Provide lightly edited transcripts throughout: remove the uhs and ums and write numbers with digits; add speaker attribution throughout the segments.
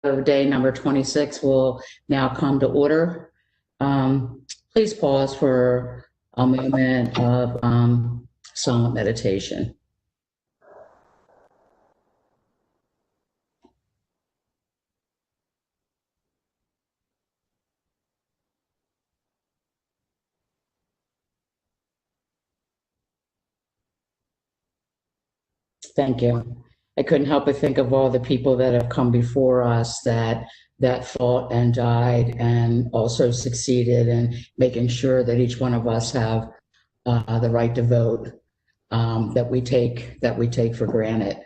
Speaker 1: of day number 26 will now come to order. Please pause for a moment of silent meditation. Thank you. I couldn't help but think of all the people that have come before us that fought and died and also succeeded in making sure that each one of us have the right to vote, that we take for granted.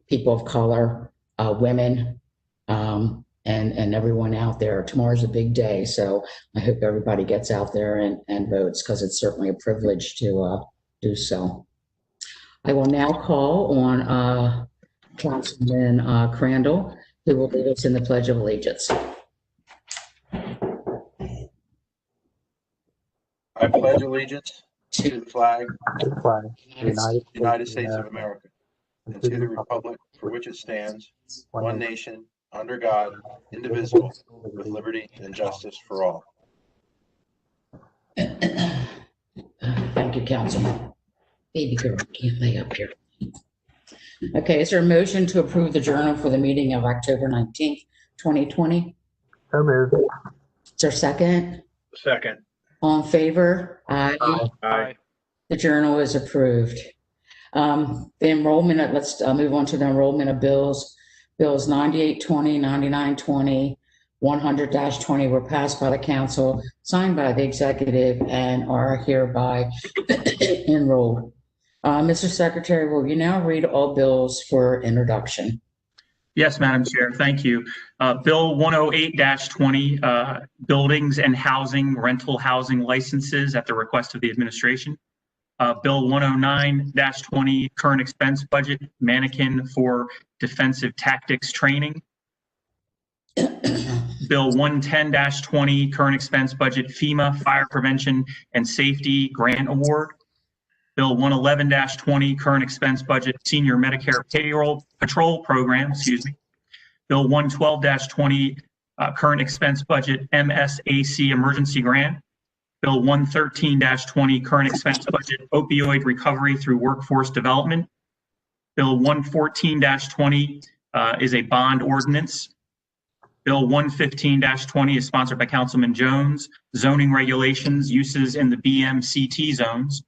Speaker 1: People of color, women, and everyone out there. Tomorrow's a big day, so I hope everybody gets out there and votes, because it's certainly a privilege to do so. I will now call on Councilman Crandall, who will lead us in the Pledge of Allegiance.
Speaker 2: I pledge allegiance to the flag
Speaker 3: of the
Speaker 2: United States of America, and to the republic for which it stands, one nation, under God, indivisible, with liberty and justice for all.
Speaker 1: Thank you, Councilman. Baby girl, can't lay up here. Okay, is there a motion to approve the journal for the meeting of October 19th, 2020?
Speaker 3: So moved.
Speaker 1: Is there a second?
Speaker 2: Second.
Speaker 1: All in favor? Aye.
Speaker 2: Aye.
Speaker 1: The journal is approved. The enrollment, let's move on to the enrollment of bills. Bills 9820, 9920, 100-20 were passed by the council, signed by the executive, and are hereby enrolled. Mr. Secretary, will you now read all bills for introduction?
Speaker 4: Yes, Madam Chair, thank you. Bill 108-20, buildings and housing, rental housing licenses at the request of the administration. Bill 109-20, current expense budget, mannequin for defensive tactics training. Bill 110-20, current expense budget, FEMA fire prevention and safety grant award. Bill 111-20, current expense budget, senior Medicare payroll patrol program, Bill 112-20, current expense budget, MSAC emergency grant. Bill 113-20, current expense budget, opioid recovery through workforce development. Bill 114-20 is a bond ordinance. Bill 115-20 is sponsored by Councilman Jones, zoning regulations, uses in the BMCT zones.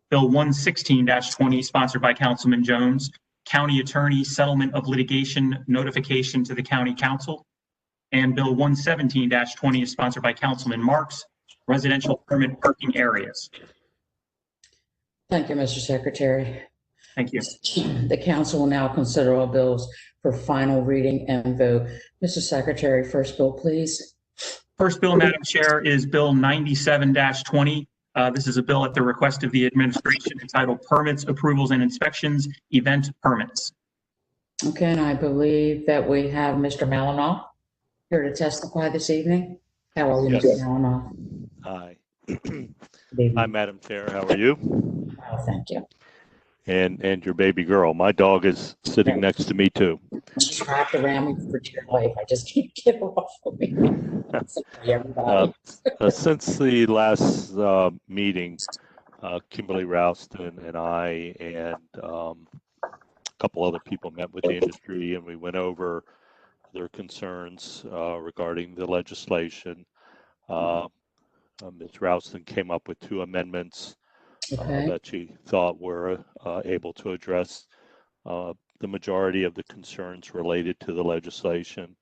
Speaker 4: Bill 116-20, sponsored by Councilman Jones, County Attorney Settlement of Litigation Notification to the County Council. And Bill 117-20 is sponsored by Councilman Marks, Residential Permit Parking Areas.
Speaker 1: Thank you, Mr. Secretary.
Speaker 4: Thank you.
Speaker 1: The council will now consider all bills for final reading and vote. Mr. Secretary, first bill, please.
Speaker 4: First bill, Madam Chair, is Bill 97-20. This is a bill at the request of the administration entitled Permits, Approvals, and Inspections, Event Permits.
Speaker 1: Okay, and I believe that we have Mr. Malinoff here to testify this evening. How are you,
Speaker 5: Yes.
Speaker 1: Mr. Malinoff?
Speaker 5: Hi.
Speaker 1: Good evening.
Speaker 5: Hi, Madam Chair. How are you?
Speaker 1: Oh, thank you.
Speaker 5: And your baby girl. My dog is sitting next to me too.
Speaker 1: She's wrapped around me for dear life. I just can't get her off of me. Sorry, everybody.
Speaker 5: Since the last meeting, Kimberly Rouston and I and a couple other people met with the industry, and we went over their concerns regarding the legislation. Ms. Rouston came up with 2 amendments that she thought were able to address the majority of the concerns related to the legislation.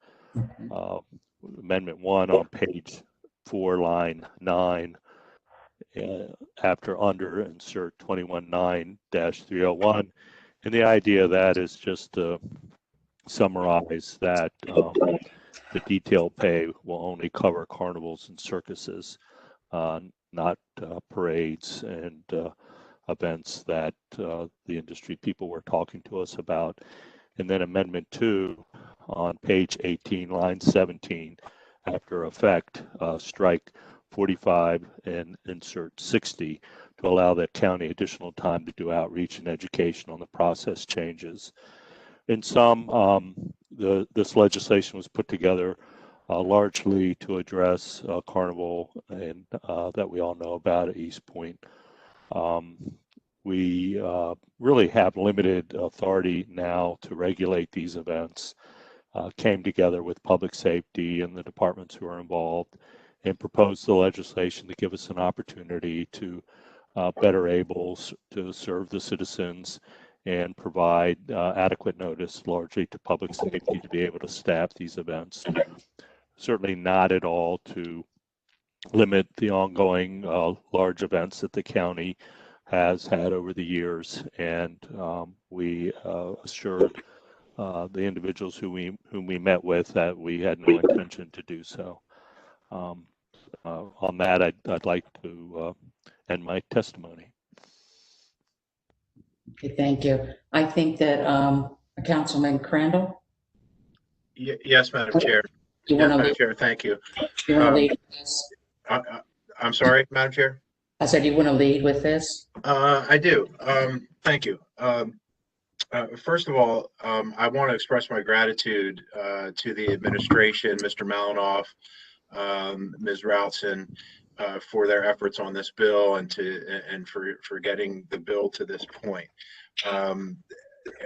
Speaker 5: Amendment 1 on page 4, line 9, after under insert 21-9-301. And the idea of that is just to summarize that the detailed pay will only cover carnivals and circuses, not parades and events that the industry people were talking to us about. And then Amendment 2 on page 18, line 17, after effect, strike 45 and insert 60 to allow that county additional time to do outreach and education on the process changes. In some, this legislation was put together largely to address Carnival and that we all know about at East Point. We really have limited authority now to regulate these events. Came together with public safety and the departments who are involved and proposed the legislation to give us an opportunity to better able to serve the citizens and provide adequate notice largely to public safety to be able to staff these events. Certainly not at all to limit the ongoing large events that the county has had over the years, and we assured the individuals whom we met with that we had no intention to do so. On that, I'd like to end my testimony.
Speaker 1: Okay, thank you. I think that Councilman Crandall,
Speaker 2: Yes, Madam Chair.
Speaker 1: you
Speaker 2: Yes,
Speaker 1: want to
Speaker 2: Madam
Speaker 1: lead,
Speaker 2: Chair, thank you.
Speaker 1: you want to lead with this?
Speaker 2: I'm sorry, Madam Chair.
Speaker 1: I said you want to lead with this?
Speaker 2: I do. Thank you. First of all, I want to express my gratitude to the administration, Mr. Malinoff, Ms. Routson, for their efforts on this bill and for getting the bill to this point.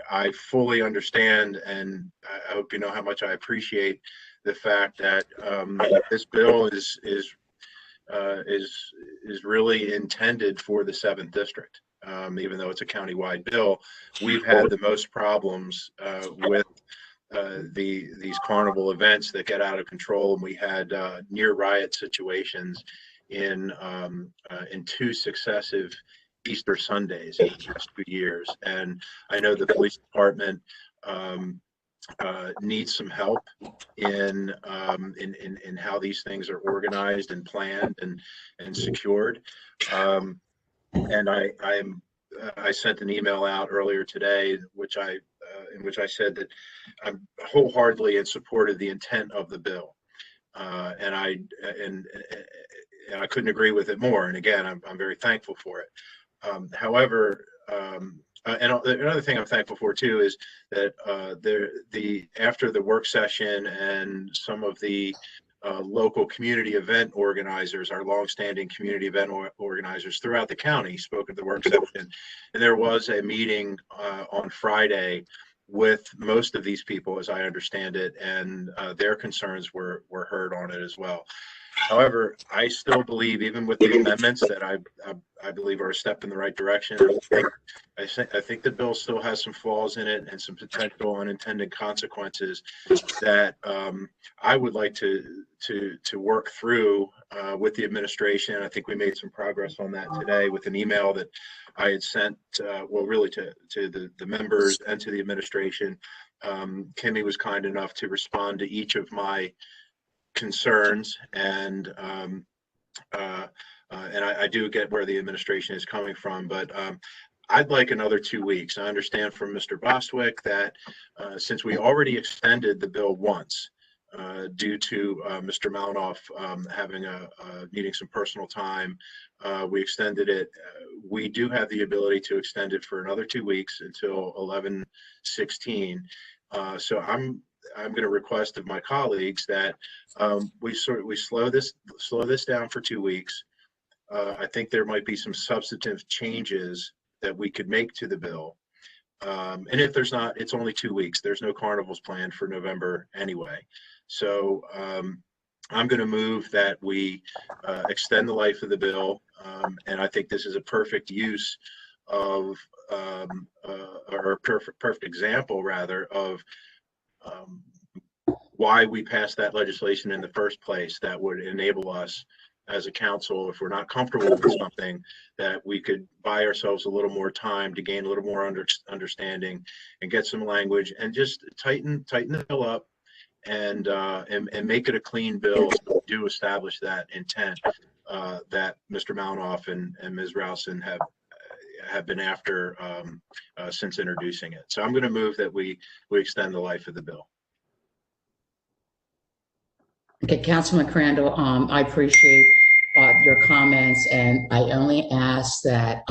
Speaker 2: I fully understand, and I hope you know how much I appreciate the fact that this bill is really intended for the 7th District. Even though it's a countywide bill, we've had the most problems with these carnival events that get out of control, and we had near riot situations in 2 successive Easter Sundays in the past 2 years. And I know the police department needs some help in how these things are organized and planned and secured. And I sent an email out earlier today, in which I said that I'm wholeheartedly in support of the intent of the bill, and I couldn't agree with it more. And again, I'm very thankful for it. However, and another thing I'm thankful for too is that after the work session and some of the local community event organizers, our longstanding community event organizers throughout the county, spoke at the work session, and there was a meeting on Friday with most of these people, as I understand it, and their concerns were heard on it as well. However, I still believe, even with the amendments that I believe are a step in the right direction, I think the bill still has some flaws in it and some potential unintended consequences that I would like to work through with the administration. I think we made some progress on that today with an email that I had sent, well, really to the members and to the administration. Kimmy was kind enough to respond to each of my concerns, and I do get where the administration is coming from, but I'd like another 2 weeks. I understand from Mr. Bostwick that since we already extended the bill once due to Mr. Malinoff having needing some personal time, we extended it. We do have the ability to extend it for another 2 weeks until 11/16. So I'm going to request of my colleagues that we slow this down for 2 weeks. I think there might be some substantive changes that we could make to the bill. And if there's not, it's only 2 weeks. There's no carnivals planned for November anyway. So I'm going to move that we extend the life of the bill. And I think this is a perfect use of, or a perfect example rather of why we passed that legislation in the first place, that would enable us as a council, if we're not comfortable with something, that we could buy ourselves a little more time to gain a little more understanding and get some language and just tighten the bill up and make it a clean bill. So we do establish that intent that Mr. Malinoff and Ms. Routson have been after since introducing it. So I'm going to move that we extend the life of the bill.
Speaker 1: Okay, Councilman Crandall, I appreciate your comments, and I only ask that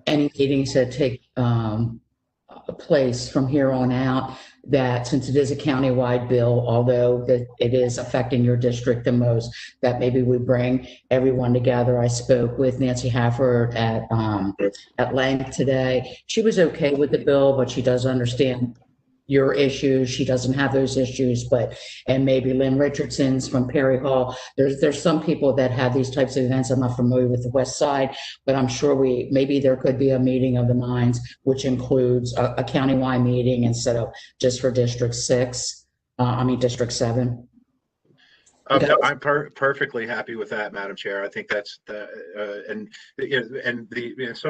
Speaker 1: any meetings that take place from here on out, that since it is a countywide bill, although that it is affecting your district the most, that maybe we bring everyone together. I spoke with Nancy Hafford at length today. She was okay with the bill, but she does understand your issues. She doesn't have those issues, and maybe Lynn Richardson's from Perry Hall. There's some people that have these types of events. I'm not familiar with the West Side, but I'm sure maybe there could be a meeting of the minds, which includes a countywide meeting instead of just for District District 7.
Speaker 2: No, I'm perfectly happy with that, Madam Chair. I think that's some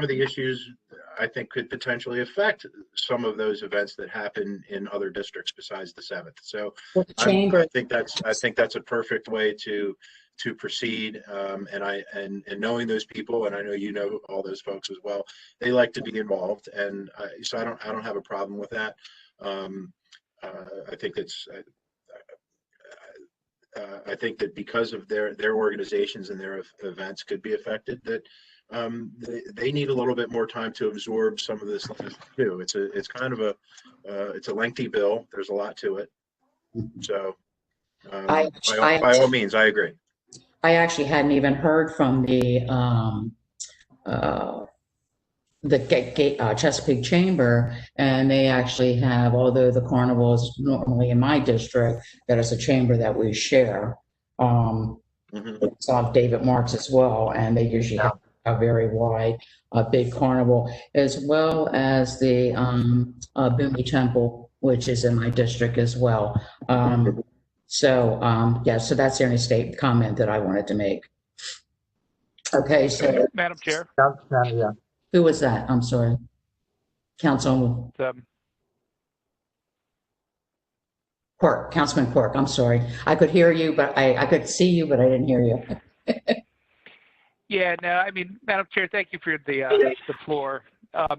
Speaker 2: of the issues I think could potentially affect some of those events that happen in other districts besides the 7th. So I think that's a perfect way to proceed. And knowing those people, and I know you know all those folks as well, they like to be involved, and so I don't have a problem with that. I think it's. I think that because of their organizations and their events could be affected, that they need a little bit more time to absorb some of this too. It's kind of it's a lengthy bill. There's a lot to it. So by all means, I agree.
Speaker 1: I actually hadn't even heard from the Chesapeake Chamber, and they actually have, although the carnival is normally in my district, that is a chamber that we share. It's off David Marks as well, and they usually have a very wide, big carnival, as well as the Boomy Temple, which is in my district as well. So that's the only state comment that I wanted to make. Okay, so
Speaker 6: Madam Chair.
Speaker 3: Yeah.
Speaker 1: who was that? I'm sorry. Councilman Quirk, Councilman Quirk, I'm sorry. I could hear you, but I could see you, but I didn't hear you.
Speaker 6: Yeah, no, I mean, Madam Chair, thank you for the floor. I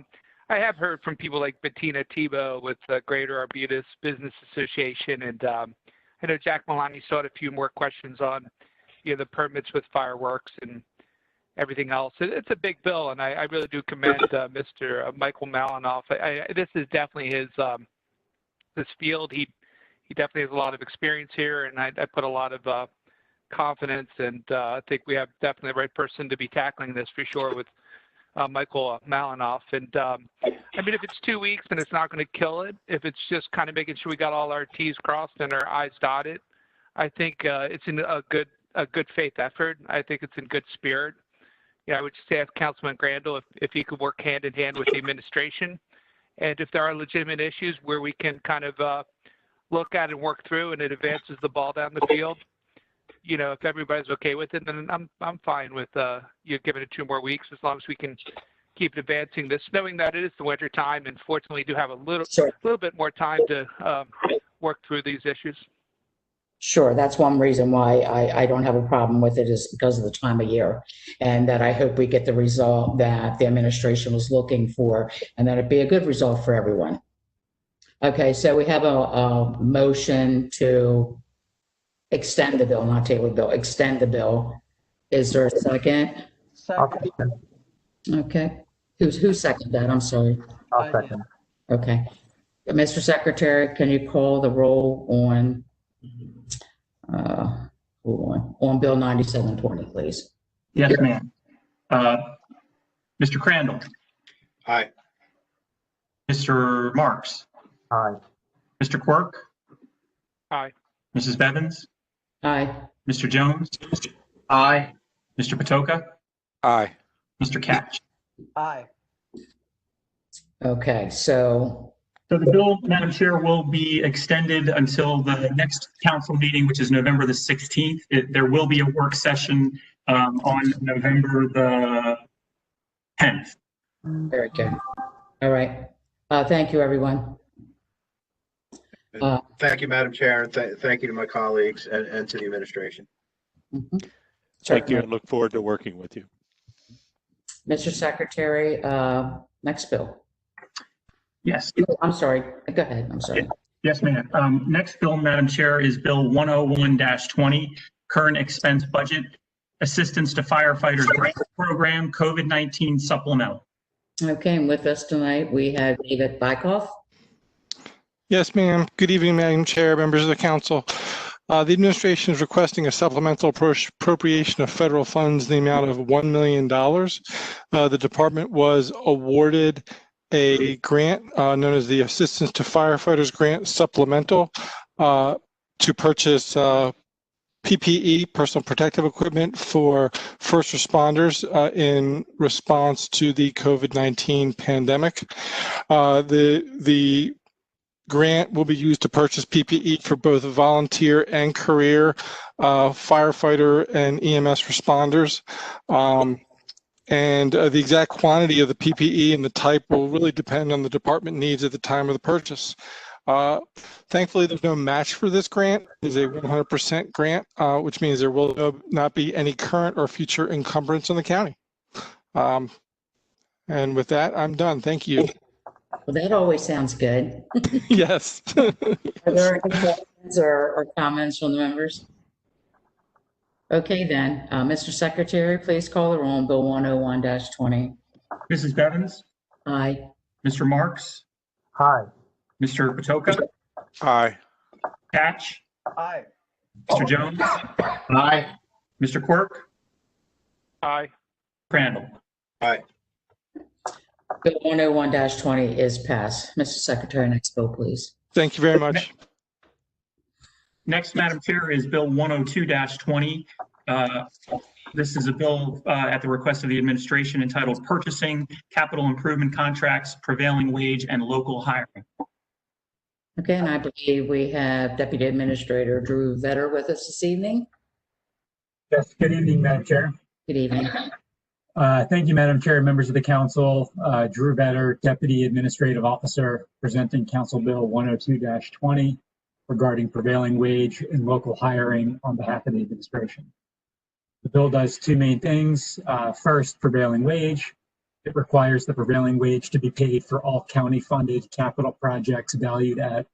Speaker 6: have heard from people like Bettina Tebow with the Greater Arbutus Business Association, and I know Jack Maloney still had a few more questions on, the permits with fireworks and everything else. It's a big bill, and I really do commend Mr. Michael Malinoff. This is definitely his field. He definitely has a lot of experience here, and I put a lot of confidence, and I think we have definitely the right person to be tackling this for sure with Michael Malinoff. And I mean, if it's 2 weeks, then it's not going to kill it. If it's just kind of making sure we got all our T's crossed and our I's dotted, I think it's in a good faith effort. I think it's in good spirit. I would just ask Councilman Grandel if he could work hand in hand with the administration, and if there are legitimate issues where we can kind of look at and work through, and it advances the ball down the field. If everybody's okay with it, then I'm fine with you giving it 2 more weeks, as long as we can keep advancing this, knowing that it is the winter time, and fortunately do have a little bit more time to work through these issues.
Speaker 1: Sure, that's one reason why I don't have a problem with it, is because of the time of year, and that I hope we get the result that the administration was looking for, and that it'd be a good result for everyone. Okay, so we have a motion to extend the bill, not table the bill, extend the bill. Is there a second?
Speaker 3: Second.
Speaker 1: Okay, who seconded that? I'm sorry.
Speaker 3: I'll second.
Speaker 1: Okay, Mr. Secretary, can you call the roll on Bill 9720, please?
Speaker 4: Yes, ma'am. Mr. Crandall,
Speaker 2: Aye.
Speaker 4: Mr. Marks,
Speaker 3: Aye.
Speaker 4: Mr. Quirk,
Speaker 6: Aye.
Speaker 4: Mrs. Bevins,
Speaker 1: Aye.
Speaker 4: Mr. Jones,
Speaker 7: Aye.
Speaker 4: Mr. Patoka,
Speaker 7: Aye.
Speaker 4: Mr. Catch.
Speaker 7: Aye.
Speaker 1: Okay, so
Speaker 4: So the bill, Madam Chair, will be extended until the next council meeting, which is November the 16th. There will be a work session on November the 10th.
Speaker 1: very good. All right. Thank you, everyone.
Speaker 2: Thank you, Madam Chair, and thank you to my colleagues and to the administration.
Speaker 5: Thank you, and look forward to working with you.
Speaker 1: Mr. Secretary, next bill.
Speaker 4: Yes.
Speaker 1: I'm sorry. Go ahead. I'm sorry.
Speaker 4: Yes, ma'am. Next bill, Madam Chair, is Bill 101-20, Current Expense Budget, Assistance to Firefighters Grant Program, COVID-19 Supplemental.
Speaker 1: Okay, and with us tonight, we have David Bykoff.
Speaker 8: Yes, ma'am. Good evening, Madam Chair, members of the council. The administration is requesting a supplemental appropriation of federal funds in the amount of $1 million. The department was awarded a grant known as the Assistance to Firefighters Grant Supplemental to purchase PPE, personal protective equipment, for first responders in response to the COVID-19 pandemic. The grant will be used to purchase PPE for both volunteer and career firefighter and EMS responders. And the exact quantity of the PPE and the type will really depend on the department needs at the time of the purchase. Thankfully, there's no match for this grant. It's a 100% grant, which means there will not be any current or future encumbrance on the county. And with that, I'm done. Thank you.
Speaker 1: Well, that always sounds good.
Speaker 8: Yes.
Speaker 1: Are there any questions or comments from the members? Okay, then, Mr. Secretary, please call the roll on Bill 101-20.
Speaker 4: Mrs. Bevins,
Speaker 1: Aye.
Speaker 4: Mr. Marks,
Speaker 3: Aye.
Speaker 4: Mr. Patoka,
Speaker 7: Aye.
Speaker 4: Patch,
Speaker 7: Aye.
Speaker 4: Mr. Jones,
Speaker 7: Aye.
Speaker 4: Mr. Quirk,
Speaker 6: Aye.
Speaker 4: Crandall.
Speaker 2: Aye.
Speaker 1: Bill 101-20 is passed. Mr. Secretary, next bill, please.
Speaker 8: Thank you very much.
Speaker 4: Next, Madam Chair, is Bill 102-20. This is a bill at the request of the administration entitled Purchasing Capital Improvement Contracts, Prevailing Wage, and Local Hiring.
Speaker 1: Okay, and I believe we have Deputy Administrator Drew Vetter with us this evening.
Speaker 9: Yes, good evening, Madam Chair.
Speaker 1: Good evening.
Speaker 9: Thank you, Madam Chair, members of the council. Drew Vetter, Deputy Administrative Officer, presenting Council Bill 102-20 regarding prevailing wage and local hiring on behalf of the administration. The bill does two main things. First, prevailing wage. It requires the prevailing wage to be paid for all county-funded capital projects valued at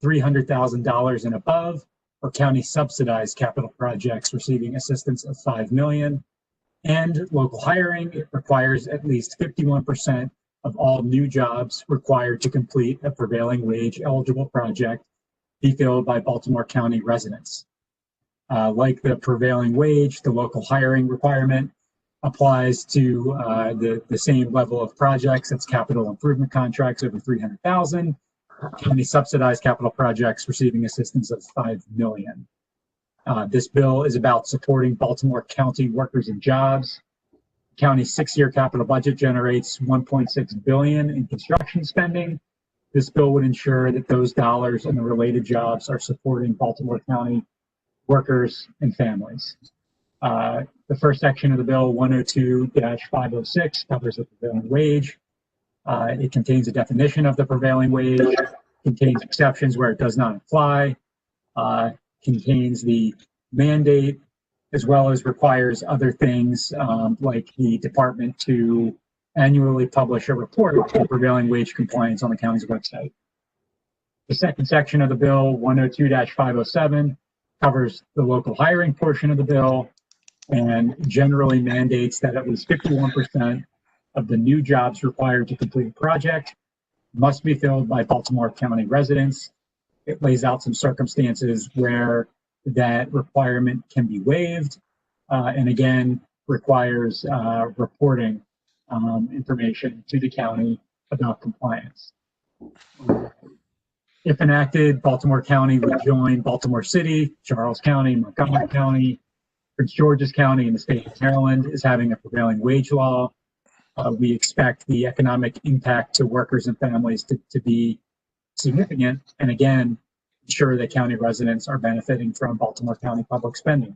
Speaker 9: $300,000 and above, or county-subsidized capital projects receiving assistance of $5 million. And local hiring, it requires at least 51% of all new jobs required to complete a prevailing wage eligible project be filled by Baltimore County residents. Like the prevailing wage, the local hiring requirement applies to the same level of projects. That's capital improvement contracts over $300,000, county subsidized capital projects receiving assistance of $5 million. This bill is about supporting Baltimore County workers and jobs. The county's 6-year capital budget generates $1.6 billion in construction spending. This bill would ensure that those dollars and the related jobs are supporting Baltimore County workers and families. The first section of the bill, 102-506, covers the prevailing wage. It contains a definition of the prevailing wage, contains exceptions where it does not apply, contains the mandate, as well as requires other things like the department to annually publish a report on prevailing wage compliance on the county's website. The second section of the bill, 102-507, covers the local hiring portion of the bill and generally mandates that at least 51% of the new jobs required to complete a project must be filled by Baltimore County residents. It lays out some circumstances where that requirement can be waived, and again, requires reporting information to the county about compliance. If enacted, Baltimore County would join Baltimore City, Charles County, Montgomery County, Prince George's County, and the state of Maryland is having a prevailing wage law. We expect the economic impact to workers and families to be significant, and again, ensure that county residents are benefiting from Baltimore County public spending.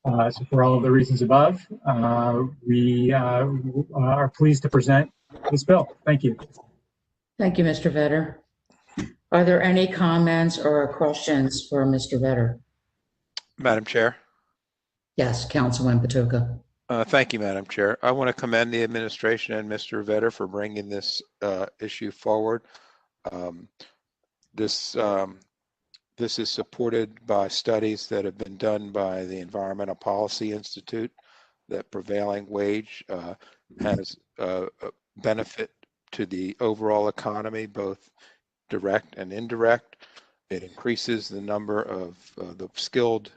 Speaker 9: So for all of the reasons above, we are pleased to present this bill. Thank you.
Speaker 1: Thank you, Mr. Vetter. Are there any comments or questions for Mr. Vetter?
Speaker 7: Madam Chair.
Speaker 1: Yes, Councilman Patoka.
Speaker 7: Thank you, Madam Chair. I want to commend the administration and Mr. Vetter for bringing this issue forward. This is supported by studies that have been done by the Environmental Policy Institute that prevailing wage has a benefit to the overall economy, both direct and indirect. It increases the number of the skilled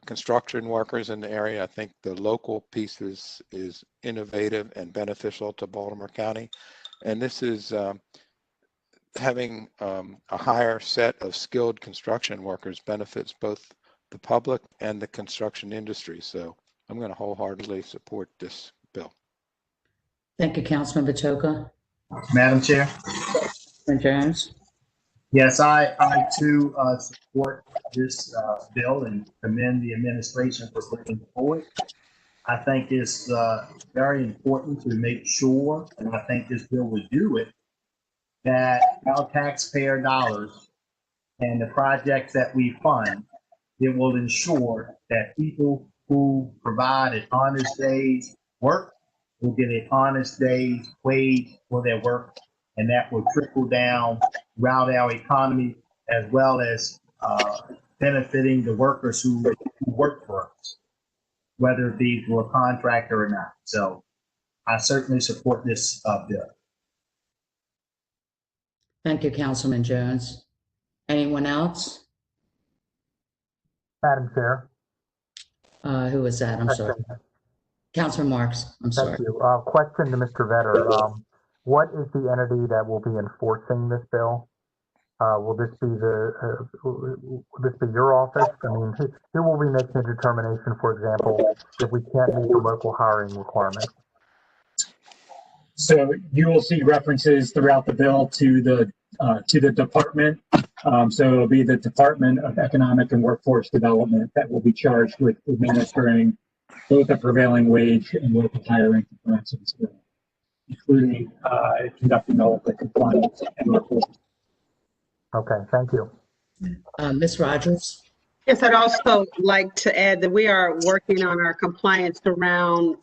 Speaker 7: construction workers in the area. I think the local piece is innovative and beneficial to Baltimore County. And this is having a higher set of skilled construction workers benefits both the public and the construction industry. So I'm going to wholeheartedly support this bill.
Speaker 1: Thank you, Councilman Batoka.
Speaker 10: Madam Chair.
Speaker 1: Councilman Jones.
Speaker 10: Yes, I too support this bill and commend the administration for bringing it forward. I think it's very important to make sure, and I think this bill would do it, that our taxpayer dollars and the projects that we fund, it will ensure that people who provide an honest day's work will get an honest day's wage for their work, and that will trickle down throughout our economy, as well as benefiting the workers who work for us, whether it be through a contractor or not. So I certainly support this bill.
Speaker 1: Thank you, Councilman Jones. Anyone else?
Speaker 3: Madam Chair.
Speaker 1: Who was that? I'm sorry. Councilor Marks. I'm sorry.
Speaker 3: Thank you. Question to Mr. Vetter. What is the entity that will be enforcing this bill? Will this be your office? I mean, who will be making a determination, for example, if we can't meet the local hiring requirement?
Speaker 9: So you will see references throughout the bill to the department. So it'll be the Department of Economic and Workforce Development that will be charged with administering both the prevailing wage and local hiring compliance, including conducting all of the compliance and reporting.
Speaker 3: Okay, thank you.
Speaker 1: Ms. Rogers.
Speaker 11: Yes, I'd also like to add that we are working on our compliance around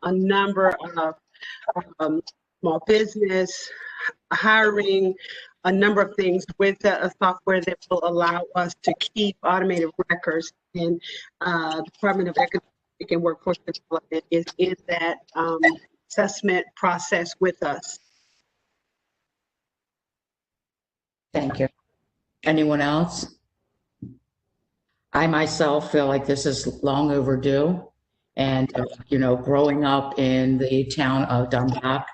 Speaker 11: a number of small business hiring, a number of things with a software that will allow us to keep automated records. And Department of Economic and Workforce Development is in that assessment process with us.
Speaker 1: Thank you. Anyone else? I myself feel like this is long overdue. And, growing up in the town of Dundalk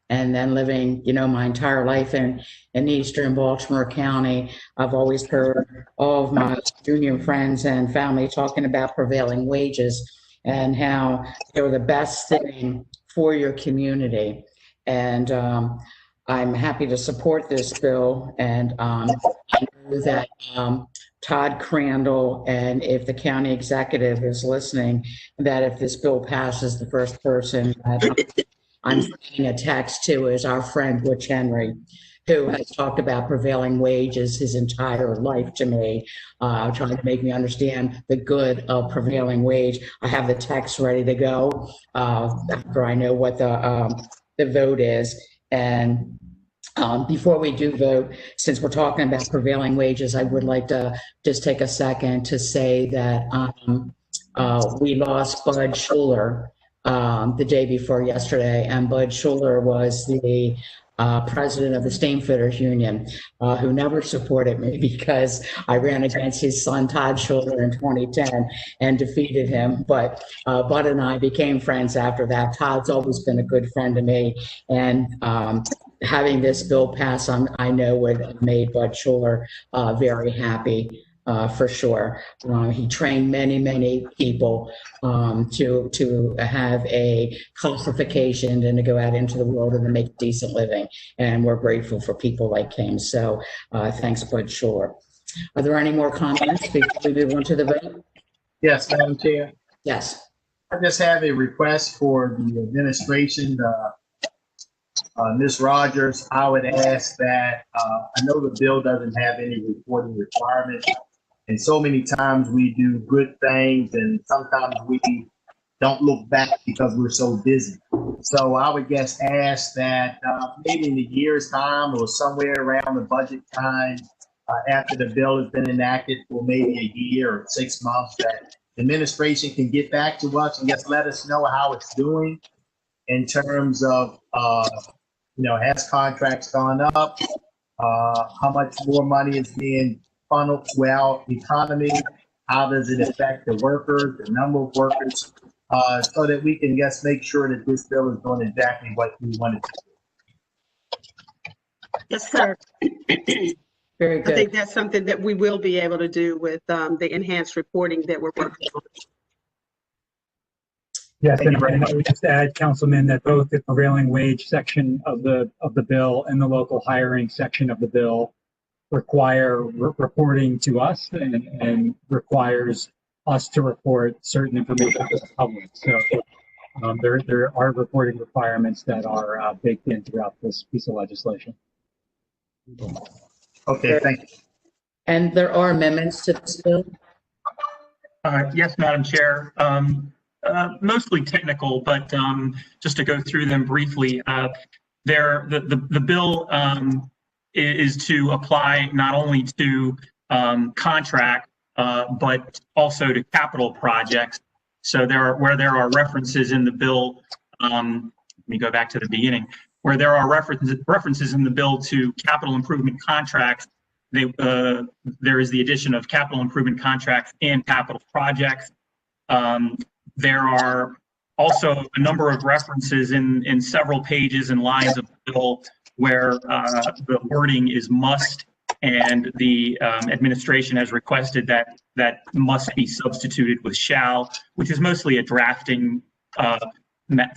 Speaker 1: and then living, my entire life in Eastern Baltimore County, I've always heard all of my union friends and family talking about prevailing wages and how they're the best thing for your community. And I'm happy to support this bill. And I know that Todd Crandall, and if the county executive is listening, that if this bill passes, the first person that I'm sending a text to is our friend Rich Henry, who has talked about prevailing wages his entire life to me, trying to make me understand the good of prevailing wage. I have the text ready to go after I know what the vote is. And before we do vote, since we're talking about prevailing wages, I would like to just take a second to say that we lost Bud Schuler the day before yesterday, and Bud Schuler was the president of the Stainfitters Union, who never supported me because I ran against his son Todd Schuler in 2010 and defeated him. But Bud and I became friends after that. Todd's always been a good friend to me, and having this bill pass, I know would have made Bud Schuler very happy. For sure. He trained many people to have a classification and to go out into the world and to make a decent living. And we're grateful for people like him. So thanks, Bud Schuler. Are there any more comments before we move on to the vote?
Speaker 10: Yes, Madam Chair.
Speaker 1: Yes.
Speaker 10: I just have a request for the administration. Ms. Rogers, I would ask that, I know the bill doesn't have any reporting requirements, and so many times we do good things and sometimes we don't look back because we're so busy. So I would just ask that maybe in a year's time or somewhere around the budget time, after the bill has been enacted for maybe a year or 6 months, that the administration can get back to us and just let us know how it's doing in terms of, has contracts gone up? how much more money is being funneled to our economy, how does it affect the workers, the number of workers, so that we can just make sure that this bill is doing exactly what we want it to do.
Speaker 11: Yes, sir.
Speaker 1: Very
Speaker 11: I think
Speaker 1: good.
Speaker 11: that's something that we will be able to do with the enhanced reporting that we're working on.
Speaker 9: Yes,
Speaker 10: Thank you
Speaker 9: and
Speaker 10: very
Speaker 9: I would just add, Councilman, that both the prevailing wage section of the bill and the local hiring section of the bill require reporting to us and requires us to report certain information to the public. So there are reporting requirements that are baked in throughout this piece of legislation.
Speaker 10: Okay, thank you.
Speaker 1: And there are amendments to this bill?
Speaker 4: Yes, Madam Chair. Mostly technical, but just to go through them briefly, the bill is to apply not only to contract, but also to capital projects. So where there are references in the bill, let me go back to the beginning, where there are references in the bill to capital improvement contracts, there is the addition of capital improvement contracts and capital projects. There are also a number of references in several pages and lines of the bill where the wording is must, and the administration has requested that must be substituted with shall, which is mostly a drafting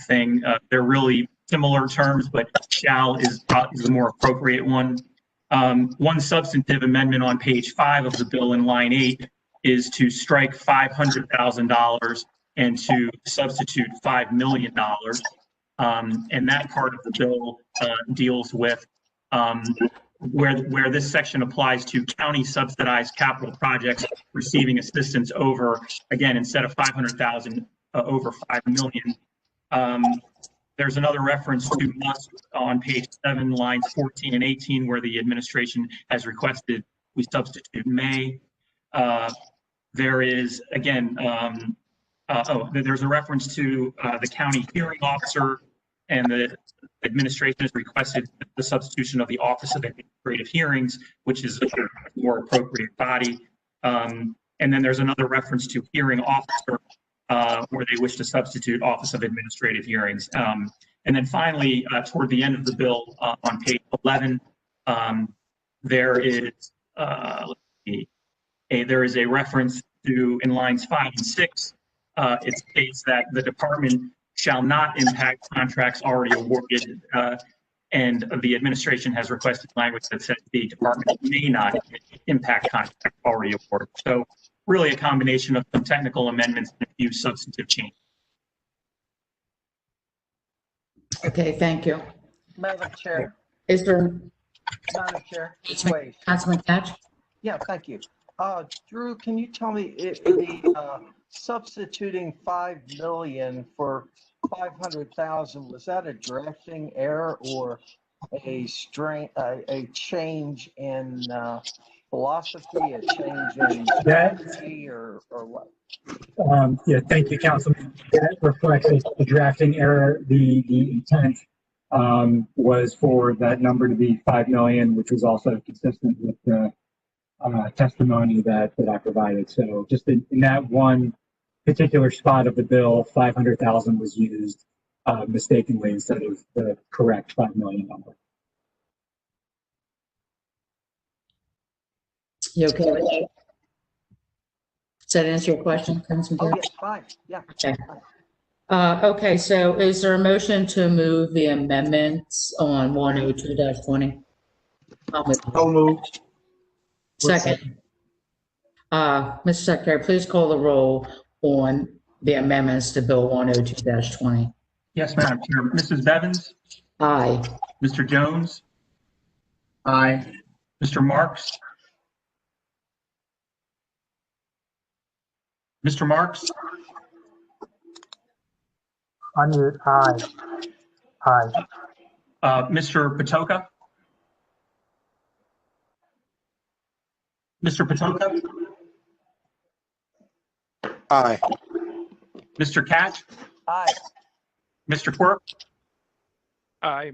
Speaker 4: thing. They're really similar terms, but shall is the more appropriate one. One substantive amendment on page 5 of the bill in line 8 is to strike $500,000 and to substitute $5 million. And that part of the bill deals with where this section applies to county subsidized capital projects receiving assistance over, again, instead of 500,000, over 5 million. There's another reference to must on page 7, lines 14 and 18, where the administration has requested we substitute may. There is, again, there's a reference to the county hearing officer, and the administration has requested the substitution of the Office of Administrative Hearings, which is a more appropriate body. And then there's another reference to hearing officer, where they wish to substitute Office of Administrative Hearings. And then finally, toward the end of the bill, on page 11, there is there is a reference to, in lines 5 and 6, it states that the department shall not impact contracts already awarded, and the administration has requested language that says the department may not impact contracts already awarded. So really a combination of some technical amendments and a few substantive changes.
Speaker 1: Okay, thank you.
Speaker 12: Madam Chair,
Speaker 1: Is there,
Speaker 12: Madam Chair, wait.
Speaker 1: Councilman Catch?
Speaker 12: Yeah, thank you. Drew, can you tell me if the substituting 5 million for 500,000, was that a drafting error or a change in philosophy, a change in strategy, or what?
Speaker 9: Yeah, thank you, Councilman. That reflects a drafting error. The intent was for that number to be 5 million, which was also consistent with the testimony that I provided. So just in that one particular spot of the bill, 500,000 was used mistakenly instead of the correct 5 million number.
Speaker 1: You okay with that? Does that answer your question, Councilman
Speaker 12: Oh,
Speaker 1: Catch?
Speaker 12: yeah, fine, yeah.
Speaker 1: Okay. Okay, so is there a motion to move the amendments on 102-20?
Speaker 10: So moved.
Speaker 1: Second. Mr. Secretary, please call the roll on the amendments to Bill 102-20.
Speaker 4: Yes, Madam Chair. Mrs. Bevins?
Speaker 1: Aye.
Speaker 4: Mr. Jones?
Speaker 10: Aye.
Speaker 4: Mr. Marks? Mr. Marks?
Speaker 3: Unmute, aye. Aye.
Speaker 4: Mr. Patoka? Mr. Patoka?
Speaker 7: Aye.
Speaker 4: Mr. Catch?
Speaker 12: Aye.
Speaker 4: Mr. Quirk?
Speaker 6: Aye.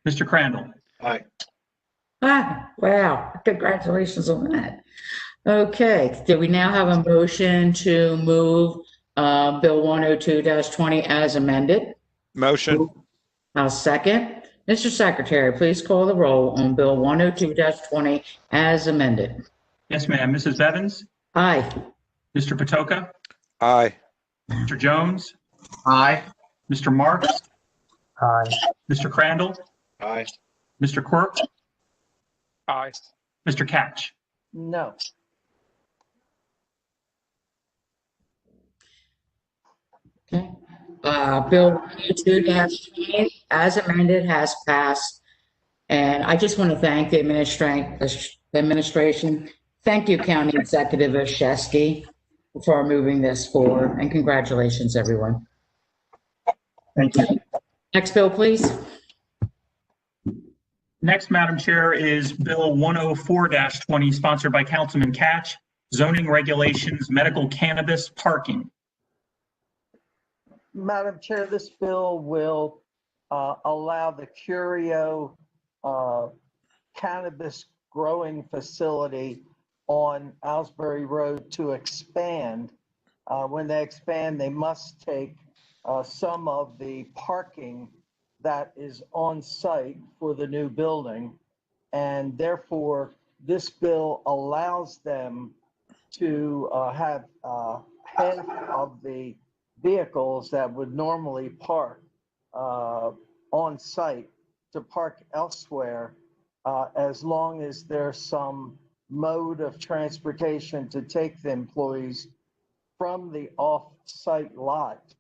Speaker 4: Mr. Crandall?
Speaker 2: Aye.
Speaker 1: Wow, congratulations on that. Okay, do we now have a motion to move Bill 102-20 as amended?
Speaker 7: Motion.
Speaker 1: I'll second. Mr. Secretary, please call the roll on Bill 102-20 as amended.
Speaker 4: Yes, ma'am. Mrs. Bevins?
Speaker 1: Aye.
Speaker 4: Mr. Patoka?
Speaker 7: Aye.
Speaker 4: Mr. Jones?
Speaker 10: Aye.
Speaker 4: Mr. Marks?
Speaker 3: Aye.
Speaker 4: Mr. Crandall?
Speaker 2: Aye.
Speaker 4: Mr. Quirk?
Speaker 6: Aye.
Speaker 4: Mr. Catch?
Speaker 12: No.
Speaker 1: Okay. Bill 102-20 as amended has passed. And I just want to thank the administration. Thank you, County Executive Oshesky, for moving this forward, and congratulations, everyone.
Speaker 4: Thank you.
Speaker 1: Next bill, please.
Speaker 4: Next, Madam Chair, is Bill 104-20, sponsored by Councilman Catch, zoning regulations, medical cannabis parking.
Speaker 12: Madam Chair, this bill will allow the Curio cannabis growing facility on Asbury Road to expand. When they expand, they must take some of the parking that is on site for the new building. And therefore, this bill allows them to have half of the vehicles that would normally park on site to park elsewhere, as long as there's some mode of transportation to take the employees from the off-site lot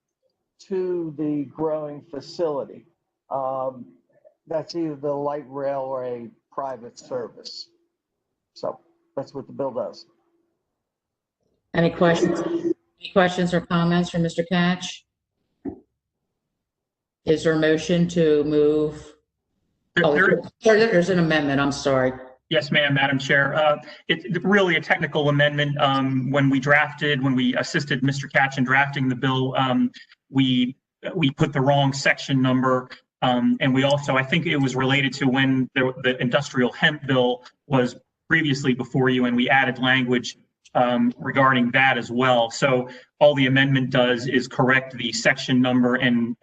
Speaker 12: to the growing facility. That's either the light rail or a private service. So that's what the bill does.
Speaker 1: Any questions? Any questions or comments from Mr. Catch? Is there a motion to move? There's an amendment, I'm sorry.
Speaker 4: Yes, ma'am, Madam Chair. It's really a technical amendment. When we assisted Mr. Catch in drafting the bill, we put the wrong section number. And we also, I think it was related to when the industrial hemp bill was previously before you, and we added language regarding that as well. So all the amendment does is correct the section number and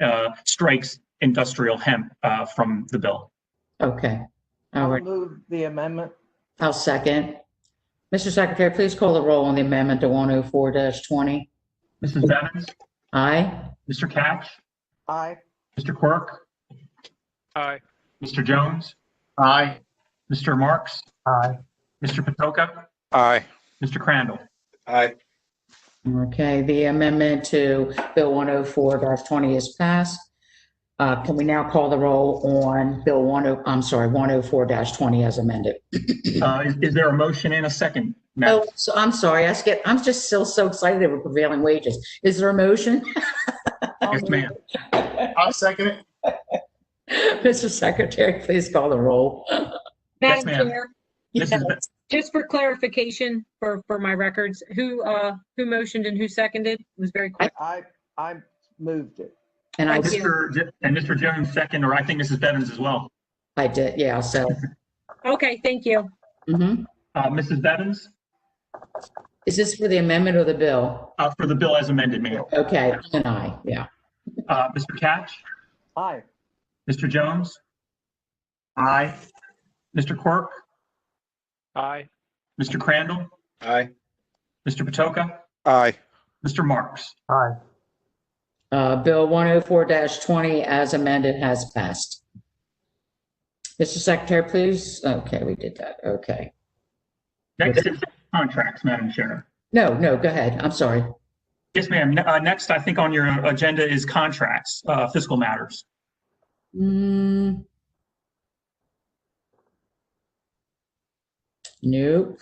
Speaker 4: strikes industrial hemp from the bill.
Speaker 1: Okay. All
Speaker 12: I'll
Speaker 1: right.
Speaker 12: move the amendment.
Speaker 1: I'll second. Mr. Secretary, please call the roll on the amendment to 104-20.
Speaker 4: Mrs. Bevins?
Speaker 1: Aye.
Speaker 4: Mr. Catch?
Speaker 12: Aye.
Speaker 4: Mr. Quirk?
Speaker 6: Aye.
Speaker 4: Mr. Jones?
Speaker 10: Aye.
Speaker 4: Mr. Marks?
Speaker 3: Aye.
Speaker 4: Mr. Patoka?
Speaker 7: Aye.
Speaker 4: Mr. Crandall?
Speaker 2: Aye.
Speaker 1: Okay, the amendment to Bill 104-20 is passed. Can we now call the roll on Bill 104-20 as amended?
Speaker 4: Is there a motion and a second?
Speaker 1: Oh, so I'm sorry. I'm just still so excited over prevailing wages. Is there a motion?
Speaker 4: Yes, ma'am.
Speaker 10: I'll second it.
Speaker 1: Mr. Secretary, please call the roll.
Speaker 4: Yes,
Speaker 13: Madam
Speaker 4: ma'am.
Speaker 13: Chair,
Speaker 4: Mrs.
Speaker 13: just for clarification for my records, who motioned and who seconded? It was very quick.
Speaker 12: I moved it.
Speaker 1: And I,
Speaker 13: Thank you.
Speaker 4: Mr. Jones second, or I think Mrs. Bevins as well.
Speaker 1: I did, yeah, so.
Speaker 13: Okay, thank you.
Speaker 1: Mhm.
Speaker 4: Mrs. Bevins?
Speaker 1: Is this for the amendment or the bill?
Speaker 4: For the bill as amended, ma'am.
Speaker 1: Okay, and I, yeah.
Speaker 4: Mr. Catch?
Speaker 12: Aye.
Speaker 4: Mr. Jones?
Speaker 10: Aye.
Speaker 4: Mr. Quirk?
Speaker 6: Aye.
Speaker 4: Mr. Crandall?
Speaker 2: Aye.
Speaker 4: Mr. Patoka?
Speaker 7: Aye.
Speaker 4: Mr. Marks?
Speaker 3: Aye.
Speaker 1: Bill 104-20 as amended has passed. Mr. Secretary, please. Okay, we did that. Okay.
Speaker 4: Next is contracts, Madam Chair.
Speaker 1: No, go ahead. I'm sorry.
Speaker 4: Yes, ma'am. Next, I think on your agenda is contracts, fiscal matters.
Speaker 1: Nope.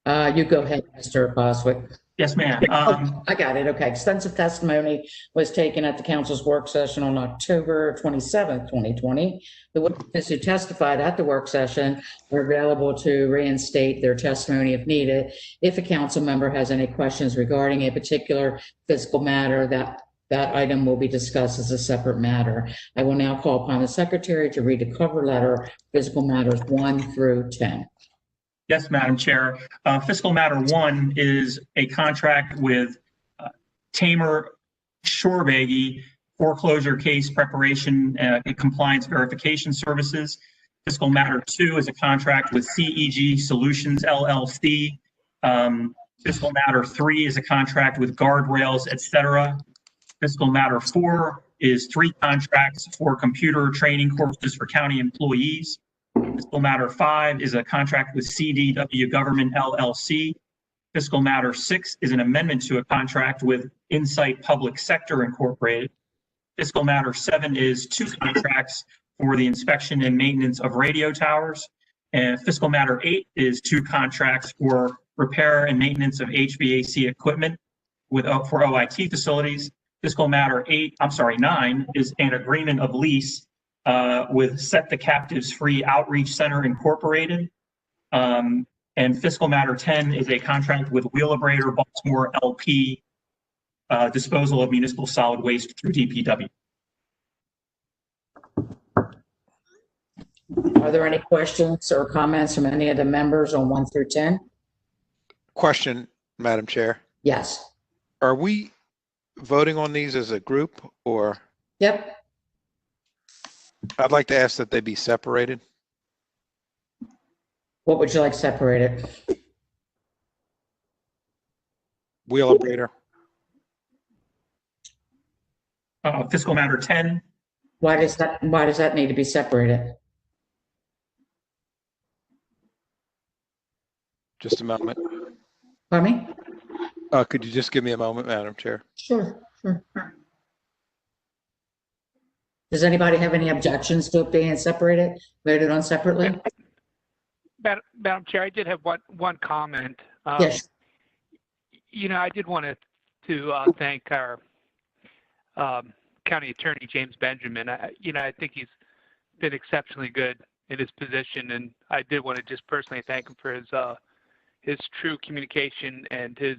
Speaker 1: You go ahead, Mr. Boswick.
Speaker 4: Yes, ma'am.
Speaker 1: I got it. Okay. Extensive testimony was taken at the council's work session on October 27th, 2020. The witnesses who testified at the work session are available to reinstate their testimony if needed. If a council member has any questions regarding a particular fiscal matter that that item will be discussed as a separate matter. I will now call upon the secretary to read the cover letter, fiscal matters 1 through 10.
Speaker 4: Yes, Madam Chair. Fiscal matter 1 is a contract with Tamer Shorebaggy foreclosure case preparation and compliance verification services. Fiscal matter 2 is a contract with CEG Solutions LLC. Fiscal matter 3 is a contract with Guardrails, etc. Fiscal matter 4 is 3 contracts for computer training courses for county employees. Fiscal matter 5 is a contract with CDW Government LLC. Fiscal matter 6 is an amendment to a contract with Insight Public Sector Incorporated. Fiscal matter 7 is 2 contracts for the inspection and maintenance of radio towers. And fiscal matter 8 is 2 contracts for repair and maintenance of HVAC equipment for OIT facilities. Fiscal matter 9 is an agreement of lease with Set the Captives Free Outreach Center Incorporated. And fiscal matter 10 is a contract with Wheelabrator Baltimore LP, disposal of municipal solid waste through DPW.
Speaker 1: Are there any questions or comments from any of the members on 1 through 10?
Speaker 7: Question, Madam Chair.
Speaker 1: Yes.
Speaker 7: Are we voting on these as a group, or?
Speaker 1: Yep.
Speaker 7: I'd like to ask that they be separated.
Speaker 1: What would you like separated?
Speaker 7: Wheelabrator.
Speaker 4: Fiscal matter 10.
Speaker 1: Why does that need to be separated?
Speaker 7: Just a moment.
Speaker 1: Pardon me?
Speaker 7: Could you just give me a moment, Madam Chair?
Speaker 1: Sure. Does anybody have any objections to it being separated, voted on separately?
Speaker 6: Madam Chair, I did have one comment.
Speaker 1: Yes.
Speaker 6: I did want to thank our County Attorney James Benjamin. I think he's been exceptionally good in his position, and I did want to just personally thank him for his true communication and his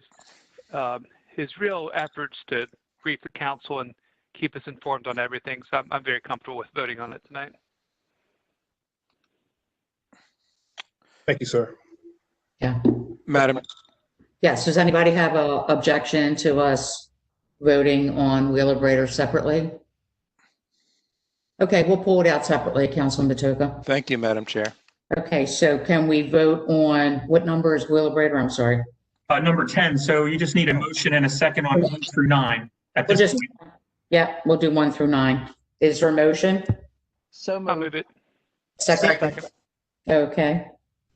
Speaker 6: real efforts to brief the council and keep us informed on everything. So I'm very comfortable with voting on it tonight.
Speaker 14: Thank you, sir.
Speaker 1: Yeah.
Speaker 7: Madam.
Speaker 1: Yes. Does anybody have an objection to us voting on Wheelabrator separately? Okay, we'll pull it out separately, Councilman Matoka.
Speaker 7: Thank you, Madam Chair.
Speaker 1: Okay, so can we vote on, what number is Wheelabrator? I'm sorry.
Speaker 4: Number 10. So you just need a motion and a second on 1 through 9. At this point.
Speaker 1: Yeah, we'll do 1 through 9. Is there a motion?
Speaker 12: So
Speaker 6: I'll move it.
Speaker 1: Second. Okay.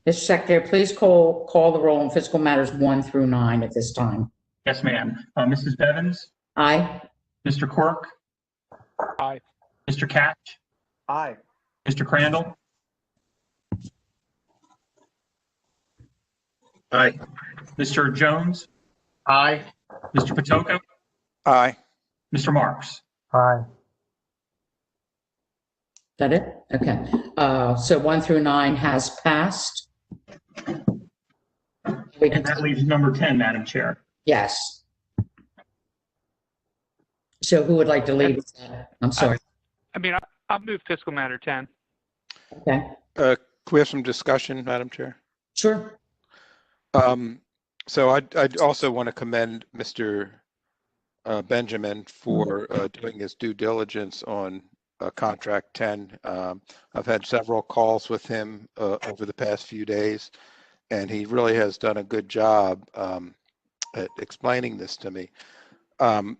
Speaker 1: Mr. Secretary, please call the roll on fiscal matters 1 through 9 at this time.
Speaker 4: Yes, ma'am. Mrs. Bevins?
Speaker 1: Aye.
Speaker 4: Mr. Quirk?
Speaker 6: Aye.
Speaker 4: Mr. Catch?
Speaker 12: Aye.
Speaker 4: Mr. Crandall?
Speaker 2: Aye.
Speaker 4: Mr. Jones?
Speaker 10: Aye.
Speaker 4: Mr. Patoka?
Speaker 7: Aye.
Speaker 4: Mr. Marks?
Speaker 3: Aye.
Speaker 1: Is that it? Okay. So 1 through 9 has passed.
Speaker 4: And that leaves number 10, Madam Chair.
Speaker 1: Yes. So who would like to lead? I'm sorry.
Speaker 6: I'll move fiscal matter 10.
Speaker 1: Okay.
Speaker 7: Can we have some discussion, Madam Chair?
Speaker 1: Sure.
Speaker 7: So I'd also want to commend Mr. Benjamin for doing his due diligence on contract 10. I've had several calls with him over the past few days, and he really has done a good job at explaining this to me.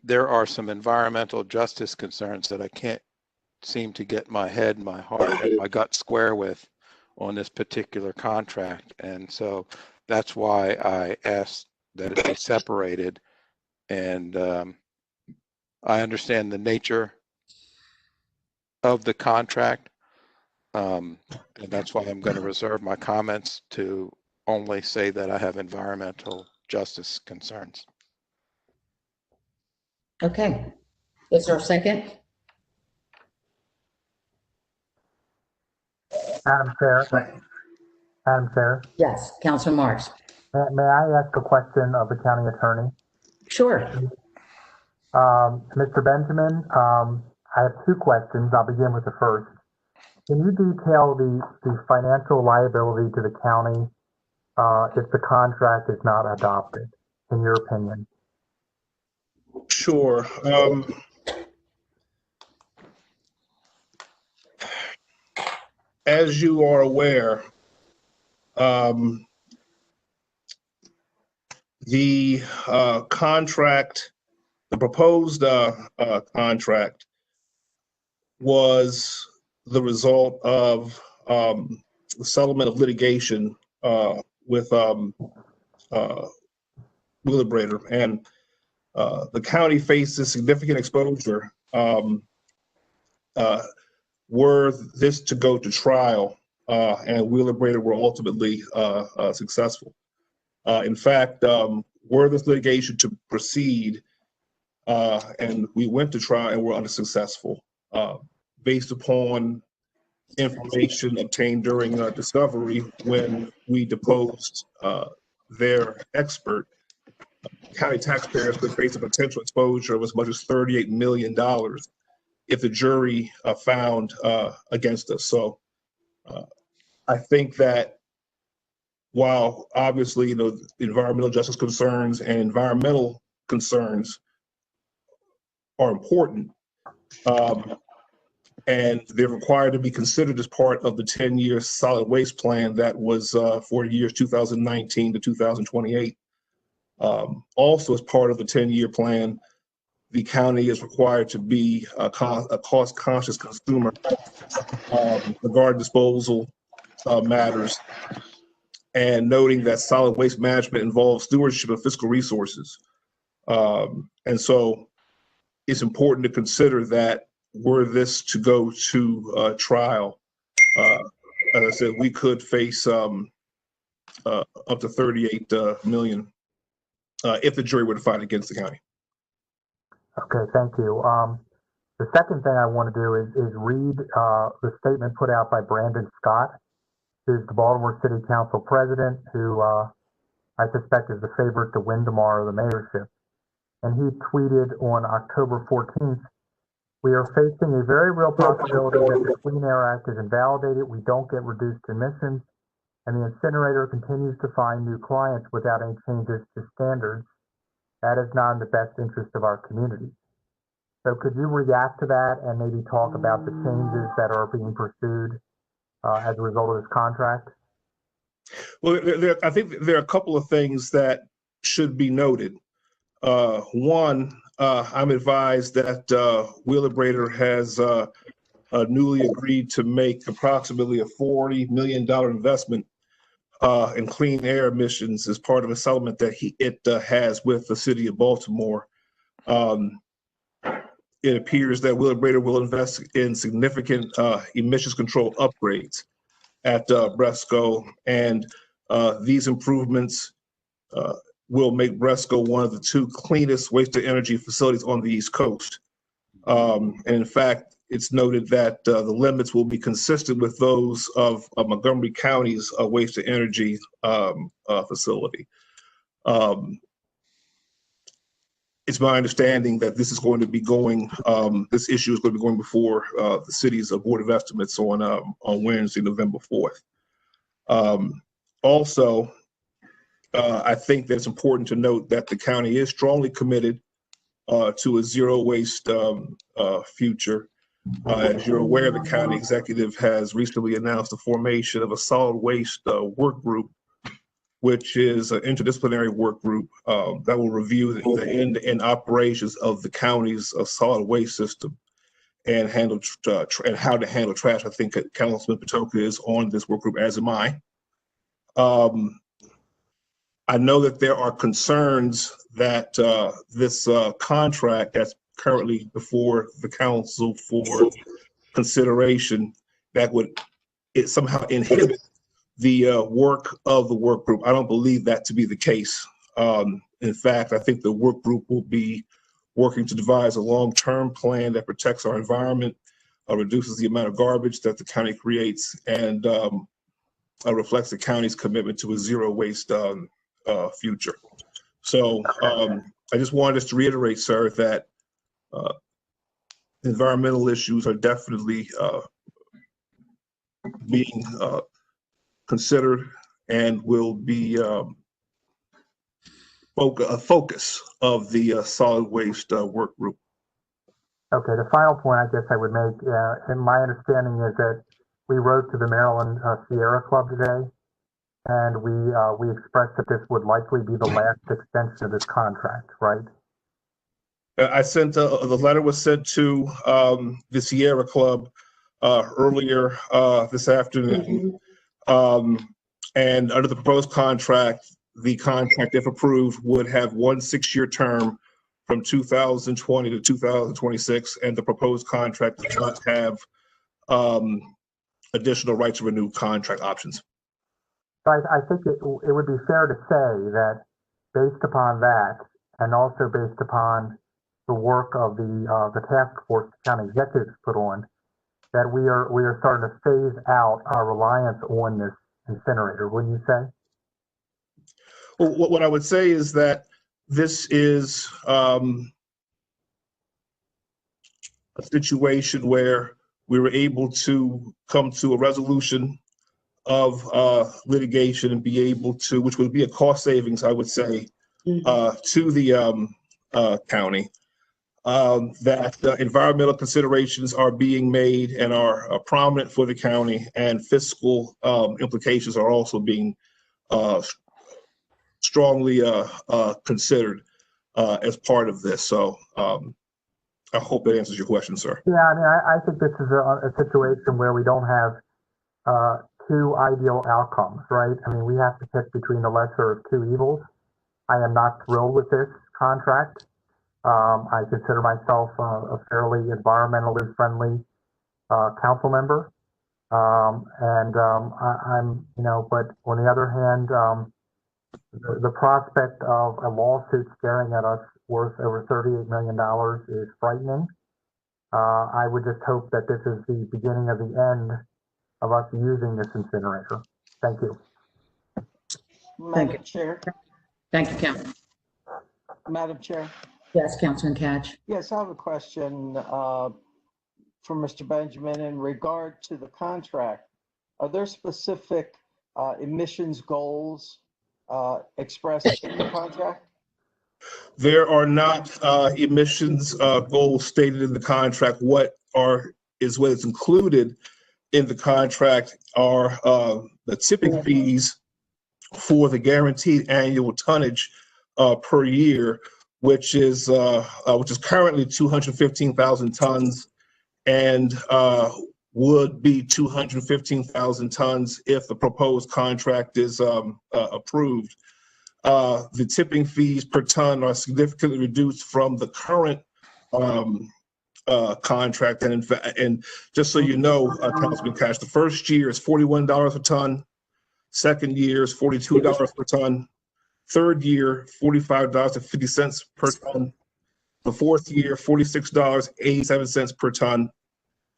Speaker 7: There are some environmental justice concerns that I can't seem to get my head, my heart, and my gut square with on this particular contract. And so that's why I asked that it be separated. And I understand the nature of the contract. And that's why I'm going to reserve my comments to only say that I have environmental justice concerns.
Speaker 1: Okay. Is there a second?
Speaker 3: Madam Chair.
Speaker 1: Yes, Councilor Marks.
Speaker 3: May I ask a question of the county attorney?
Speaker 1: Sure.
Speaker 3: Mr. Benjamin, I have two questions. I'll begin with the first. Can you detail the financial liability to the county if the contract is not adopted, in your opinion?
Speaker 14: Sure. As you are aware, the contract, the proposed contract was the result of the settlement of litigation with Wheelabrator, and the county faces significant exposure were this to go to trial, and Wheelabrator were ultimately successful. In fact, were this litigation to proceed, and we went to trial and were unsuccessful, based upon information obtained during discovery when we deposed their expert, county taxpayers could face a potential exposure of as much as $38 million if the jury found against us. So I think that while obviously, environmental justice concerns and environmental concerns are important, and they're required to be considered as part of the 10-year solid waste plan that was for years 2019 to 2028. Also, as part of the 10-year plan, the county is required to be a cost-conscious consumer regarding disposal matters, and noting that solid waste management involves stewardship of fiscal resources. And so it's important to consider that were this to go to trial, as I said, we could face up to 38 million if the jury were to find against the county.
Speaker 3: Okay, thank you. The second thing I want to do is read the statement put out by Brandon Scott, who's the Baltimore City Council president, who I suspect is the favorite to win tomorrow the mayorship. And he tweeted on October 14th, "We are facing a very real possibility that the Clean Air Act is invalidated, we don't get reduced emissions, and the incinerator continues to find new clients without any changes to standards. That is not in the best interest of our community." So could you react to that and maybe talk about the changes that are being pursued as a result of this contract?
Speaker 14: Well, I think there are a couple of things that should be noted. One, I'm advised that Wheelabrator has newly agreed to make approximately a $40 million investment in clean air emissions as part of a settlement that it has with the city of Baltimore. It appears that Wheelabrator will invest in significant emissions control upgrades at Bresco, and these improvements will make Bresco one of the two cleanest waste-to-energy facilities on the East Coast. And in fact, it's noted that the limits will be consistent with those of Montgomery County's waste-to-energy facility. It's my understanding that this is going to be going, this issue is going to be going before the city's Board of Estimates on Wednesday, November 4th. Also, I think that it's important to note that the county is strongly committed to a zero waste future. As you're aware, the county executive has recently announced the formation of a solid waste work group, which is an interdisciplinary work group that will review the end-to-end operations of the county's solid waste system and handle and how to handle trash. I think Councilman Patoka is on this work group, as am I. I know that there are concerns that this contract that's currently before the council for consideration, that would somehow inhibit the work of the work group. I don't believe that to be the case. In fact, I think the work group will be working to devise a long-term plan that protects our environment, reduces the amount of garbage that the county creates, and reflects the county's commitment to a zero waste future. So I just wanted us to reiterate, sir, that environmental issues are definitely being considered and will be a focus of the solid waste work group.
Speaker 3: Okay, the final point I guess I would make, and my understanding is that we wrote to the Maryland Sierra Club today, and we expressed that this would likely be the last extension of this contract, right?
Speaker 14: I sent the letter was sent to the Sierra Club earlier this afternoon, and under the proposed contract, the contract, if approved, would have 1 6-year term from 2020 to 2026, and the proposed contract does not have additional right to renew contract options.
Speaker 3: I think it would be fair to say that based upon that, and also based upon the work of the task force the county executives put on, that we are starting to phase out our reliance on this incinerator, wouldn't you say?
Speaker 14: Well, what I would say is that this is a situation where we were able to come to a resolution of litigation and be able to, which would be a cost savings, I would say, to the county. That environmental considerations are being made and are prominent for the county, and fiscal implications are also being strongly considered as part of this. So I hope that answers your question, sir.
Speaker 3: Yeah, I mean, I think this is a situation where we don't have two ideal outcomes, right? I mean, we have to pick between the lesser of two evils. I am not thrilled with this contract. I consider myself a fairly environmentally friendly council member. I'm, you know, but on the other hand, the prospect of a lawsuit staring at us worth over $38 million is frightening. I would just hope that this is the beginning of the end of us using this incinerator. Thank you.
Speaker 12: Madam Chair.
Speaker 1: Thank you, Councilman.
Speaker 12: Madam Chair.
Speaker 1: Yes, Councilman Catch.
Speaker 12: Yes, I have a question for Mr. Benjamin in regard to the contract. Are there specific emissions goals expressed in the contract?
Speaker 14: There are not emissions goals stated in the contract. What is included in the contract are the tipping fees for the guaranteed annual tonnage per year, which is currently 215,000 tons, and would be 215,000 tons if the proposed contract is approved. The tipping fees per ton are significantly reduced from the current contract, and in fact, and just so you know, Councilman Cash, the first year is $41 a ton, second year is $42 per ton, third year $45.50 per ton, the fourth year $46.87 per ton,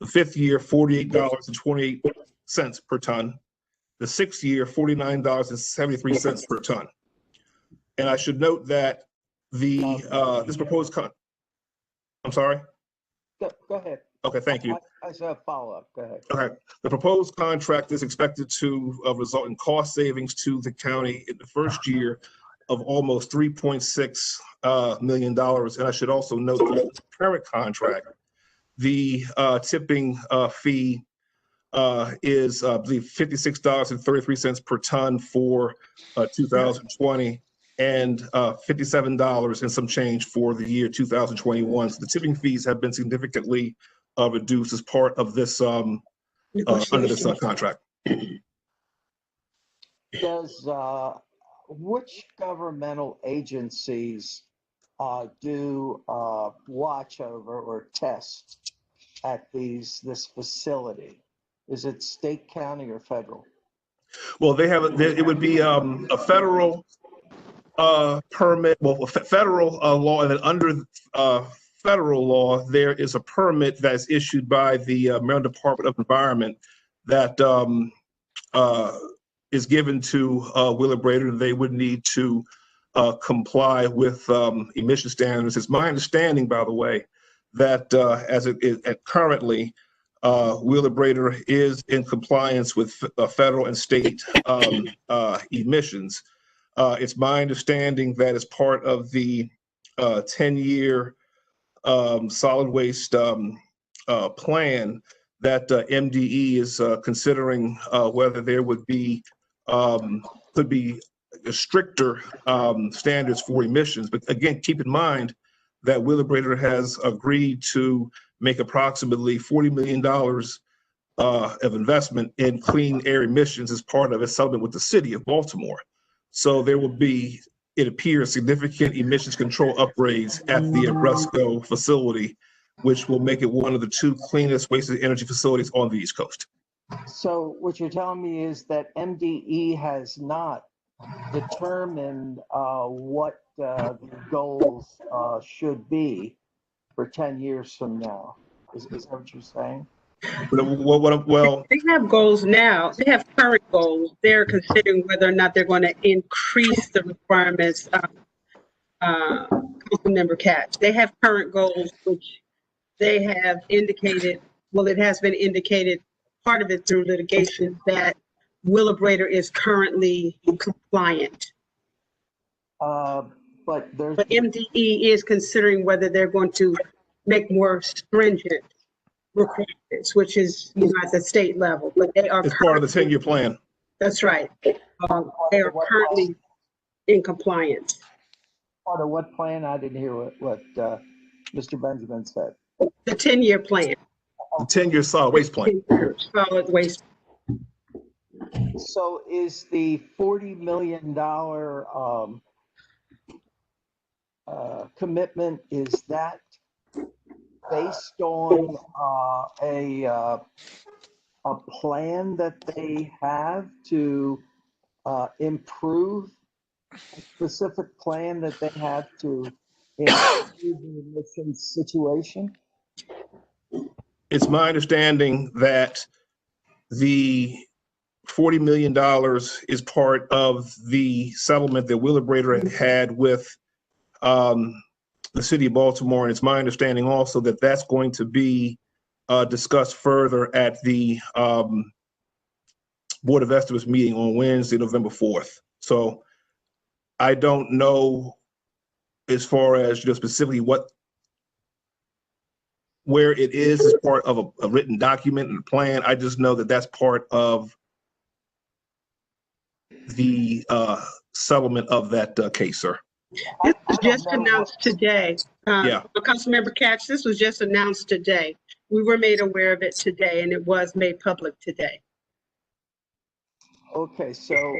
Speaker 14: the fifth year $48.28 per ton, the sixth year $49.73 per ton. And I should note that the this proposed I'm sorry.
Speaker 12: Go ahead.
Speaker 14: Okay, thank you.
Speaker 12: I just have a follow-up. Go ahead.
Speaker 14: Okay, the proposed contract is expected to result in cost savings to the county in the first year of almost $3.6 million. And I should also note that the current contract, the tipping fee is, I believe, $56.33 per ton for 2020, and $57 and some change for the year 2021. So the tipping fees have been significantly reduced as part of this under this contract.
Speaker 12: Does which governmental agencies do watch over or test at this facility? Is it state, county, or federal?
Speaker 14: Well, they have it would be a federal permit, well, federal law, and then under federal law, there is a permit that's issued by the Maryland Department of Environment that is given to Wheeler-Brader, and they would need to comply with emission standards. It's my understanding, by the way, that as it is currently, Wheeler-Brader is in compliance with federal and state emissions. It's my understanding that as part of the 10-year solid waste plan, that MDE is considering whether there would be could be stricter standards for emissions. But again, keep in mind that Wheeler-Brader has agreed to make approximately $40 million of investment in clean air emissions as part of a settlement with the city of Baltimore. So there will be, it appears, significant emissions control upgrades at the Abrusco facility, which will make it one of the 2 cleanest wasted energy facilities on the East Coast.
Speaker 12: So what you're telling me is that MDE has not determined what the goals should be for 10 years from now. Is that what you're saying?
Speaker 14: Well,
Speaker 11: they have goals now. They have current goals. They're considering whether or not they're going to increase the requirements. Councilmember Katz, they have current goals, which they have indicated. Well, it has been indicated, part of it through litigation, that Wheeler-Brader is currently compliant.
Speaker 12: But
Speaker 11: MDE is considering whether they're going to make more stringent requirements, which is at the state level. But they are
Speaker 14: it's part of the 10-year plan.
Speaker 11: That's right. They are currently in compliance.
Speaker 12: Part of what plan? I didn't hear what Mr. Benjamin said.
Speaker 11: The 10-year plan.
Speaker 14: The 10-year solid waste plan.
Speaker 11: Solid waste.
Speaker 12: So is the $40 million commitment, is that based on a plan that they have to improve, a specific plan that they have to improve the emissions situation?
Speaker 14: It's my understanding that the $40 million is part of the settlement that Wheeler-Brader had with the city of Baltimore. And it's my understanding also that that's going to be discussed further at the Board of Estimates meeting on Wednesday, November 4th. So I don't know as far as specifically where it is as part of a written document and plan. I just know that that's part of the settlement of that case, sir.
Speaker 11: This was just announced today.
Speaker 14: Yeah.
Speaker 11: Councilmember Katz, this was just announced today. We were made aware of it today, and it was made public today.
Speaker 12: Okay, so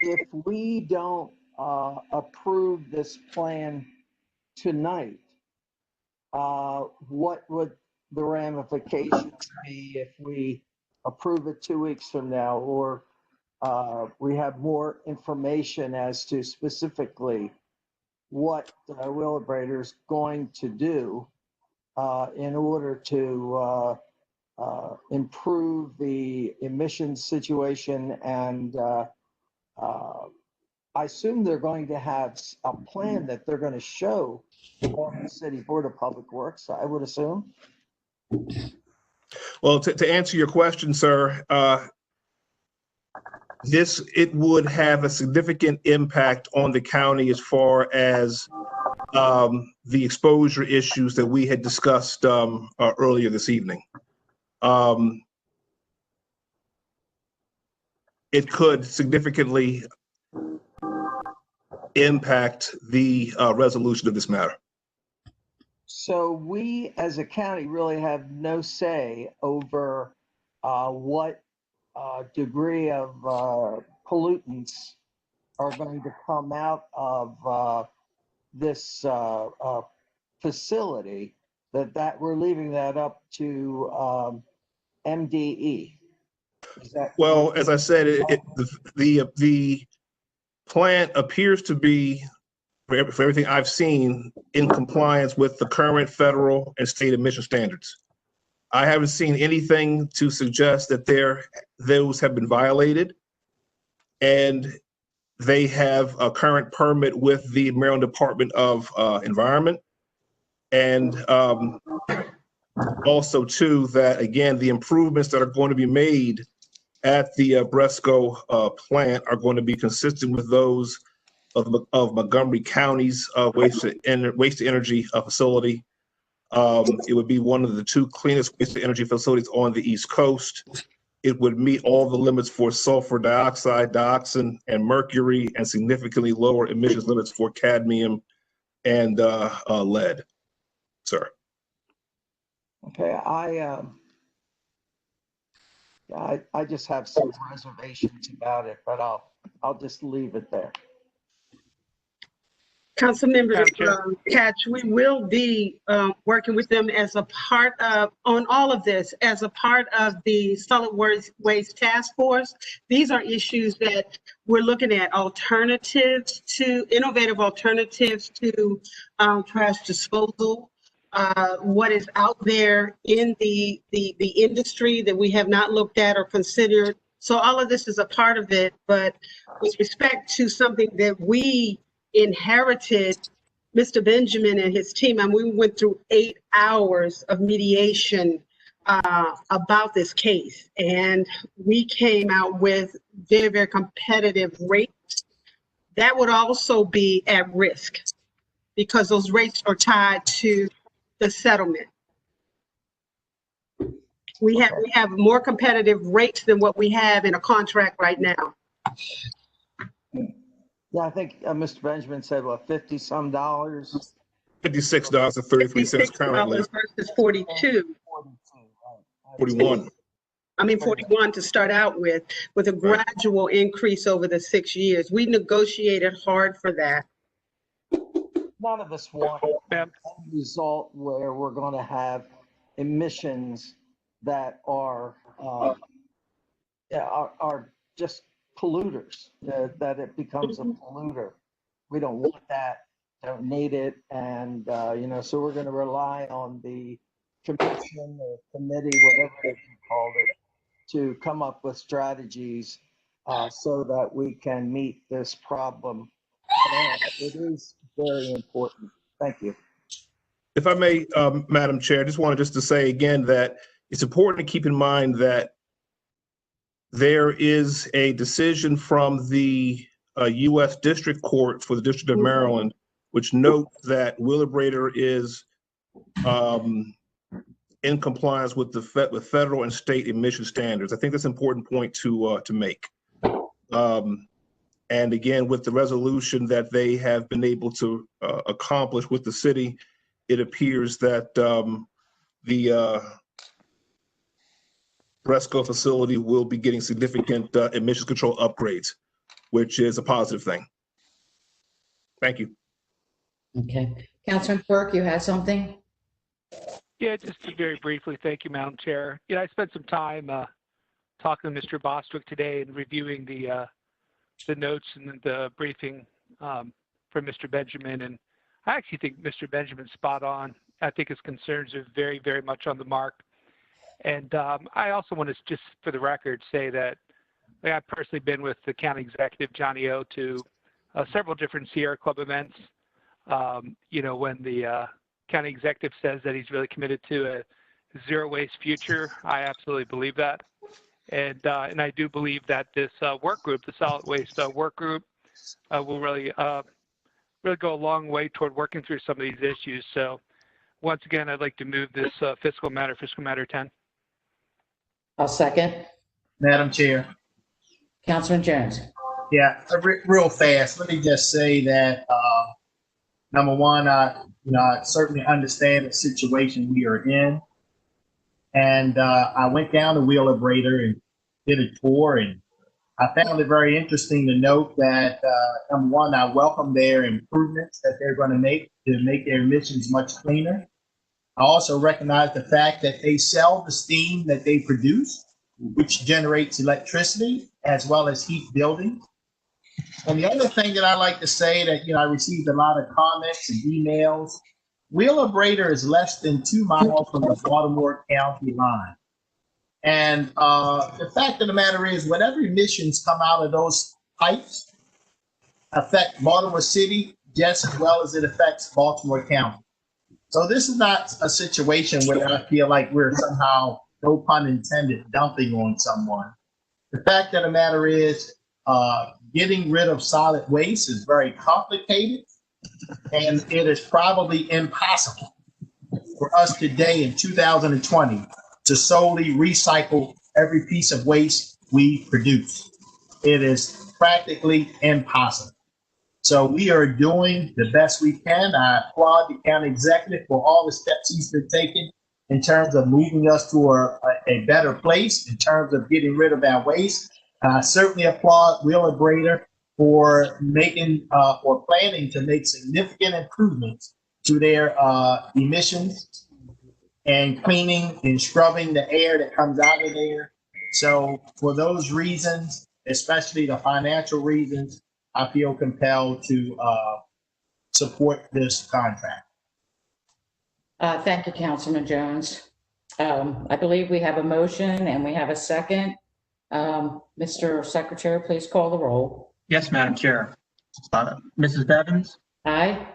Speaker 12: if we don't approve this plan tonight, what would the ramifications be if we approve it 2 weeks from now, or we have more information as to specifically what Wheeler-Brader is going to do in order to improve the emissions situation? And I assume they're going to have a plan that they're going to show on the City Board of Public Works, I would assume.
Speaker 14: Well, to answer your question, sir, it would have a significant impact on the county as far as the exposure issues that we had discussed earlier this evening. It could significantly impact the resolution of this matter.
Speaker 12: So we as a county really have no say over what degree of pollutants are going to come out of this facility, that we're leaving that up to MDE.
Speaker 14: Well, as I said, the plant appears to be, for everything I've seen, in compliance with the current federal and state emission standards. I haven't seen anything to suggest that those have been violated, and they have a current permit with the Maryland Department of Environment. And also too, that again, the improvements that are going to be made at the Bresco plant are going to be consistent with those of Montgomery County's waste to energy facility. It would be one of the 2 cleanest waste to energy facilities on the East Coast. It would meet all the limits for sulfur dioxide, dioxin, and mercury, and significantly lower emissions limits for cadmium and lead. Sir.
Speaker 12: Okay, I just have some reservations about it, but I'll just leave it there.
Speaker 11: Councilmember Catch, we will be working with them as a part of, on all of this, as a part of the solid waste task force. These are issues that we're looking at, alternatives to, innovative alternatives to trash disposal. What is out there in the industry that we have not looked at or considered. So all of this is a part of it, but with respect to something that we inherited, Mr. Benjamin and his team, and we went through 8 hours of mediation about this case. And we came out with very, very competitive rates. That would also be at risk because those rates are tied to the settlement. We have more competitive rates than what we have in a contract right now.
Speaker 12: Yeah, I think Mr. Benjamin said, what, 50 some dollars?
Speaker 14: $56.33 currently.
Speaker 11: Versus 42.
Speaker 14: 41.
Speaker 11: I mean, 41 to start out with a gradual increase over the 6 years. We negotiated hard for that.
Speaker 12: None of us want a result where we're going to have emissions that are just polluters, that it becomes a polluter. We don't want that, don't need it. And, so we're going to rely on the commission or committee, whatever you called it, to come up with strategies so that we can meet this problem. And it is very important. Thank you.
Speaker 14: If I may, Madam Chair, I just wanted to say again that it's important to keep in mind that there is a decision from the U.S. District Court for the District of Maryland, which note that Wheelabrator is in compliance with with federal and state emission standards. I think that's an important point to make. And again, with the resolution that they have been able to accomplish with the city, it appears that the Bresco facility will be getting significant emissions control upgrades, which is a positive thing. Thank you.
Speaker 1: Okay. Councilman Burke, you had something?
Speaker 6: Yeah, just very briefly. Thank you, Madam Chair. I spent some time talking to Mr. Bostwick today and reviewing the notes and the briefing from Mr. Benjamin. And I actually think Mr. Benjamin's spot on. I think his concerns are very, very much on the mark. And I also want to just, for the record, say that I've personally been with the county executive, Johnny O, to several different Sierra Club events. When the county executive says that he's really committed to a zero waste future, I absolutely believe that. And I do believe that this work group, the solid waste work group, will really go a long way toward working through some of these issues. So once again, I'd like to move this fiscal matter 10.
Speaker 1: I'll second.
Speaker 10: Madam Chair.
Speaker 1: Councilman Jones.
Speaker 10: Yeah, real fast. Let me just say that, number one, I certainly understand the situation we are in. And I went down to Wheelabrator and did a tour, and I found it very interesting to note that, number one, I welcome their improvements that they're going to make their emissions much cleaner. I also recognize the fact that they sell the steam that they produce, which generates electricity as well as heat buildings. And the other thing that I like to say that, I received a lot of comments and emails. Wheelabrator is less than 2 miles from the Baltimore County line. And the fact of the matter is, whatever emissions come out of those pipes affect Baltimore City just as well as it affects Baltimore County. So this is not a situation where I feel like we're somehow, no pun intended, dumping on someone. The fact of the matter is, getting rid of solid waste is very complicated, and it is probably impossible for us today in 2020 to solely recycle every piece of waste we produce. It is practically impossible. So we are doing the best we can. I applaud the county executive for all the steps he's been taking in terms of moving us to a better place, in terms of getting rid of our waste. I certainly applaud Wheeler Brader for making or planning to make significant improvements to their emissions and cleaning and scrubbing the air that comes out of there. So for those reasons, especially the financial reasons, I feel compelled to support this contract.
Speaker 1: Thank you, Councilman Jones. I believe we have a motion and we have a second. Mr. Secretary, please call the roll.
Speaker 4: Yes, Madam Chair. Mrs. Bevins?
Speaker 1: Aye.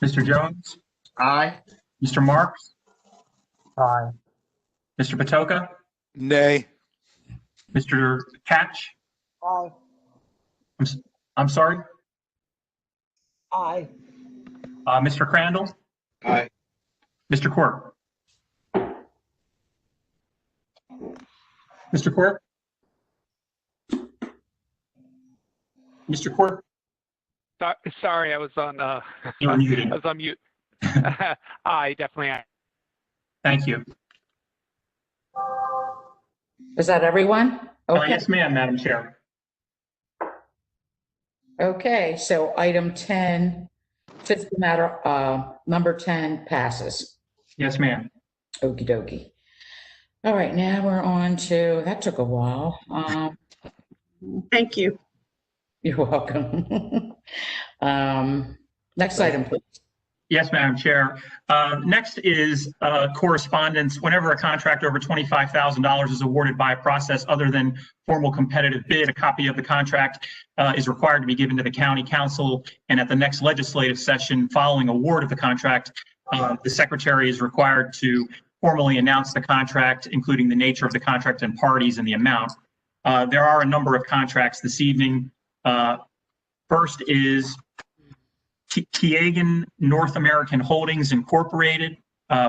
Speaker 4: Mr. Jones?
Speaker 10: Aye.
Speaker 4: Mr. Marks?
Speaker 3: Aye.
Speaker 4: Mr. Patoka?
Speaker 7: Nay.
Speaker 4: Mr. Catch?
Speaker 12: Aye.
Speaker 4: I'm sorry?
Speaker 12: Aye.
Speaker 4: Mr. Crandall?
Speaker 7: Aye.
Speaker 4: Mr. Quirk? Mr. Quirk? Mr. Quirk?
Speaker 6: Sorry, I was on.
Speaker 4: You're muted.
Speaker 6: I was on mute. Aye, definitely aye.
Speaker 4: Thank you.
Speaker 1: Is that everyone? Okay.
Speaker 4: Yes, ma'am, Madam Chair.
Speaker 1: Okay, so item 10, fiscal matter, number 10 passes.
Speaker 4: Yes, ma'am.
Speaker 1: Okie dokie. All right, now we're on to, that took a while.
Speaker 11: Thank you.
Speaker 1: You're welcome. Next item, please.
Speaker 4: Yes, Madam Chair. Next is correspondence. Whenever a contract over $25,000 is awarded by a process other than formal competitive bid, a copy of the contract is required to be given to the county council. And at the next legislative session following award of the contract, the secretary is required to formally announce the contract, including the nature of the contract and parties and the amount. There are a number of contracts this evening. First is Tiegan North American Holdings Incorporated,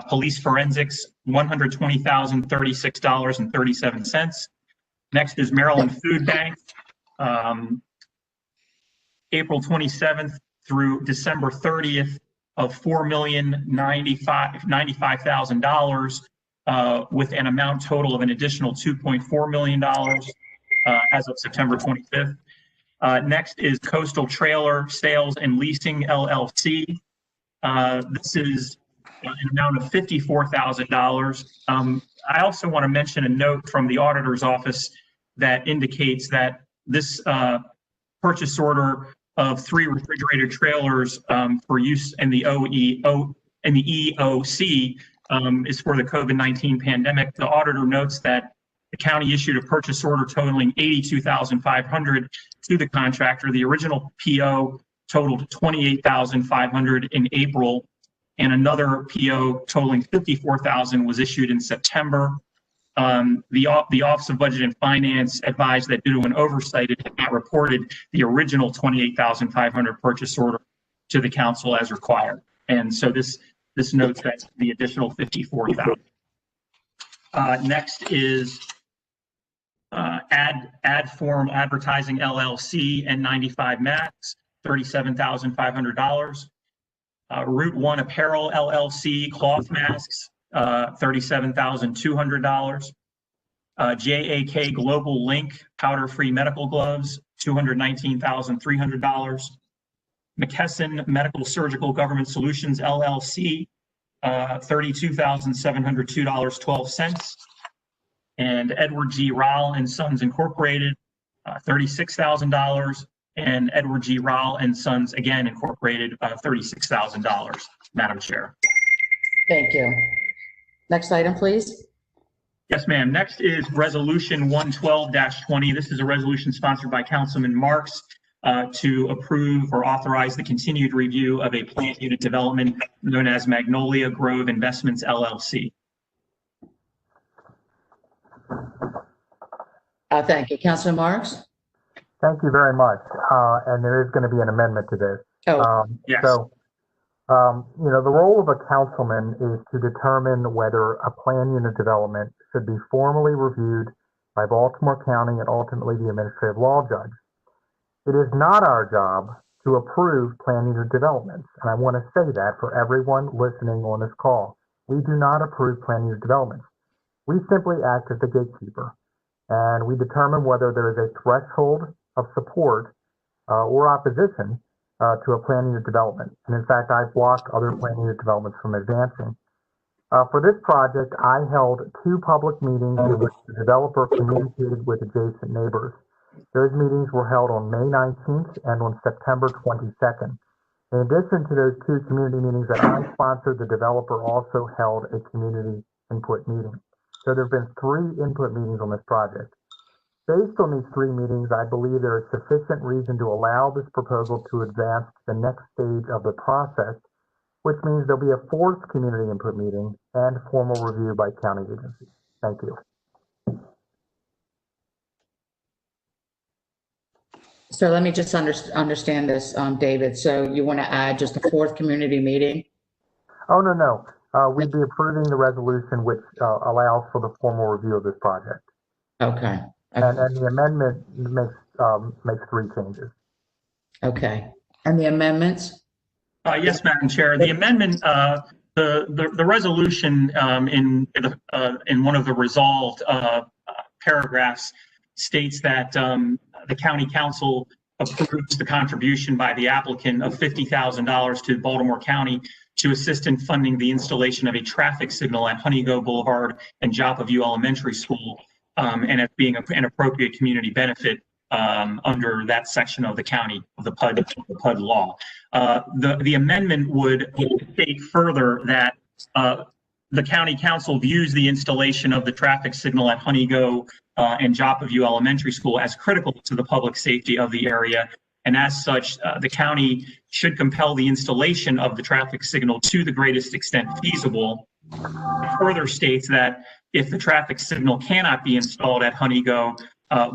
Speaker 4: Police Forensics, $120,036.37. Next is Maryland Food Bank, April 27th through December 30th of $4,095,000 with an amount total of an additional $2.4 million as of September 25th. Next is Coastal Trailer Sales and Leasing LLC. This is an amount of $54,000. I also want to mention a note from the auditor's office that indicates that this purchase order of 3 refrigerated trailers for use in the EOC is for the COVID-19 pandemic. The auditor notes that the county issued a purchase order totaling $82,500 to the contractor. The original PO totaled $28,500 in April, and another PO totaling $54,000 was issued in September. The Office of Budget and Finance advised that due to an oversight, it had not reported the original $28,500 purchase order to the council as required. And so this notes that the additional $54,000. Next is Adform Advertising LLC N95 Max, $37,500. Route 1 Apparel LLC Cloth Masks, $37,200. JAK Global Link Powder-Free Medical Gloves, $219,300. McKesson Medical Surgical Government Solutions LLC, $32,702.12. And Edward G. Rowell and Sons Incorporated, $36,000. And Edward G. Rowell and Sons, again, Incorporated, $36,000, Madam Chair.
Speaker 1: Thank you. Next item, please.
Speaker 4: Yes, ma'am. Next is Resolution 112-20. This is a resolution sponsored by Councilman Marks. to approve or authorize the continued review of a plant unit development known as Magnolia Grove Investments LLC.
Speaker 1: Thank you. Councilman Marks?
Speaker 3: Thank you very much. And there is going to be an amendment to this.
Speaker 4: Yes.
Speaker 3: So, the role of a councilman is to determine whether a plan unit development should be formally reviewed by Baltimore County and ultimately the administrative law judge. It is not our job to approve plan unit developments. And I want to say that for everyone listening on this call. We do not approve plan unit developments. We simply act as the gatekeeper. And we determine whether there is a threshold of support or opposition to a plan unit development. And in fact, I've blocked other plan unit developments from advancing. For this project, I held 2 public meetings in which the developer communicated with adjacent neighbors. Those meetings were held on May 19th and on September 22nd. In addition to those 2 community meetings that I sponsored, the developer also held a community input meeting. So there have been 3 input meetings on this project. Based on these 3 meetings, I believe there is sufficient reason to allow this proposal to advance to the next stage of the process, which means there'll be a 4th community input meeting and formal review by county agencies. Thank you.
Speaker 1: So let me just understand this, David. So you want to add just a 4th community meeting?
Speaker 3: Oh, no. We'd be approving the resolution which allows for the formal review of this project.
Speaker 1: Okay.
Speaker 3: And the amendment makes 3 changes.
Speaker 1: Okay. And the amendments?
Speaker 4: Yes, Madam Chair. The amendment, the resolution in one of the resolved paragraphs states that the county council approves the contribution by the applicant of $50,000 to Baltimore County to assist in funding the installation of a traffic signal at Honeygo Boulevard and Joppa View Elementary School, and as being an appropriate community benefit under that section of the county of the PUD law. The amendment would state further that the county council views the installation of the traffic signal at Honeygo and Joppa View Elementary School as critical to the public safety of the area. And as such, the county should compel the installation of the traffic signal to the greatest extent feasible. It further states that if the traffic signal cannot be installed at Honeygo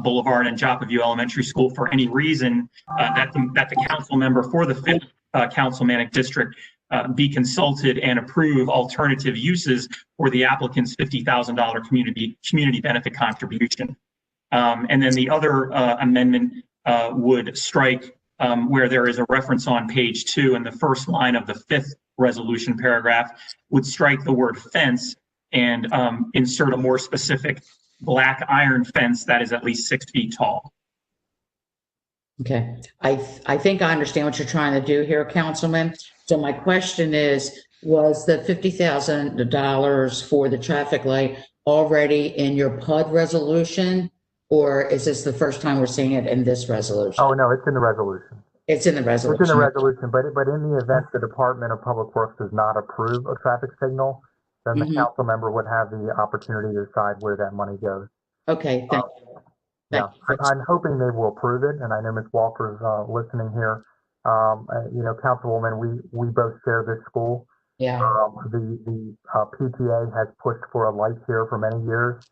Speaker 4: Boulevard and Joppa View Elementary School for any reason, that the council member for the 5th councilmanic district be consulted and approve alternative uses for the applicant's $50,000 community benefit contribution. And then the other amendment would strike where there is a reference on page 2 in the first line of the 5th resolution paragraph, would strike the word fence and insert a more specific black iron fence that is at least 6 feet tall.
Speaker 1: Okay. I think I understand what you're trying to do here, Councilman. So my question is, was the $50,000 for the traffic light already in your PUD resolution? Or is this the first time we're seeing it in this resolution?
Speaker 3: Oh, no, it's in the resolution.
Speaker 1: It's in the resolution.
Speaker 3: It's in the resolution, but in the event the Department of Public Works does not approve a traffic signal, then the council member would have the opportunity to decide where that money goes.
Speaker 1: Okay, thank you.
Speaker 3: I'm hoping they will approve it, and I know Ms. Walker's listening here. Councilwoman, we both share this school.
Speaker 1: Yeah.
Speaker 3: The PTA has pushed for a light here for many years.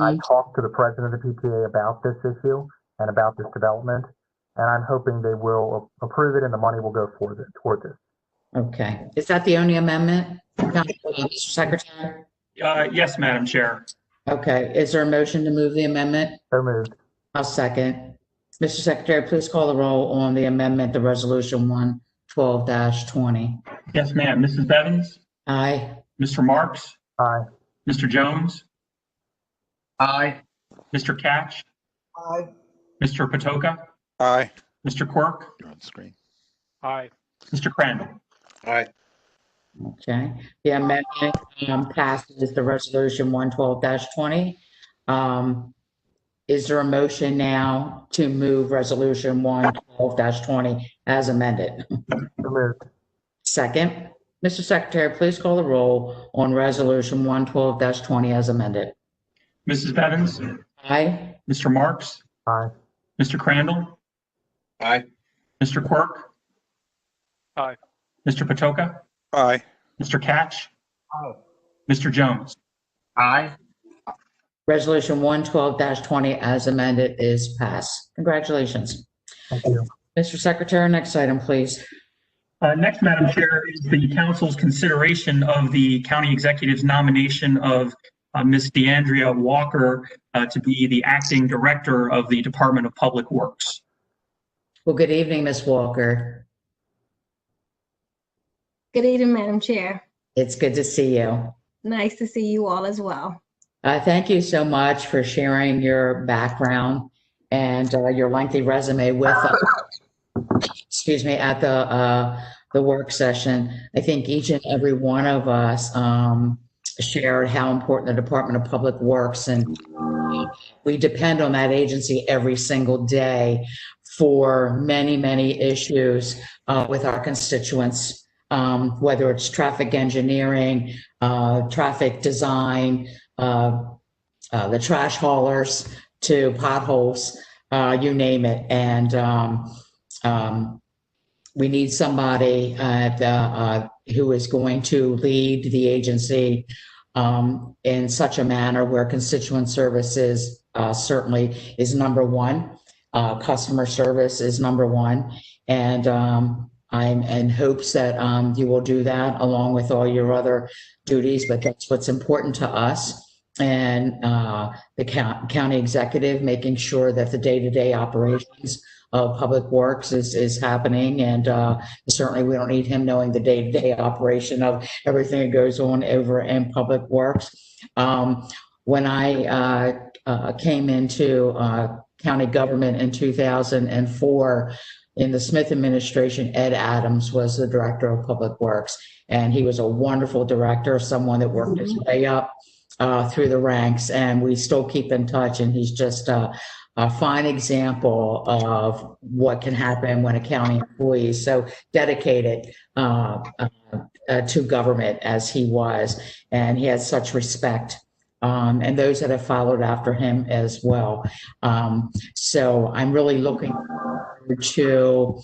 Speaker 3: I talked to the president of the PTA about this issue and about this development, and I'm hoping they will approve it and the money will go toward this.
Speaker 1: Okay. Is that the only amendment, Mr. Secretary?
Speaker 4: Yes, Madam Chair.
Speaker 1: Okay. Is there a motion to move the amendment?
Speaker 3: So moved.
Speaker 1: I'll second. Mr. Secretary, please call the roll on the amendment to Resolution 112-20.
Speaker 4: Yes, ma'am. Mrs. Bevins?
Speaker 1: Aye.
Speaker 4: Mr. Marks?
Speaker 3: Aye.
Speaker 4: Mr. Jones?
Speaker 10: Aye.
Speaker 4: Mr. Catch?
Speaker 12: Aye.
Speaker 4: Mr. Patoka?
Speaker 7: Aye.
Speaker 4: Mr. Quirk?
Speaker 7: You're on screen.
Speaker 6: Aye.
Speaker 4: Mr. Crandall?
Speaker 2: Aye.
Speaker 1: Okay. The amendment passes the Resolution 112-20. Is there a motion now to move Resolution 112-20 as amended?
Speaker 3: So moved.
Speaker 1: Second. Mr. Secretary, please call the roll on Resolution 112-20 as amended.
Speaker 4: Mrs. Bevins?
Speaker 1: Aye.
Speaker 4: Mr. Marks?
Speaker 3: Aye.
Speaker 4: Mr. Crandall?
Speaker 2: Aye.
Speaker 4: Mr. Quirk,
Speaker 6: Aye.
Speaker 4: Mr. Patoka,
Speaker 7: Aye.
Speaker 4: Mr. Catch,
Speaker 12: Aye.
Speaker 4: Mr. Jones.
Speaker 10: Aye.
Speaker 1: Resolution 112-20 as amended is passed. Congratulations.
Speaker 3: Thank you.
Speaker 1: Mr. Secretary, next item, please.
Speaker 4: Next, Madam Chair, is the council's consideration of the county executive's nomination of Ms. DeAndrea Walker to be the acting director of the Department of Public Works.
Speaker 1: Well, good evening, Ms. Walker.
Speaker 15: Good evening, Madam Chair.
Speaker 1: It's good to see you.
Speaker 15: Nice to see you all as well.
Speaker 1: Thank you so much for sharing your background and your lengthy resume with us. Excuse me, at the work session. I think each and every one of us shared how important the Department of Public Works, and we depend on that agency every single day for many, many issues with our constituents, whether it's traffic engineering, traffic design, the trash haulers to potholes, you name it. And we need somebody who is going to lead the agency in such a manner where constituent services certainly is number one. Customer service is number one. And I'm in hopes that you will do that along with all your other duties, but that's what's important to us. And the county executive, making sure that the day-to-day operations of Public Works is happening. And certainly we don't need him knowing the day-to-day operation of everything that goes on over in Public Works. When I came into county government in 2004, in the Smith administration, Ed Adams was the director of Public Works. And he was a wonderful director, someone that worked his way up through the ranks, and we still keep in touch. And he's just a fine example of what can happen when a county employee is so dedicated to government as he was, and he has such respect. And those that have followed after him as well. So I'm really looking forward to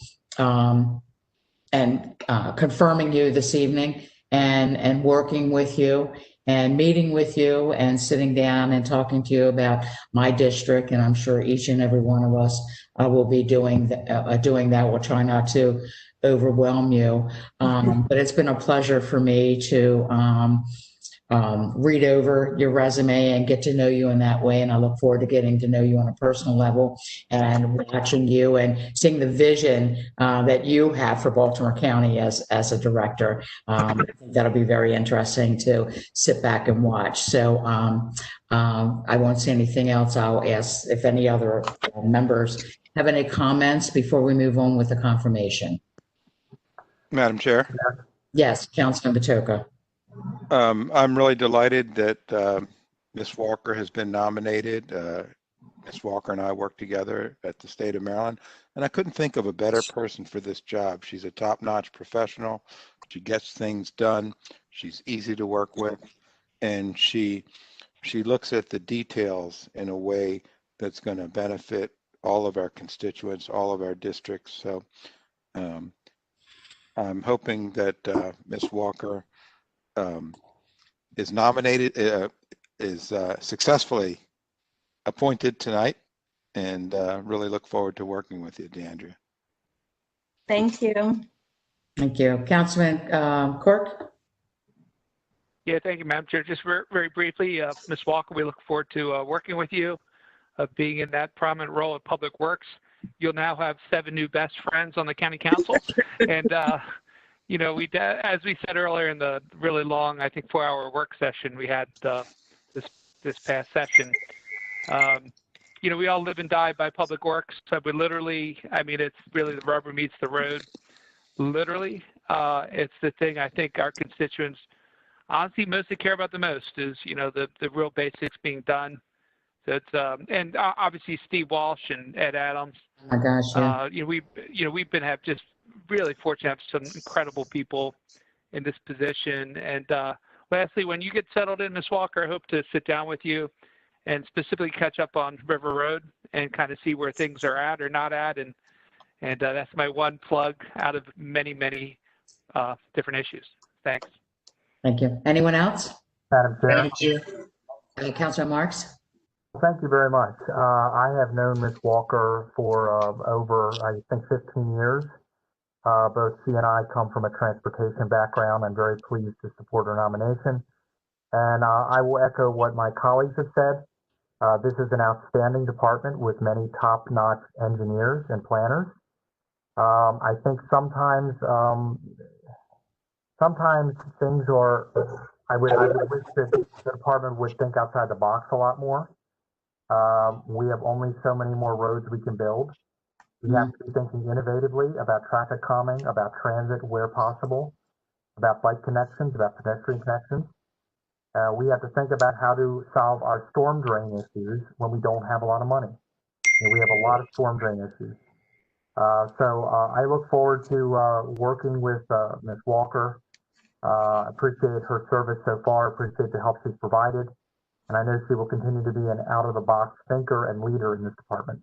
Speaker 1: confirming you this evening and working with you and meeting with you and sitting down and talking to you about my district. And I'm sure each and every one of us will be doing that. We'll try not to overwhelm you. But it's been a pleasure for me to read over your resume and get to know you in that way. And I look forward to getting to know you on a personal level and watching you and seeing the vision that you have for Baltimore County as a director. That'll be very interesting to sit back and watch. So I won't say anything else. I'll ask if any other members have any comments before we move on with the confirmation.
Speaker 7: Madam Chair.
Speaker 1: Yes, Councilman Patoka.
Speaker 7: I'm really delighted that Ms. Walker has been nominated. Ms. Walker and I work together at the state of Maryland, and I couldn't think of a better person for this job. She's a top-notch professional. She gets things done. She's easy to work with, and she looks at the details in a way that's going to benefit all of our constituents, all of our districts. So I'm hoping that Ms. Walker is nominated, is successfully appointed tonight, and really look forward to working with you, DeAndrea.
Speaker 15: Thank you.
Speaker 1: Thank you. Councilman Quirk?
Speaker 6: Yeah, thank you, Madam Chair. Just very briefly, Ms. Walker, we look forward to working with you, being in that prominent role at Public Works. You'll now have 7 new best friends on the county council. And you know, as we said earlier in the really long, I think 4-hour work session we had this past session, you know, we all live and die by Public Works. So we literally, I mean, it's really the rubber meets the road. Literally, it's the thing I think our constituents honestly mostly care about the most is, you know, the real basics being done. So it's and obviously Steve Walsh and Ed Adams.
Speaker 1: Oh my gosh, yeah.
Speaker 6: We've been have just really fortunate to have some incredible people in this position. And lastly, when you get settled in, Ms. Walker, I hope to sit down with you and specifically catch up on River Road and kind of see where things are at or not at, and And that's my one plug out of many, many different issues. Thanks.
Speaker 1: Thank you. Anyone else?
Speaker 3: Madam Chair.
Speaker 10: Madam Chair.
Speaker 1: Councilor Marks?
Speaker 3: Thank you very much. I have known Ms. Walker for over, I think, 15 years. Both she and I come from a transportation background. I'm very pleased to support her nomination. And I will echo what my colleagues have said. This is an outstanding department with many top-notch engineers and planners. I think sometimes things are, I would wish that the department would think outside the box a lot more. We have only so many more roads we can build. We have to be thinking innovatively about traffic calming, about transit where possible, about bike connections, about pedestrian connections. We have to think about how to solve our storm drain issues when we don't have a lot of money. We have a lot of storm drain issues. So I look forward to working with Ms. Walker. Appreciate her service so far, appreciate the help she's provided. And I know she will continue to be an out-of-the-box thinker and leader in this department.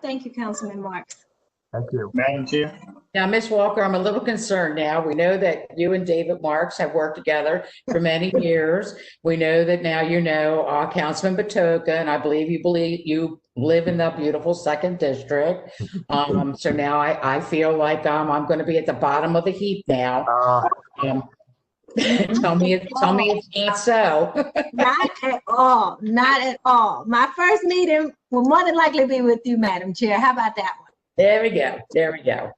Speaker 15: Thank you, Councilman Marks.
Speaker 3: Thank you.
Speaker 10: Madam Chair.
Speaker 1: Now, Ms. Walker, I'm a little concerned now. We know that you and David Marks have worked together for many years. We know that now you know Councilman Batoka, and I believe you live in that beautiful second district. So now I feel like I'm going to be at the bottom of the heap now. Tell me it's not so.
Speaker 15: Not at all. Not at all. My first meeting will more than likely be with you, Madam Chair. How about that one?
Speaker 1: There we go. There we go.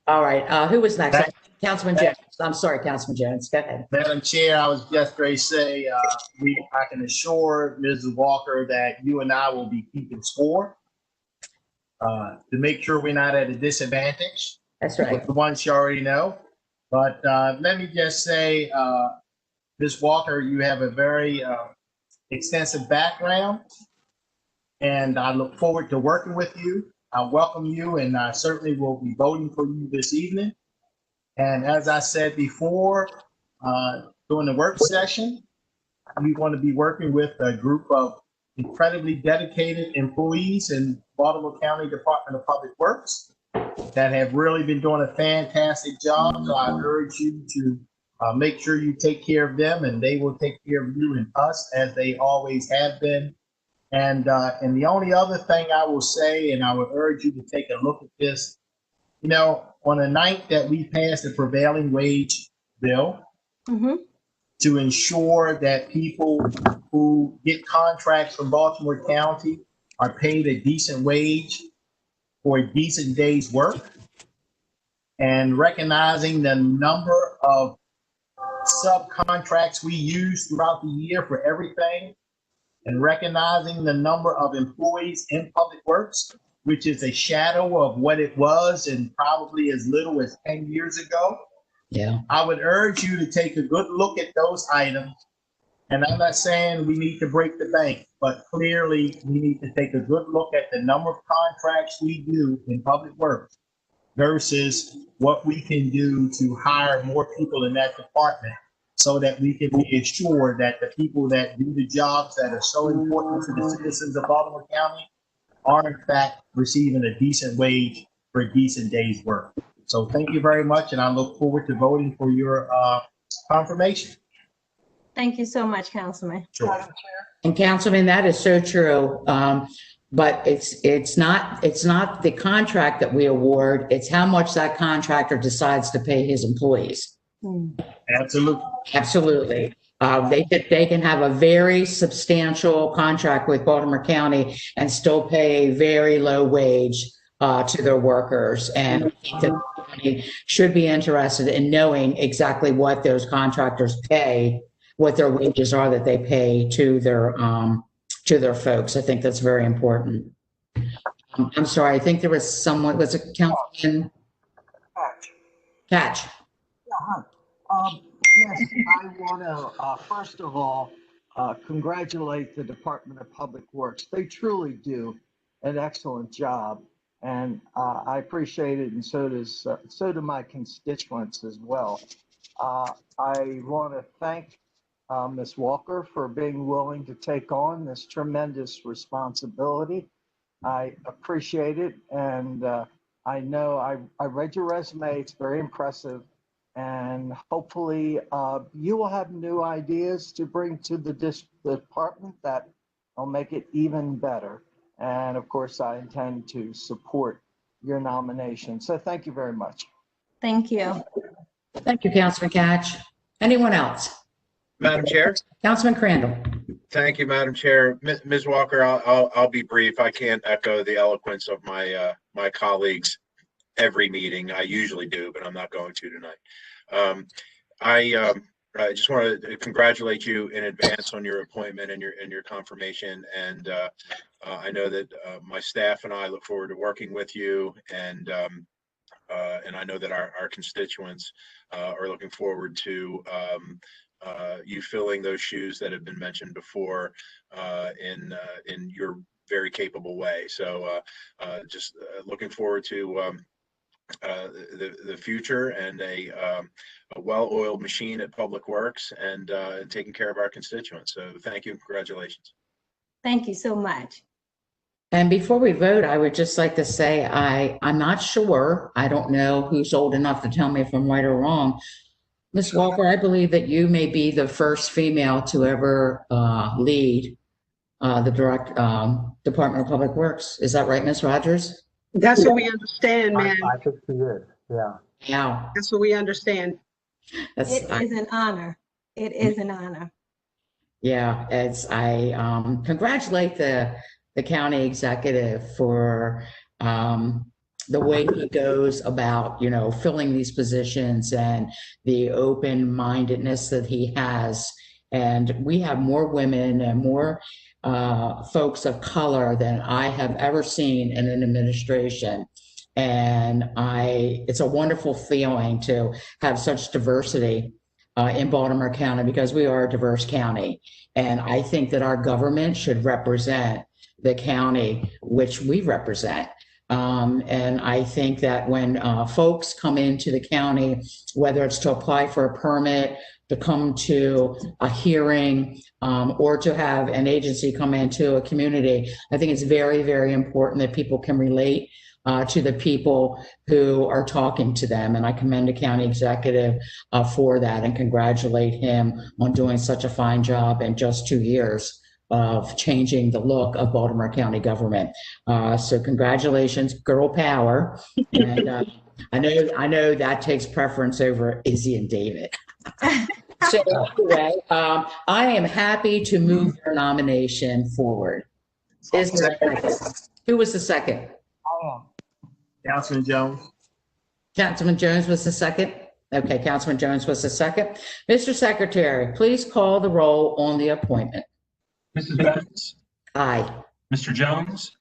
Speaker 1: All right. Who was next? Councilman Jones. I'm sorry, Councilman Jones. Go ahead.
Speaker 10: Madam Chair, I was just going to say, I can assure Mrs. Walker that you and I will be keeping score to make sure we're not at a disadvantage.
Speaker 1: That's right.
Speaker 10: With the ones you already know. But let me just say, Ms. Walker, you have a very extensive background, and I look forward to working with you. I welcome you, and I certainly will be voting for you this evening. And as I said before, during the work session, we want to be working with a group of incredibly dedicated employees in Baltimore County Department of Public Works that have really been doing a fantastic job. So I urge you to make sure you take care of them, and they will take care of you and us as they always have been. And the only other thing I will say, and I would urge you to take a look at this, you know, on the night that we passed the prevailing wage bill to ensure that people who get contracts from Baltimore County are paid a decent wage for a decent day's work, and recognizing the number of subcontracts we use throughout the year for everything, and recognizing the number of employees in public works, which is a shadow of what it was and probably as little as 10 years ago.
Speaker 1: Yeah.
Speaker 10: I would urge you to take a good look at those items. And I'm not saying we need to break the bank, but clearly we need to take a good look at the number of contracts we do in public works versus what we can do to hire more people in that department, so that we can be assured that the people that do the jobs that are so important to the citizens of Baltimore County are in fact receiving a decent wage for a decent day's work. So thank you very much, and I look forward to voting for your confirmation.
Speaker 15: Thank you so much, Councilman.
Speaker 10: Sure.
Speaker 1: And Councilman, that is so true. But it's not the contract that we award, it's how much that contractor decides to pay his employees.
Speaker 10: Absolutely.
Speaker 1: Absolutely. They can have a very substantial contract with Baltimore County and still pay a very low wage to their workers. And I think that the county should be interested in knowing exactly what those contractors pay, what their wages are that they pay to their folks. I think that's very important. I'm sorry, I think there was someone, was it Councilman Catch?
Speaker 12: Yes, I want to, first of all, congratulate the Department of Public Works. They truly do an excellent job, and I appreciate it, and so do my constituents as well. I want to thank Ms. Walker for being willing to take on this tremendous responsibility. I appreciate it, and I know I read your resume. It's very impressive, and hopefully you will have new ideas to bring to the department that will make it even better. And of course, I intend to support your nomination. So thank you very much.
Speaker 15: Thank you.
Speaker 1: Thank you, Councilman Catch. Anyone else?
Speaker 2: Madam Chair?
Speaker 1: Councilman Crandall.
Speaker 2: Thank you, Madam Chair. Ms. Walker, I'll be brief. I can't echo the eloquence of my colleagues every meeting. I usually do, but I'm not going to tonight. I just want to congratulate you in advance on your appointment and your confirmation. And I know that my staff and I look forward to working with you, and I know that our constituents are looking forward to you filling those shoes that have been mentioned before in your very capable way. So just looking forward to the future and a well-oiled machine at Public Works and taking care of our constituents. So thank you and congratulations.
Speaker 15: Thank you so much.
Speaker 1: And before we vote, I would just like to say I'm not sure. I don't know who's old enough to tell me if I'm right or wrong. Ms. Walker, I believe that you may be the first female to ever lead the Department of Public Works. Is that right, Ms. Rogers?
Speaker 11: That's what we understand, man.
Speaker 3: I think she is, yeah.
Speaker 1: Yeah.
Speaker 11: That's what we understand.
Speaker 15: It is an honor. It is an honor.
Speaker 1: Yeah, I congratulate the county executive for the way he goes about, filling these positions and the open-mindedness that he has. And we have more women and more folks of color than I have ever seen in an administration. And it's a wonderful feeling to have such diversity in Baltimore County, because we are a diverse county. And I think that our government should represent the county which we represent. And I think that when folks come into the county, whether it's to apply for a permit, to come to a hearing, or to have an agency come into a community, I think it's very, very important that people can relate to the people who are talking to them. And I commend the county executive for that and congratulate him on doing such a fine job in just 2 years of changing the look of Baltimore County government. So congratulations, girl power. And I know that takes preference over Izzy and David. So anyway, I am happy to move your nomination forward. Is there a second? Who was the second?
Speaker 10: Councilman Jones.
Speaker 1: Councilman Jones was the second? Okay, Councilman Jones was the second. Mr. Secretary, please call the roll on the appointment.
Speaker 4: Mrs. Jones?
Speaker 1: Aye.
Speaker 4: Mr. Jones?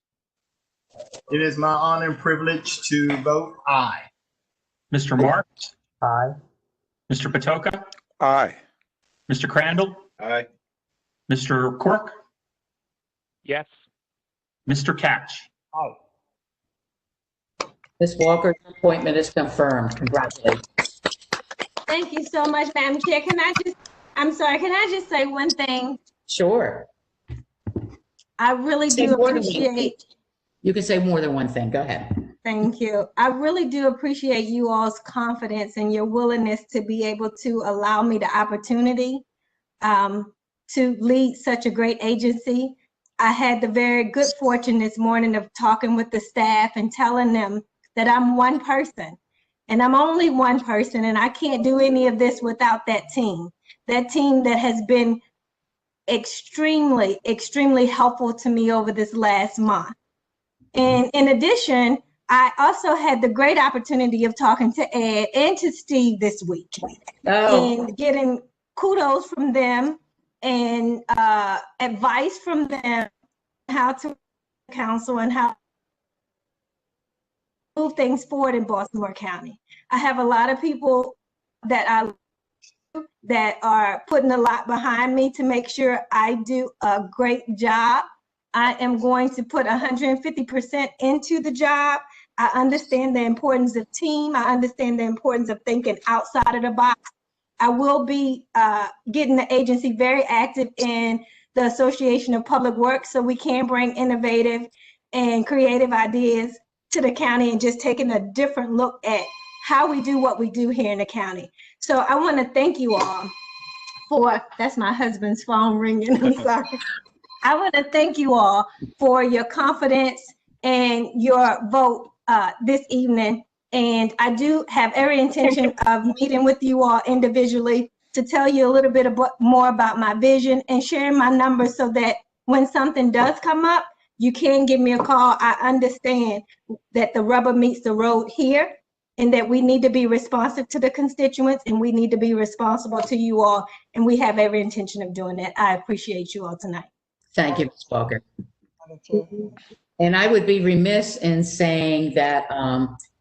Speaker 10: It is my honor and privilege to vote aye.
Speaker 4: Mr. Marks?
Speaker 3: Aye.
Speaker 4: Mr. Patoka?
Speaker 7: Aye.
Speaker 4: Mr. Crandall?
Speaker 2: Aye.
Speaker 4: Mr. Quirk?
Speaker 6: Yes.
Speaker 4: Mr. Catch?
Speaker 12: Aye.
Speaker 1: Ms. Walker's appointment is confirmed. Congratulations.
Speaker 15: Thank you so much, Madam Chair. Can I just say one thing?
Speaker 1: Sure.
Speaker 15: I really do appreciate.
Speaker 1: You can say more than one thing. Go ahead.
Speaker 15: Thank you. I really do appreciate you all's confidence and your willingness to be able to allow me the opportunity to lead such a great agency. I had the very good fortune this morning of talking with the staff and telling them that I'm one person and I'm only one person, and I can't do any of this without that team that has been extremely, extremely helpful to me over this last month. And in addition, I also had the great opportunity of talking to Ed and to Steve this week and getting kudos from them and advice from them how to counsel and how to move things forward in Baltimore County. I have a lot of people that are putting a lot behind me to make sure I do a great job. I am going to put 150% into the job. I understand the importance of team. I understand the importance of thinking outside of the box. I will be getting the agency very active in the Association of Public Works so we can bring innovative and creative ideas to the county and just taking a different look at how we do what we do here in the county. So I want to thank you all for, that's my husband's phone ringing, I'm sorry. I want to thank you all for your confidence and your vote this evening. And I do have every intention of meeting with you all individually to tell you a little bit more about my vision and sharing my numbers so that when something does come up, you can give me a call. I understand that the rubber meets the road here and that we need to be responsive to the constituents and we need to be responsible to you all. And we have every intention of doing that. I appreciate you all tonight.
Speaker 1: Thank you, Ms. Walker. And I would be remiss in saying that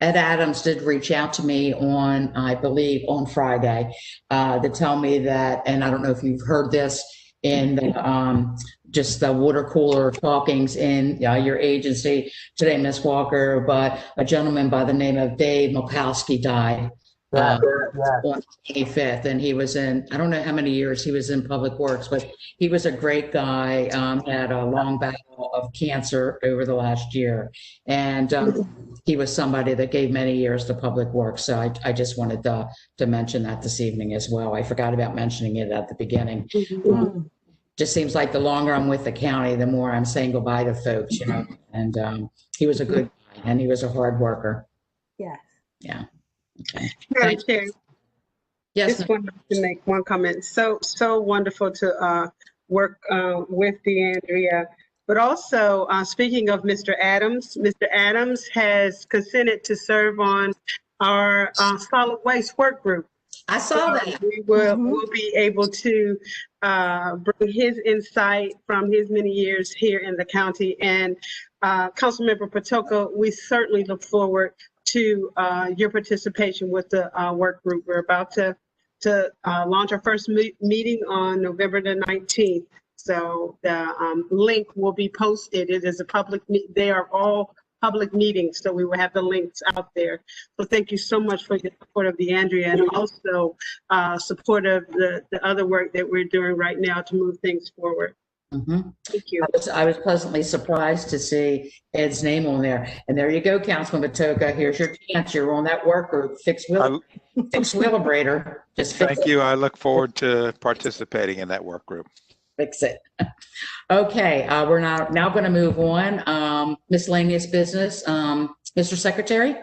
Speaker 1: Ed Adams did reach out to me on, I believe, on Friday to tell me that, and I don't know if you've heard this in the, just the water cooler talkings in your agency today, Ms. Walker, but a gentleman by the name of Dave Mulkowski died on the 25th, and he was in, I don't know how many years he was in public works, but he was a great guy, had a long battle of cancer over the last year. And he was somebody that gave many years to public works. So I just wanted to mention that this evening as well. I forgot about mentioning it at the beginning. Just seems like the longer I'm with the county, the more I'm saying goodbye to folks, you know, and he was a good guy and he was a hard worker.
Speaker 15: Yes.
Speaker 1: Yeah. Okay.
Speaker 11: Madam Chair,
Speaker 1: yes,
Speaker 11: just wanted to make one comment. So wonderful to work with DeAndrea, but also speaking of Mr. Adams has consented to serve on our solid waste work group.
Speaker 1: I saw that.
Speaker 11: We will we'll be able to bring his insight from his many years here in the county. And Councilmember Patoka, we certainly look forward to your participation with the work group. We're about to launch our first meeting on November the 19th. So the link will be posted. It is a public, they are all public meetings, so we will have the links out there. So thank you so much for your support of DeAndrea and also support of the other work that we're doing right now to move things forward. Thank you.
Speaker 1: I was pleasantly surprised to see Ed's name on there. And there you go, Councilman Patoka. Here's your chance. You're on that work group. Fix Wheelabrator. Just fix
Speaker 7: Thank you. I look forward to participating in that work group.
Speaker 1: Fix it. Okay, we're now going to move on. Miscellaneous business. Mr. Secretary?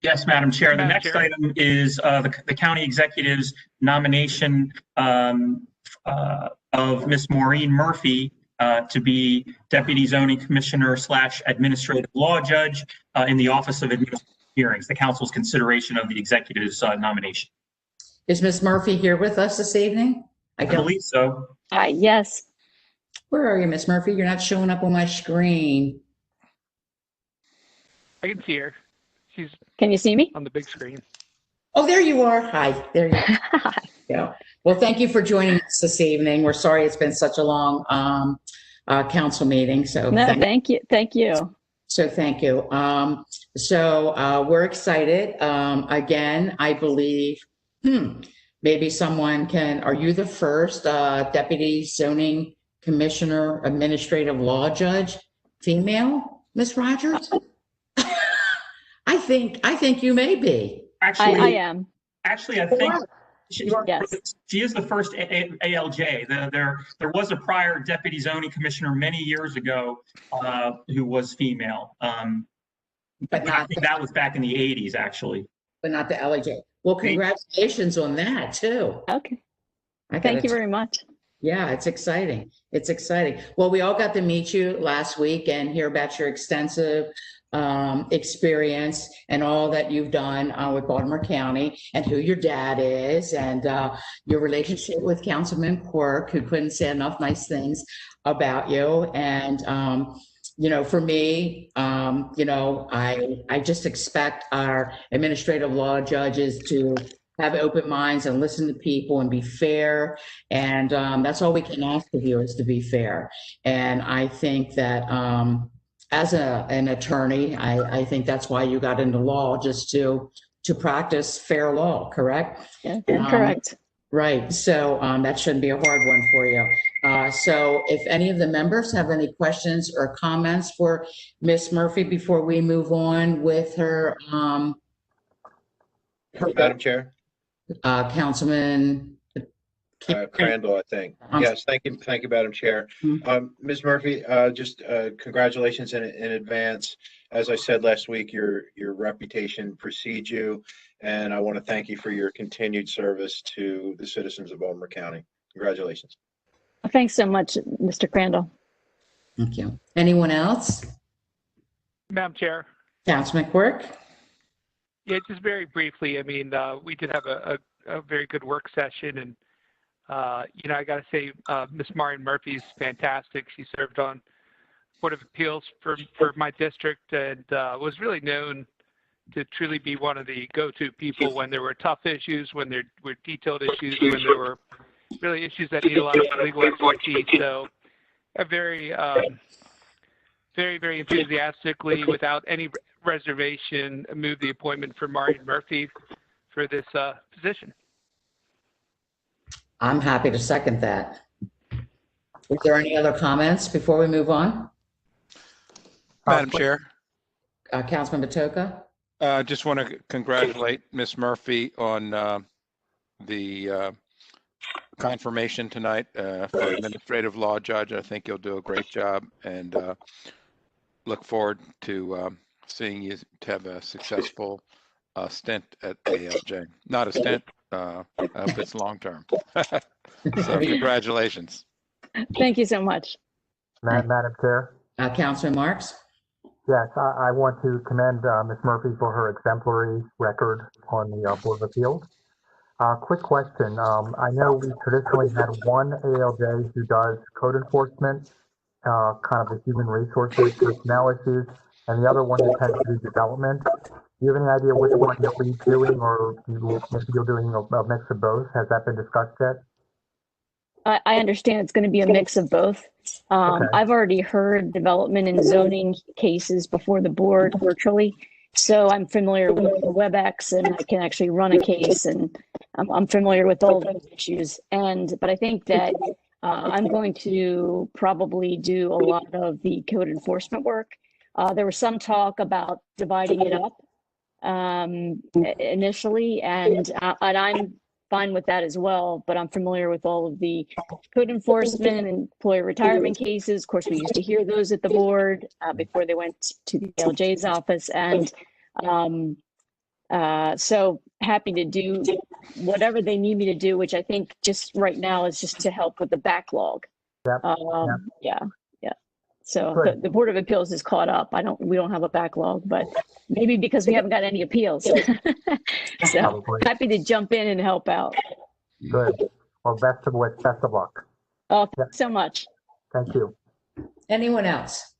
Speaker 4: Yes, Madam Chair. The next item is the county executive's nomination of Ms. Maureen Murphy to be Deputy Zoning Commissioner / Administrative Law Judge in the Office of Administrative Hearings, the council's consideration of the executive's nomination.
Speaker 1: Is Ms. Murphy here with us this evening?
Speaker 4: I believe so.
Speaker 16: Yes.
Speaker 1: Where are you, Ms. Murphy? You're not showing up on my screen.
Speaker 6: I can see her. She's.
Speaker 16: Can you see me?
Speaker 6: On the big screen.
Speaker 1: Oh, there you are. Hi. There you go. Well, thank you for joining us this evening. We're sorry it's been such a long council meeting. So
Speaker 16: no, thank you. Thank you.
Speaker 1: So thank you. So we're excited. Again, I believe, maybe someone can, are you the first Deputy Zoning Commissioner, Administrative Law Judge, female, Ms. Rogers? I think you may be.
Speaker 4: Actually,
Speaker 16: I am.
Speaker 4: Actually, I think she is the first ALJ. There was a prior Deputy Zoning Commissioner many years ago who was female. But I think that was back in the 80s, actually.
Speaker 1: But not the LAJ. Well, congratulations on that, too.
Speaker 16: Okay. Thank you very much.
Speaker 1: Yeah, it's exciting. It's exciting. Well, we all got to meet you last week and hear about your extensive experience and all that you've done with Baltimore County and who your dad is and your relationship with Councilman Quirk, who couldn't say enough nice things about you. And, you know, for me, you know, I just expect our administrative law judges to have open minds and listen to people and be fair. And that's all we can ask of you, is to be fair. And I think that as an attorney, I think that's why you got into law, just to practice fair law, correct?
Speaker 16: Yeah, correct.
Speaker 1: Right. So that shouldn't be a hard one for you. So if any of the members have any questions or comments for Ms. Murphy before we move on with her,
Speaker 2: Madam Chair,
Speaker 1: Councilman
Speaker 2: Crandall, I think. Yes, thank you, Madam Chair. Ms. Murphy, just congratulations in advance. As I said last week, your reputation precedes you, and I want to thank you for your continued service to the citizens of Baltimore County. Congratulations.
Speaker 16: Thanks so much, Mr. Crandall.
Speaker 1: Thank you. Anyone else?
Speaker 6: Madam Chair.
Speaker 1: Councilman Quirk?
Speaker 6: Yeah, just very briefly. I mean, we did have a very good work session, and you know, I got to say, Ms. Marion Murphy is fantastic. She served on Board of Appeals for my district, and was really known to truly be one of the go-to people when there were tough issues, when there were detailed issues, when there were really issues that need a lot of legal expertise. So a very, very enthusiastically, without any reservation, move the appointment for Marion Murphy for this position.
Speaker 1: I'm happy to second that. Is there any other comments before we move on?
Speaker 7: Madam Chair.
Speaker 1: Councilman Matoka?
Speaker 7: Just want to congratulate Ms. Murphy on the confirmation tonight for administrative law judge. I think you'll do a great job, and look forward to seeing you to have a successful stint at ALJ. Not a stint, I hope it's long-term. So congratulations.
Speaker 16: Thank you so much.
Speaker 3: Madam Chair?
Speaker 1: Councilman Marks?
Speaker 3: Yes, I want to commend Ms. Murphy for her exemplary record on the Board of Appeals. Quick question. I know we traditionally had one ALJ who does code enforcement, kind of the human resources, personnel issues, and the other one who tends to do development. Do you have any idea which one you'll be doing, or maybe you're doing a mix of both? Has that been discussed yet?
Speaker 16: I understand it's going to be a mix of both.
Speaker 3: Okay.
Speaker 16: I've already heard development and zoning cases before the board virtually, so I'm familiar with the WebEx, and I can actually run a case, and I'm familiar with all those issues. But I think that I'm going to probably do a lot of the code enforcement work. There was some talk about dividing it up initially, and I'm fine with that as well, but I'm familiar with all of the code enforcement and employee retirement cases. Of course, we used to hear those at the board before they went to the ALJ's office. And so happy to do whatever they need me to do, which I think just right now is just to help with the backlog.
Speaker 3: Yep.
Speaker 16: Yeah. So the Board of Appeals is caught up. We don't have a backlog, but maybe because we haven't got any appeals. So happy to jump in and help out.
Speaker 3: Good. Well, best of luck.
Speaker 16: Oh, thanks so much.
Speaker 3: Thank you.
Speaker 1: Anyone else?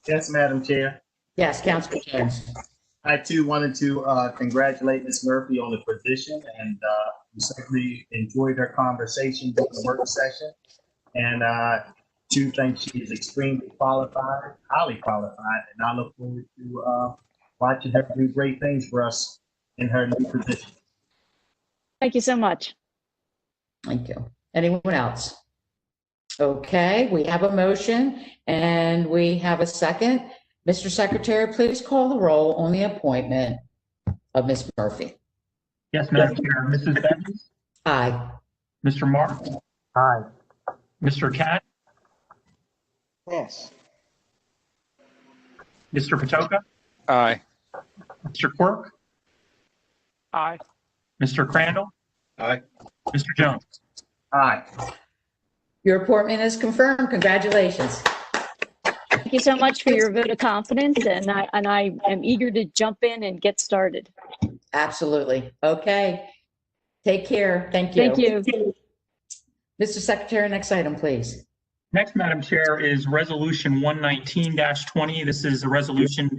Speaker 10: Yes, Madam Chair.
Speaker 1: Yes, Councilman Jones.
Speaker 10: I too wanted to congratulate Ms. Murphy on the position, and we certainly enjoyed her conversation during the work session. And two, think she is extremely qualified, highly qualified, and I look forward to watching her do great things for us in her new position.
Speaker 16: Thank you so much.
Speaker 1: Thank you. Anyone else? Okay, we have a motion and we have a second. Mr. Secretary, please call the roll on the appointment of Ms. Murphy.
Speaker 4: Yes, Madam Chair. Mrs. Bevins?
Speaker 1: Aye.
Speaker 4: Mr. Marks?
Speaker 3: Aye.
Speaker 4: Mr. Cat?
Speaker 12: Yes.
Speaker 4: Mr. Patoka?
Speaker 7: Aye.
Speaker 4: Mr. Quirk?
Speaker 6: Aye.
Speaker 4: Mr. Crandall?
Speaker 2: Aye.
Speaker 4: Mr. Jones?
Speaker 10: Aye.
Speaker 1: Your appointment is confirmed. Congratulations.
Speaker 16: Thank you so much for your vote of confidence, and I am eager to jump in and get started.
Speaker 1: Absolutely. Okay. Take care. Thank you.
Speaker 16: Thank you.
Speaker 1: Mr. Secretary, next item, please.
Speaker 4: Next, Madam Chair, is Resolution 119-20. This is a resolution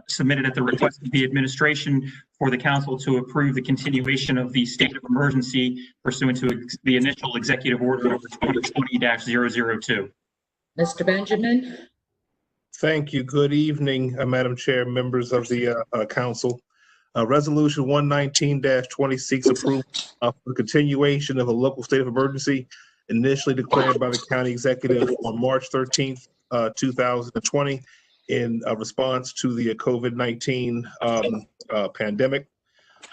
Speaker 4: submitted at the request of the administration for the council to approve the continuation of the state of emergency pursuant to the initial executive order number 2020-002.
Speaker 1: Mr. Benjamin?
Speaker 14: Thank you. Good evening, Madam Chair, members of the council. Resolution 119-20 seeks approval for the continuation of a local state of emergency initially declared by the county executive on March 13th, 2020 in response to the COVID-19 pandemic.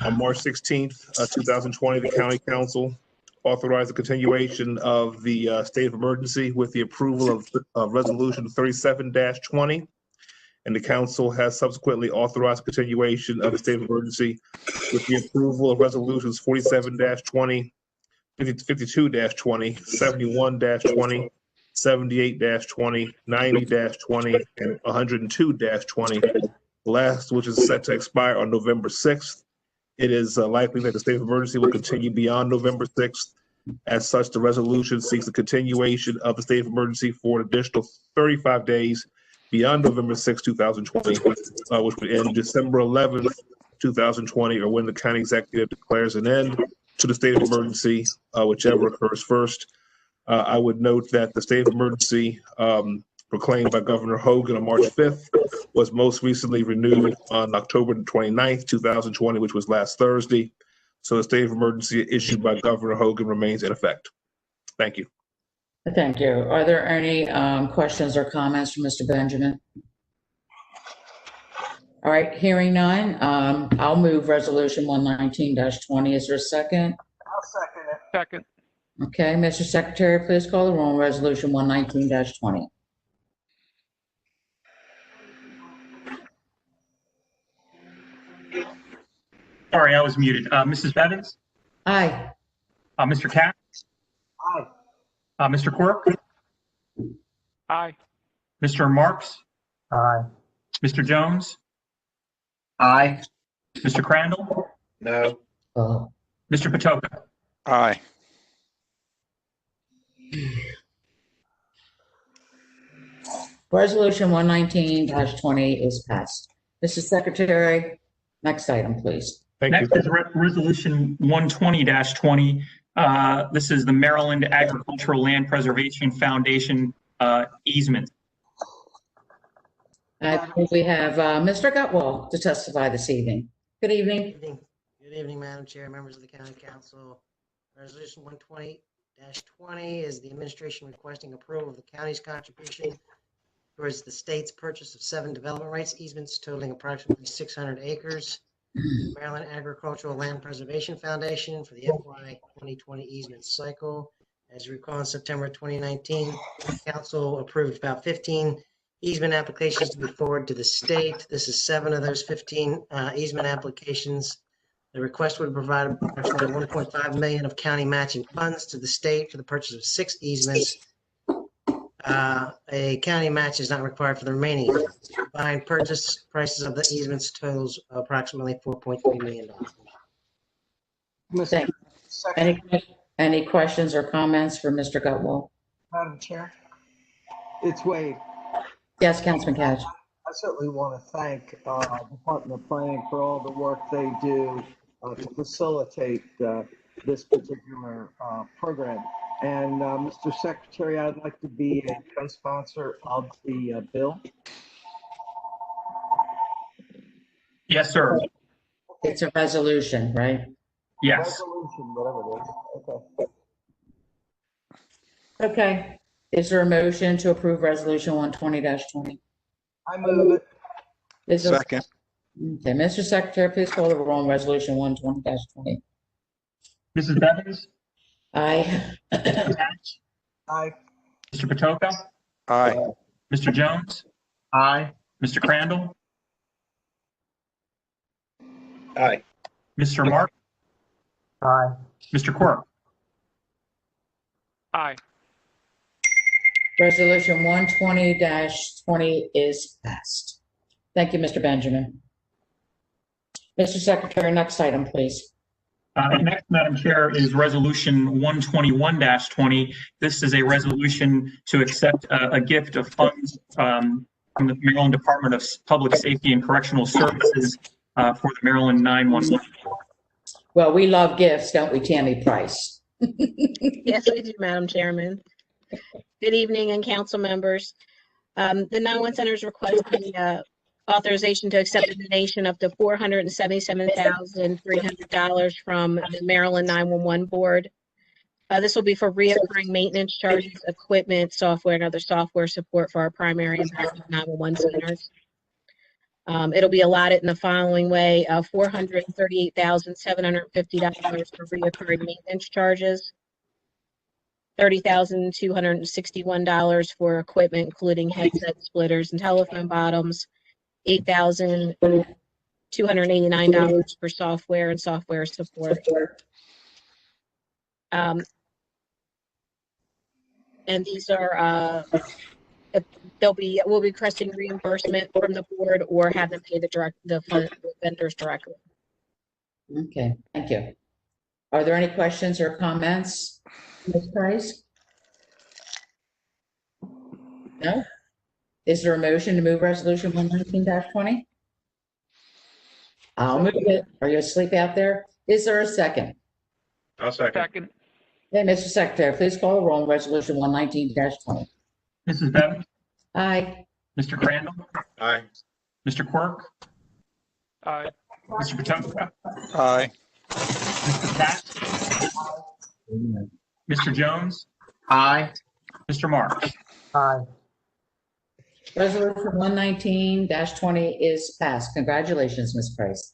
Speaker 14: On March 16th, 2020, the county council authorized the continuation of the state of emergency with the approval of resolution 37-20. And the council has subsequently authorized continuation of the state of emergency with the approval of resolutions 47-20, 52-20, 71-20, 78-20, 90-20, and 102-20. Last, which is set to expire on November 6th. It is likely that the state of emergency will continue beyond November 6th. As such, the resolution seeks the continuation of the state of emergency for an additional 35 days beyond November 6, 2020, which would end December 11th, 2020, or when the county executive declares an end to the state of emergency, whichever occurs first. I would note that the state of emergency proclaimed by Governor Hogan on March 5th was most recently renewed on October 29th, 2020, which was last Thursday. So the state of emergency issued by Governor Hogan remains in effect. Thank you.
Speaker 1: Thank you. Are there any questions or comments from Mr. Benjamin? All right, hearing none, I'll move resolution 119-20. Is there a second?
Speaker 12: I'll second it.
Speaker 6: Second.
Speaker 1: Okay, Mr. Secretary, please call the roll on resolution 119-20.
Speaker 4: Sorry, I was muted. Mrs. Bevins?
Speaker 1: Aye.
Speaker 4: Mr. Katz?
Speaker 12: Aye.
Speaker 4: Mr. Quirk?
Speaker 6: Aye.
Speaker 4: Mr. Marks?
Speaker 3: Aye.
Speaker 4: Mr. Jones?
Speaker 10: Aye.
Speaker 4: Mr. Crandall?
Speaker 2: No.
Speaker 4: Mr. Patoka?
Speaker 7: Aye.
Speaker 1: Resolution 119-20 is passed. Mr. Secretary, next item, please.
Speaker 4: Next is resolution 120-20. This is the Maryland Agricultural Land Preservation Foundation easement.
Speaker 1: I think we have Mr. Gutwall to testify this evening. Good evening.
Speaker 17: Good evening, Madam Chair, members of the County Council. Resolution 120-20 is the administration requesting approval of the county's contribution towards the state's purchase of 7 development rights easements totaling approximately 600 acres. Maryland Agricultural Land Preservation Foundation for the FY 2020 easement cycle. As you recall, in September 2019, Council approved about 15 easement applications to be forwarded to the state. This is 7 of those 15 easement applications. The request would provide approximately $1.5 million of county matching funds to the state for the purchase of 6 easements. A county match is not required for the remaining easements. Combined purchase prices of the easements totals approximately $4.3 million.
Speaker 1: Thank you. Any questions or comments for Mr. Gutwall?
Speaker 12: Madam Chair, it's Wade.
Speaker 1: Yes, Councilman Cash.
Speaker 12: I certainly want to thank Department of Planning for all the work they do to facilitate this particular program. And Mr. Secretary, I'd like to be a co-sponsor of the bill.
Speaker 4: Yes, sir.
Speaker 1: It's a resolution, right?
Speaker 4: Yes.
Speaker 12: Resolution, whatever it is. Okay.
Speaker 1: Okay. Is there a motion to approve resolution 120-20?
Speaker 12: I move it.
Speaker 7: Second.
Speaker 1: Okay, Mr. Secretary, please call the roll on resolution 120-20.
Speaker 4: Mrs. Bevins?
Speaker 1: Aye.
Speaker 4: Mr. Hatch?
Speaker 12: Aye.
Speaker 4: Mr. Patoka?
Speaker 7: Aye.
Speaker 4: Mr. Jones?
Speaker 10: Aye.
Speaker 4: Mr. Crandall?
Speaker 2: Aye.
Speaker 4: Mr. Mark?
Speaker 3: Aye.
Speaker 4: Mr. Quirk?
Speaker 6: Aye.
Speaker 1: Resolution 120-20 is passed. Thank you, Mr. Benjamin. Mr. Secretary, next item, please.
Speaker 4: Next, Madam Chair, is resolution 121-20. This is a resolution to accept a gift of funds from the Maryland Department of Public Safety and Correctional Services for the Maryland 911.
Speaker 1: Well, we love gifts, don't we, Tammy Price?
Speaker 18: Yes, we do, Madam Chairman. Good evening, and council members. The 911 Center is requesting authorization to accept a donation up to $477,300 from the Maryland 911 Board This will be for reoccurring maintenance charges, equipment, software, and other software support for our primary and backup 911 centers. It'll be allotted in the following way: $438,750 for reoccurring maintenance charges, $30,261 for equipment, including headset splitters and telephone bottoms, $8,289 for software and software support. And these are, we'll be requesting reimbursement from the board or have them pay the vendors directly.
Speaker 1: Okay, thank you. Are there any questions or comments, Ms. Price? No? Is there a motion to move resolution 119-20? I'll move it. Are you asleep out there? Is there a second?
Speaker 2: I'll second.
Speaker 1: Okay, Mr. Secretary, please call the roll on resolution 119-20.
Speaker 4: Mrs. Bevan?
Speaker 1: Aye.
Speaker 4: Mr. Crandall?
Speaker 2: Aye.
Speaker 4: Mr. Quirk?
Speaker 6: Aye.
Speaker 4: Mr. Patoka?
Speaker 7: Aye.
Speaker 4: Mr. Katz? Mr. Jones?
Speaker 12: Aye.
Speaker 4: Mr. Marks?
Speaker 3: Aye.
Speaker 1: Resolution 119-20 is passed. Congratulations, Ms. Price.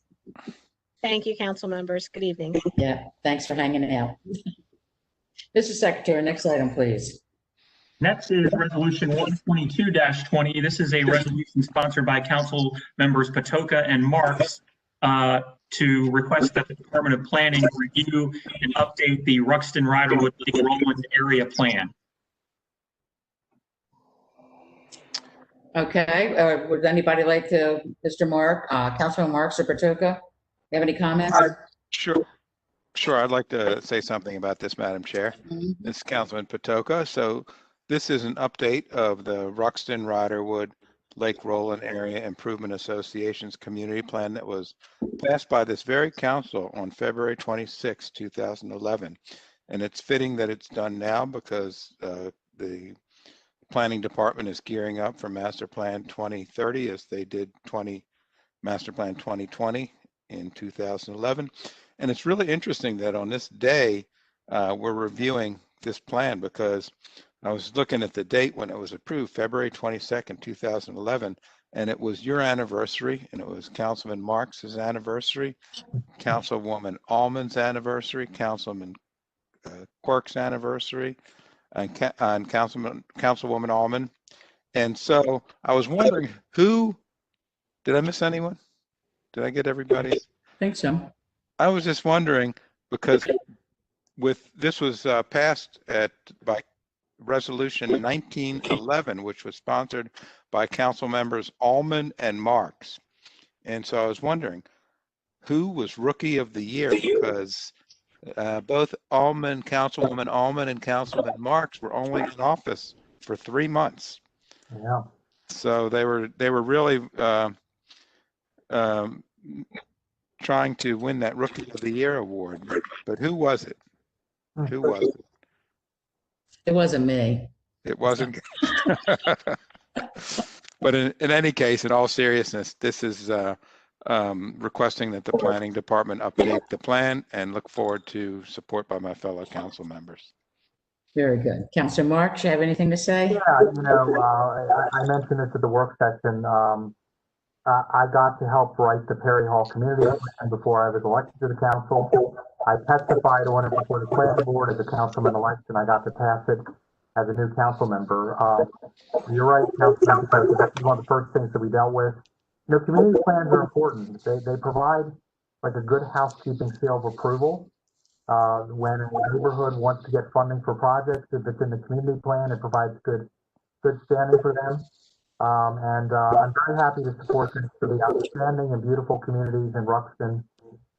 Speaker 18: Thank you, council members. Good evening.
Speaker 1: Yeah, thanks for hanging out. Mr. Secretary, next item, please.
Speaker 4: Next is resolution 122-20. This is a resolution sponsored by council members Patoka and Marks to request that the Department of Planning review and update the Ruxton Riderwood Lake Roland area plan.
Speaker 1: Okay, would anybody like to, Councilman Marks or Patoka, you have any comments?
Speaker 7: Sure. I'd like to say something about this, Madam Chair. This is Councilman Patoka. So this is an update of the Ruxton Riderwood Lake Roland Area Improvement Association's community plan that was passed by this very council on February 26, 2011. And it's fitting that it's done now because the planning department is gearing up for Master Plan 2030 as they did Master Plan 2020 in 2011. And it's really interesting that on this day, we're reviewing this plan because I was looking at the date when it was approved, February 22nd, 2011, and it was your anniversary, and it was Councilman Marks's anniversary, Councilwoman Allman's anniversary, Councilman Quirk's anniversary, and Councilwoman Allman. And so I was wondering did I miss anyone? Did I get everybody?
Speaker 1: I think so.
Speaker 7: I was just wondering because this was passed by resolution 1911, which was sponsored by council members Allman and Marks. And so I was wondering who was rookie of the year because both Councilwoman Allman and Councilman Marks were only in office for 3 months.
Speaker 3: Yeah.
Speaker 7: So they were really trying to win that Rookie of the Year award. But who was it? Who was it?
Speaker 1: It wasn't me.
Speaker 7: It wasn't. But in any case, in all seriousness, this is requesting that the planning department update the plan and look forward to support by my fellow council members.
Speaker 1: Very good. Councilor Marks, you have anything to say?
Speaker 3: Yeah, I mentioned this at the work session. I got to help write the Perry Hall Community Plan before I was elected to the council. I testified on it before the planning board as a councilman elect, and I got to pass it as a new council member. You're right, Councilman, because that's one of the first things that we dealt with. Community plans are important. They provide like a good housekeeping seal of approval. When a neighborhood wants to get funding for projects, if it's in the community plan, it provides good standing for them. And I'm very happy to support this for the outstanding and beautiful communities in Ruxton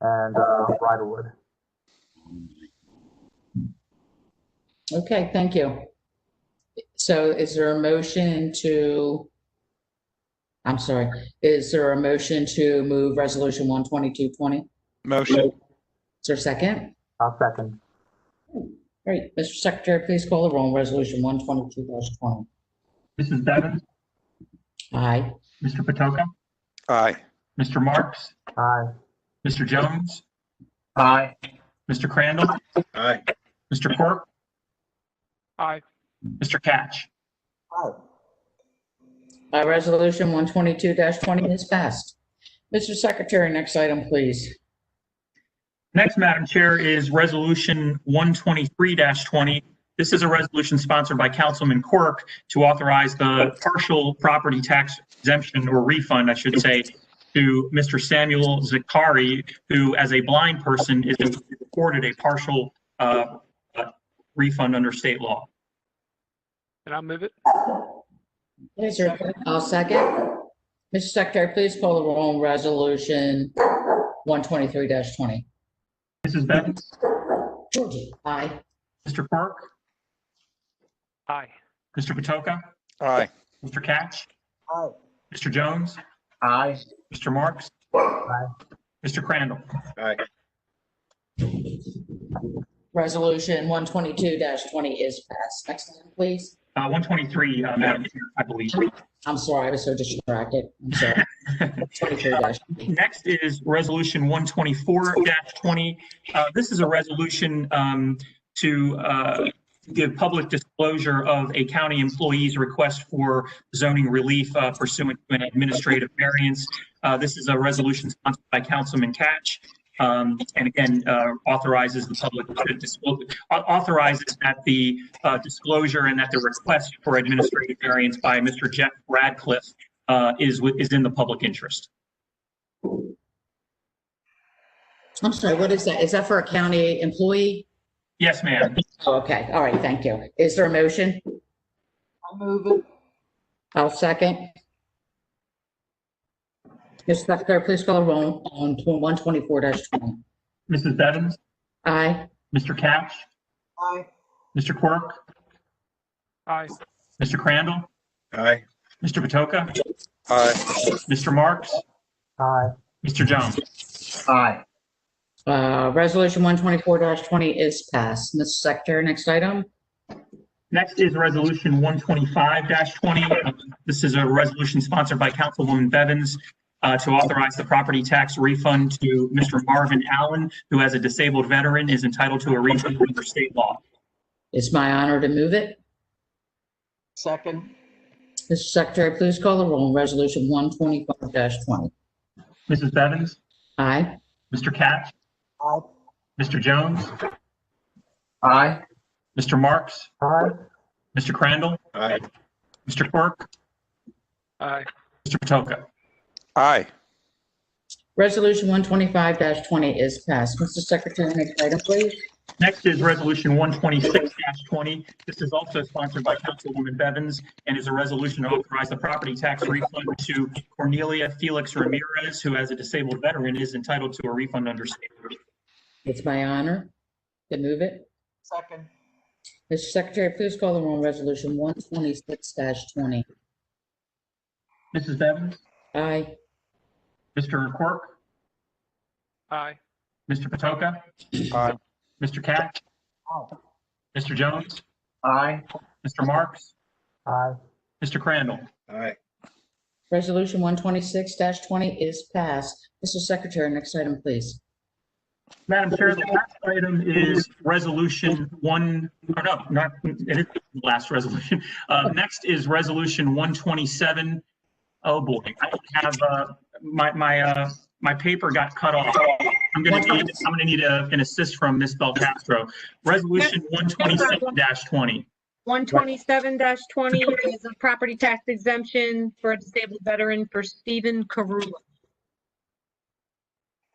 Speaker 3: and Riderwood.
Speaker 1: Okay, thank you. So is there a motion to move resolution 122-20?
Speaker 7: Motion.
Speaker 1: Is there a second?
Speaker 3: I'll second.
Speaker 1: Great. Mr. Secretary, please call the roll on resolution 122-20.
Speaker 4: Mrs. Bevan?
Speaker 1: Aye.
Speaker 4: Mr. Patoka?
Speaker 7: Aye.
Speaker 4: Mr. Marks?
Speaker 3: Aye.
Speaker 4: Mr. Jones?
Speaker 12: Aye.
Speaker 4: Mr. Crandall?
Speaker 2: Aye.
Speaker 4: Mr. Quirk,
Speaker 6: Aye.
Speaker 4: Mr. Catch.
Speaker 12: Aye.
Speaker 1: Resolution 122-20 is passed. Mr. Secretary, next item, please.
Speaker 4: Next, Madam Chair, is Resolution 123-20. This is a resolution sponsored by Councilman Quirk to authorize the partial property tax exemption or refund, I should say, to Mr. Samuel Zakari, who, as a blind person, is afforded a partial refund under state law.
Speaker 6: And I'll move it.
Speaker 1: Is there, I'll second. Mr. Secretary, please call the roll on Resolution 123-20.
Speaker 4: Mrs. Bevins?
Speaker 1: Georgie. Aye.
Speaker 4: Mr. Quirk?
Speaker 6: Aye.
Speaker 4: Mr. Patoka?
Speaker 7: Aye.
Speaker 4: Mr. Catch?
Speaker 12: Aye.
Speaker 4: Mr. Jones?
Speaker 10: Aye.
Speaker 4: Mr. Marks?
Speaker 3: Aye.
Speaker 4: Mr. Crandall?
Speaker 2: Aye.
Speaker 1: Resolution 122-20 is passed. Next item, please.
Speaker 4: 123, Madam Chair, I believe.
Speaker 1: I'm sorry, I was so distracted. I'm sorry. 123-20.
Speaker 4: Next is Resolution 124-20. This is a resolution to give public disclosure of a county employee's request for zoning relief pursuant to an administrative variance. This is a resolution sponsored by Councilman Catch. And again, authorizes the public to disclose, authorizes that the disclosure and that the request for administrative variance by Mr. Jeff Radcliffe is in the public interest.
Speaker 1: I'm sorry, what is that? Is that for a county employee?
Speaker 4: Yes, ma'am.
Speaker 1: Oh, okay, all right, thank you. Is there a motion?
Speaker 12: I'll move it.
Speaker 1: I'll second. Mr. Secretary, please call the roll on 124-20.
Speaker 4: Mrs. Bevins?
Speaker 1: Aye.
Speaker 4: Mr. Catch?
Speaker 12: Aye.
Speaker 4: Mr. Quirk?
Speaker 6: Aye.
Speaker 4: Mr. Crandall?
Speaker 2: Aye.
Speaker 4: Mr. Patoka?
Speaker 7: Aye.
Speaker 4: Mr. Marks?
Speaker 3: Aye.
Speaker 4: Mr. Jones?
Speaker 10: Aye.
Speaker 1: Resolution 124-20 is passed. Mr. Secretary, next item.
Speaker 4: Next is Resolution 125-20. This is a resolution sponsored by Councilwoman Bevins to authorize the property tax refund to Mr. Marvin Allen, who, as a disabled veteran, is entitled to a refund under state law.
Speaker 1: It's my honor to move it.
Speaker 12: Second.
Speaker 1: Mr. Secretary, please call the roll on Resolution 125-20.
Speaker 4: Mrs. Bevins?
Speaker 1: Aye.
Speaker 4: Mr. Catch?
Speaker 12: Aye.
Speaker 4: Mr. Jones?
Speaker 10: Aye.
Speaker 4: Mr. Marks?
Speaker 3: Aye.
Speaker 4: Mr. Crandall?
Speaker 2: Aye.
Speaker 4: Mr. Quirk?
Speaker 6: Aye.
Speaker 4: Mr. Patoka?
Speaker 7: Aye.
Speaker 1: Resolution 125-20 is passed. Mr. Secretary, next item, please.
Speaker 4: Next is Resolution 126-20. This is also sponsored by Councilwoman Bevins and is a resolution to authorize the property tax refund to Cornelia Felix Ramirez, who, as a disabled veteran, is entitled to a refund under state law.
Speaker 1: It's my honor to move it.
Speaker 12: Second.
Speaker 1: Mr. Secretary, please call the roll on Resolution 126-20.
Speaker 4: Mrs. Bevins?
Speaker 1: Aye.
Speaker 4: Mr. Quirk?
Speaker 6: Aye.
Speaker 4: Mr. Patoka?
Speaker 7: Aye.
Speaker 4: Mr. Catch?
Speaker 12: Aye.
Speaker 4: Mr. Jones?
Speaker 10: Aye.
Speaker 4: Mr. Marks?
Speaker 3: Aye.
Speaker 4: Mr. Crandall?
Speaker 2: Aye.
Speaker 1: Resolution 126-20 is passed. Mr. Secretary, next item, please.
Speaker 4: Madam Chair, the last item is Resolution 1, oh no, not, it is the last resolution. Next is Resolution 127. Oh boy, I have, my paper got cut off. I'm gonna need an assist from Ms. Belcastro. Resolution 127-20.
Speaker 13: 127-20 is a property tax exemption for a disabled veteran for Stephen Carula.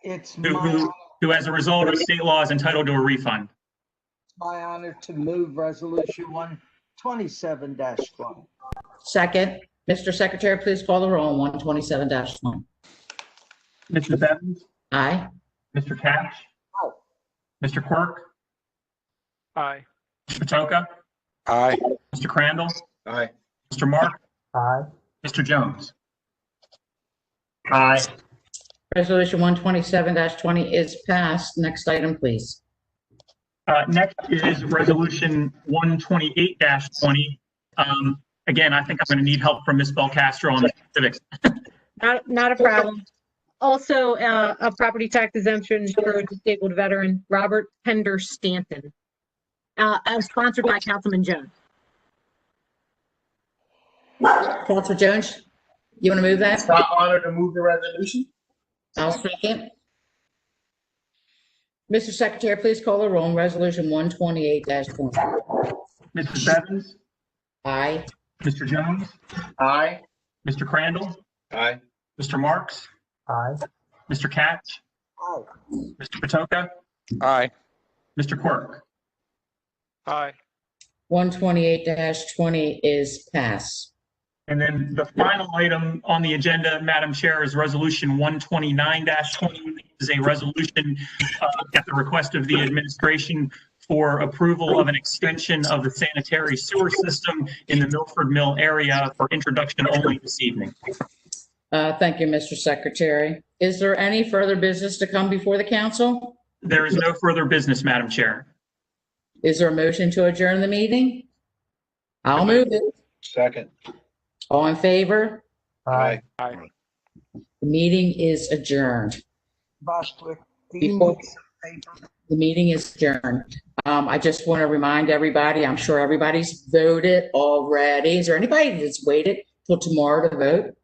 Speaker 12: It's
Speaker 4: Who, as a result of state law, is entitled to a refund.
Speaker 12: my honor to move Resolution 127-20.
Speaker 1: Second. Mr. Secretary, please call the roll on 127-20.
Speaker 4: Mrs. Bevins?
Speaker 1: Aye.
Speaker 4: Mr. Catch?
Speaker 12: Aye.
Speaker 4: Mr. Quirk?
Speaker 6: Aye.
Speaker 4: Mr. Patoka?
Speaker 7: Aye.
Speaker 4: Mr. Crandall?
Speaker 2: Aye.
Speaker 4: Mr. Mark?
Speaker 3: Aye.
Speaker 4: Mr. Jones?
Speaker 10: Aye.
Speaker 1: Resolution 127-20 is passed. Next item, please.
Speaker 4: Next is Resolution 128-20. Again, I think I'm going to need help from Ms. Belcastro on the specifics.
Speaker 13: Not a problem. Also, a property tax exemption for a disabled veteran, Robert Pender Stanton. as sponsored by Councilman Jones.
Speaker 1: Councilor Jones, you want to move that?
Speaker 10: It's my honor to move the resolution.
Speaker 1: I'll second. Mr. Secretary, please call the roll on Resolution 128-20.
Speaker 4: Mrs. Bevins?
Speaker 1: Aye.
Speaker 4: Mr. Jones?
Speaker 10: Aye.
Speaker 4: Mr. Crandall?
Speaker 2: Aye.
Speaker 4: Mr. Marks?
Speaker 3: Aye.
Speaker 4: Mr. Katz?
Speaker 12: Aye.
Speaker 4: Mr. Patoka?
Speaker 7: Aye.
Speaker 4: Mr. Quirk?
Speaker 6: Aye.
Speaker 1: 128-20 is passed.
Speaker 4: And then the final item on the agenda, Madam Chair, is Resolution 129-20. Is a resolution at the request of the administration for approval of an extension of the sanitary sewer system in the Milford Mill area for introduction only this evening.
Speaker 1: Thank you, Mr. Secretary. Is there any further business to come before the council?
Speaker 4: There is no further business, Madam Chair.
Speaker 1: Is there a motion to adjourn the meeting? I'll move it.
Speaker 2: Second.
Speaker 1: All in favor?
Speaker 2: Aye.
Speaker 6: Aye.
Speaker 1: The meeting is adjourned.
Speaker 12: Bostwick,
Speaker 1: Before- The meeting is adjourned. I just want to remind everybody, I'm sure everybody's voted already. Is there anybody that's waited till tomorrow to vote?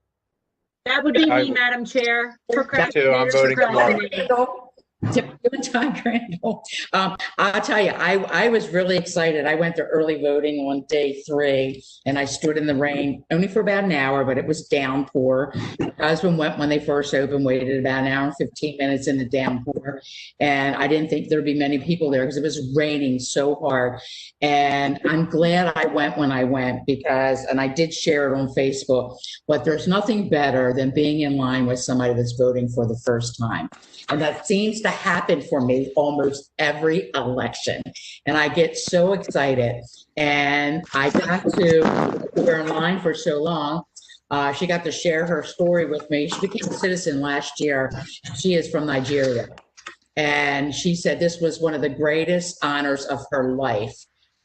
Speaker 13: That would be
Speaker 2: I-
Speaker 13: me, Madam Chair.
Speaker 2: too. I'm voting tomorrow.
Speaker 1: Good time, Crandall. I'll tell you, I was really excited. I went to early voting on day 3 and I stood in the rain only for about an hour, but it was downpour. My husband went when they first opened, waited about an hour and 15 minutes in the downpour. And I didn't think there'd be many people there because it was raining so hard. And I'm glad I went when I went because, and I did share it on Facebook, but there's nothing better than being in line with somebody that's voting for the first time. And that seems to happen for me almost every election. And I get so excited. And I got to, we were in line for so long. She got to share her story with me. She became a citizen last year. She is from Nigeria. And she said this was one of the greatest honors of her life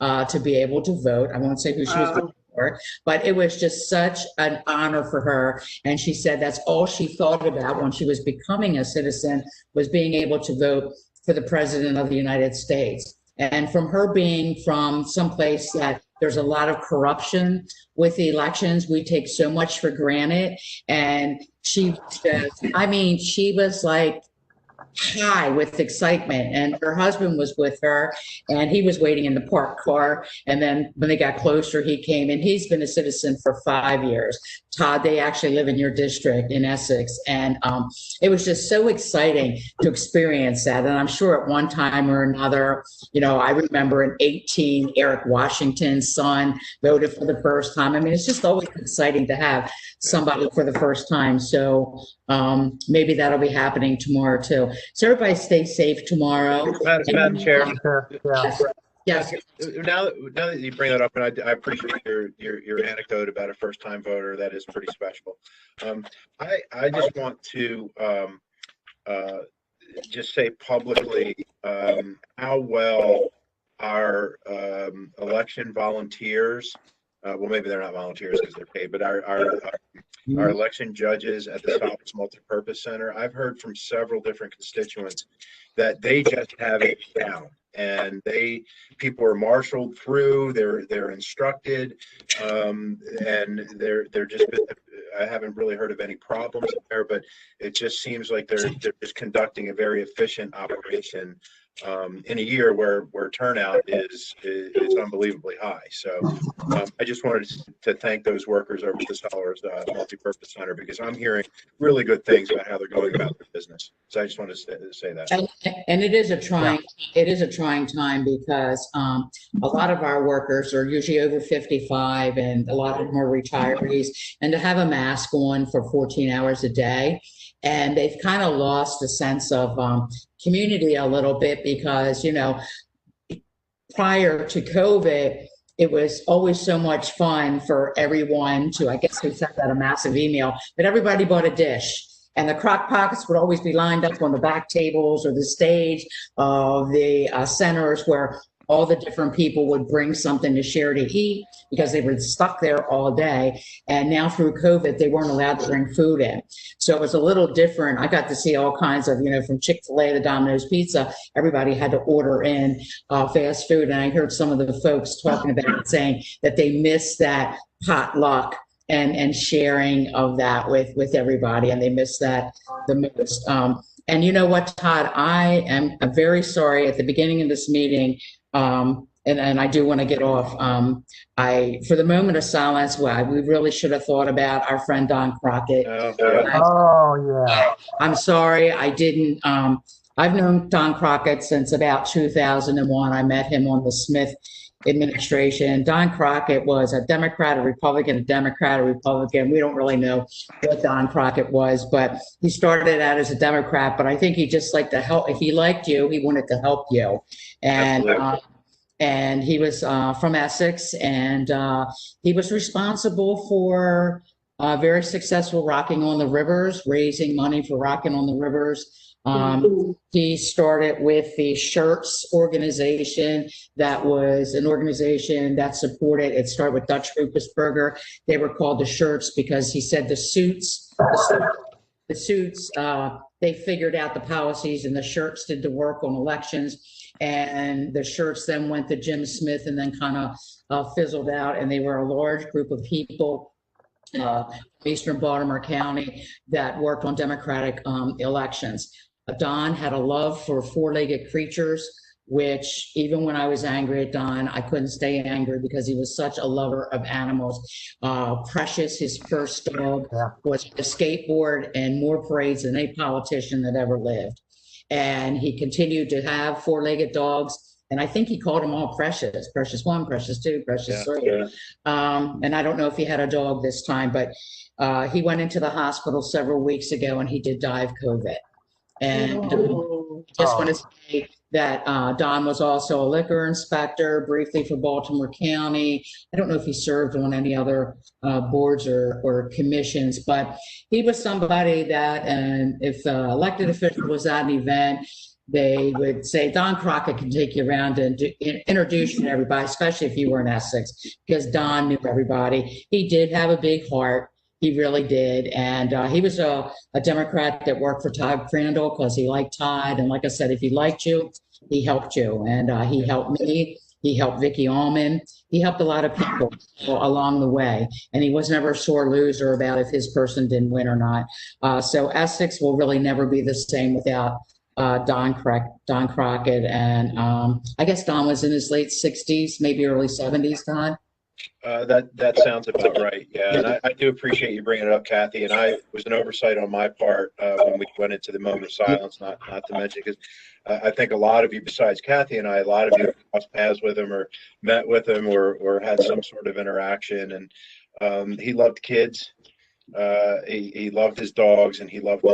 Speaker 1: to be able to vote. I won't say who she was voting for, but it was just such an honor for her. And she said that's all she thought about when she was becoming a citizen was being able to vote for the President of the United States. And from her being from someplace that there's a lot of corruption with the elections, we take so much for granted. And she just, I mean, she was like high with excitement, and her husband was with her and he was waiting in the parked car. And then when they got closer, he came, and he's been a citizen for 5 years. Todd, they actually live in your district in Essex. And it was just so exciting to experience that. And I'm sure at one time or another, you know, I remember in 18, Eric Washington's son voted for the first time. I mean, it's just always exciting to have somebody for the first time. So maybe that'll be happening tomorrow too. So everybody stay safe tomorrow.
Speaker 2: Madam Chair.
Speaker 1: Yes.
Speaker 2: Now that you bring that up, and I appreciate your anecdote about a first-time voter. That is pretty special. I just want to just say publicly how well our election volunteers, well, maybe they're not volunteers because they're paid, but our election judges at the Solace Multipurpose Center, I've heard from several different constituents that they just have it down. And people are marshaled through, they're instructed, and they're just, I haven't really heard of any problems there, but it just seems like they're just conducting a very efficient operation in a year where turnout is unbelievably high. So I just wanted to thank those workers over at the Solace Multipurpose Center, because I'm hearing really good things about how they're going about their business. So I just wanted to say that.
Speaker 1: And it is a trying time because a lot of our workers are usually over 55 and a lot of them are retirees, and to have a mask on for 14 hours a day, and they've kind of lost a sense of community a little bit because, you know, prior to COVID, it was always so much fun for everyone to, I guess we sent out a massive email, but everybody bought a dish. And the crock pots would always be lined up on the back tables or the stage of the centers where all the different people would bring something to share to eat because they were stuck there all day. And now through COVID, they weren't allowed to bring food in. So it was a little different. I got to see all kinds of, from Chick-fil-A to Domino's Pizza, everybody had to order in fast food. And I heard some of the folks talking about it, saying that they miss that potluck and sharing of that with everybody, and they miss that the most. And you know what, Todd, I'm very sorry at the beginning of this meeting, and I do want to get off. For the moment of silence, we really should have thought about our friend Don Crockett.
Speaker 3: Oh, yeah.
Speaker 1: I'm sorry, I didn't. I've known Don Crockett since about 2001. I met him on the Smith administration. Don Crockett was a Democrat, a Republican, We don't really know what Don Crockett was, but he started out as a Democrat, but I think he just liked to help. If he liked you, he wanted to help you. And he was from Essex, and he was responsible for very successful Rocking on the Rivers, raising money for Rocking on the Rivers. He started with the Shirts organization. That was an organization that supported, it started with Dutch Ruppersberger. They were called the Shirts because he said the suits, they figured out the policies, and the Shirts did the work on elections. And the Shirts then went to Jim Smith and then kind of fizzled out. And they were a large group of people, Eastern Baltimore County, that worked on Democratic elections. Don had a love for four-legged creatures, which even when I was angry at Don, I couldn't stay angry because he was such a lover of animals. Precious, his first dog, was a skateboard and more parades than any politician that ever lived. And he continued to have four-legged dogs. And I think he called them all Precious. Precious 1, Precious 2, Precious 3. And I don't know if he had a dog this time, but he went into the hospital several weeks ago and he did die of COVID. And just want to say that Don was also a liquor inspector briefly for Baltimore County. I don't know if he served on any other boards or commissions, but he was somebody that, and if an elected official was at an event, they would say, Don Crockett can take you around and introduce you to everybody, especially if you were in Essex, because Don knew everybody. He did have a big heart. He really did. And he was a Democrat that worked for Todd Crandall because he liked Todd. And like I said, if he liked you, he helped you. And he helped me. He helped Vicky Allman. He helped a lot of people along the way. And he was never a sore loser about if his person didn't win or not. So Essex will really never be the same without Don Crockett. And I guess Don was in his late 60s, maybe early 70s, Don.
Speaker 2: That sounds about right. Yeah, and I do appreciate you bringing it up, Kathy. And I was an oversight on my part when we went into the moment of silence. Not to mention, because I think a lot of you, besides Kathy and I, a lot of you crossed paths with him or met with him or had some sort of interaction. And he loved kids. He loved his dogs, and he loved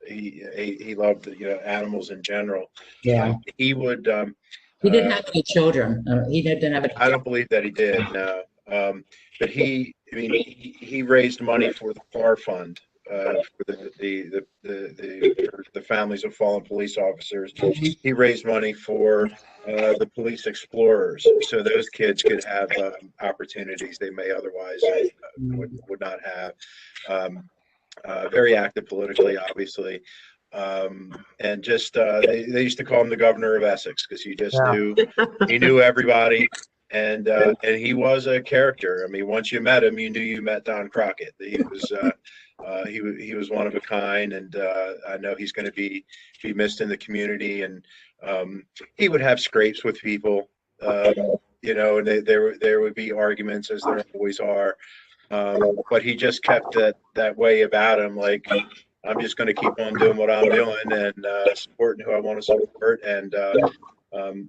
Speaker 2: he loved animals in general.
Speaker 1: Yeah.
Speaker 2: He would.
Speaker 1: He didn't have any children. He didn't have a.
Speaker 2: I don't believe that he did. No. But he raised money for the FAR Fund, for the families of fallen police officers. He raised money for the police explorers, so those kids could have opportunities they may otherwise would not have. Very active politically, obviously. And just they used to call him the governor of Essex because he knew everybody. And he was a character. I mean, once you met him, you knew you met Don Crockett. He was one of a kind, and I know he's going to be missed in the community. And he would have scrapes with people, and there would be arguments, as there always are. But he just kept that way about him, like, I'm just going to keep on doing what I'm doing and supporting who I want to support. And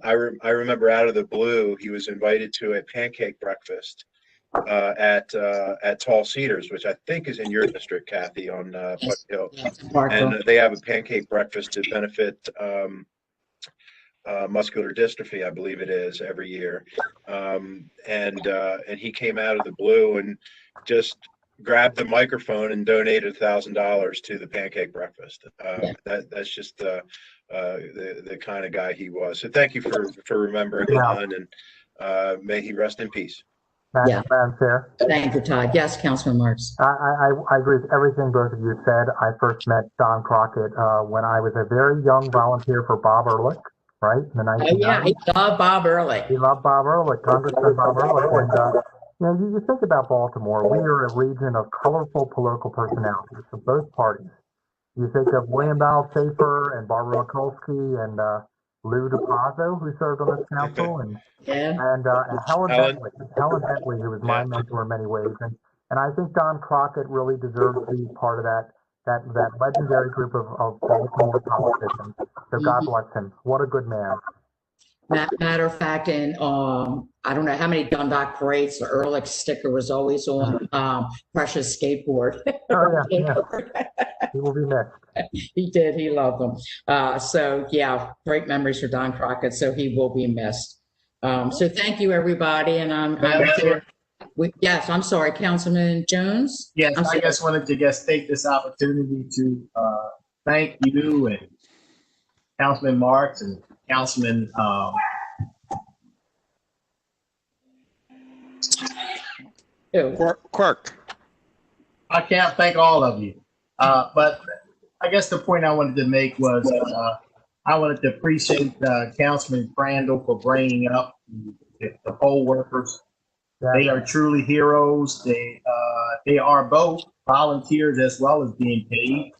Speaker 2: I remember out of the blue, he was invited to a pancake breakfast at Tall Cedars, which I think is in your district, Kathy, on Putt Hill. And they have a pancake breakfast to benefit muscular dystrophy, I believe it is, every year. And he came out of the blue and just grabbed the microphone and donated $1,000 to the pancake breakfast. That's just the kind of guy he was. So thank you for remembering Don, and may he rest in peace.
Speaker 3: Madam Chair.
Speaker 1: Thank you, Todd. Yes, Councilman Marks.
Speaker 3: I agree with everything both of you said. I first met Don Crockett when I was a very young volunteer for Bob Ehrlich, right? In the 1990s.
Speaker 1: Oh, yeah, he loved Bob Ehrlich.
Speaker 3: He loved Bob Ehrlich, Congressman Bob Ehrlich. And you think about Baltimore, we are a region of colorful political personalities of both parties. You think of William Donald Schaefer and Barbara Mikulski and Lou DePazzo, who served on this council, and Helen Bentley, who was my mentor in many ways. And I think Don Crockett really deserves to be part of that legendary group of Baltimore politicians. So God bless him. What a good man.
Speaker 1: Matter of fact, in I don't know how many Dundalk parades, the Ehrlich sticker was always on Precious skateboard.
Speaker 3: Oh, yeah. He will be missed.
Speaker 1: He did. He loved them. So yeah, great memories for Don Crockett. So he will be missed. So thank you, everybody. And I'm sure. Yes, I'm sorry, Councilman Jones.
Speaker 10: Yes, I just wanted to take this opportunity to thank you and Councilman Marks and Councilman
Speaker 7: Quirk.
Speaker 10: I can't thank all of you, but I guess the point I wanted to make was I wanted to appreciate Councilman Crandall for bringing up the poll workers. They are truly heroes. They are both volunteers as well as being paid,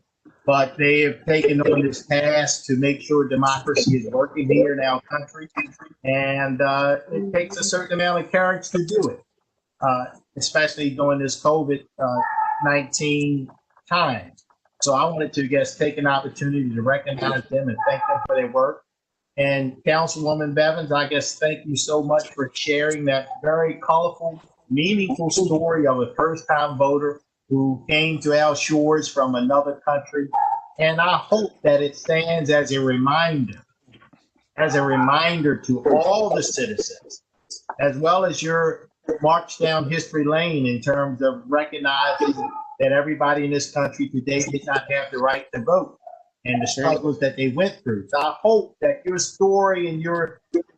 Speaker 10: but they have taken on this task to make sure democracy is working here in our country, and it takes a certain amount of courage to do it, especially during this COVID-19 time. So I wanted to take an opportunity to recognize them and thank them for their work. And Councilwoman Bevins, thank you so much for sharing that very colorful, meaningful story of a first-time voter who came to our shores from another country. And I hope that it stands as a reminder to all the citizens, as well as your march down history lane in terms of recognizing that everybody in this country today did not have the right to vote and the struggles that they went through. So I hope that your story and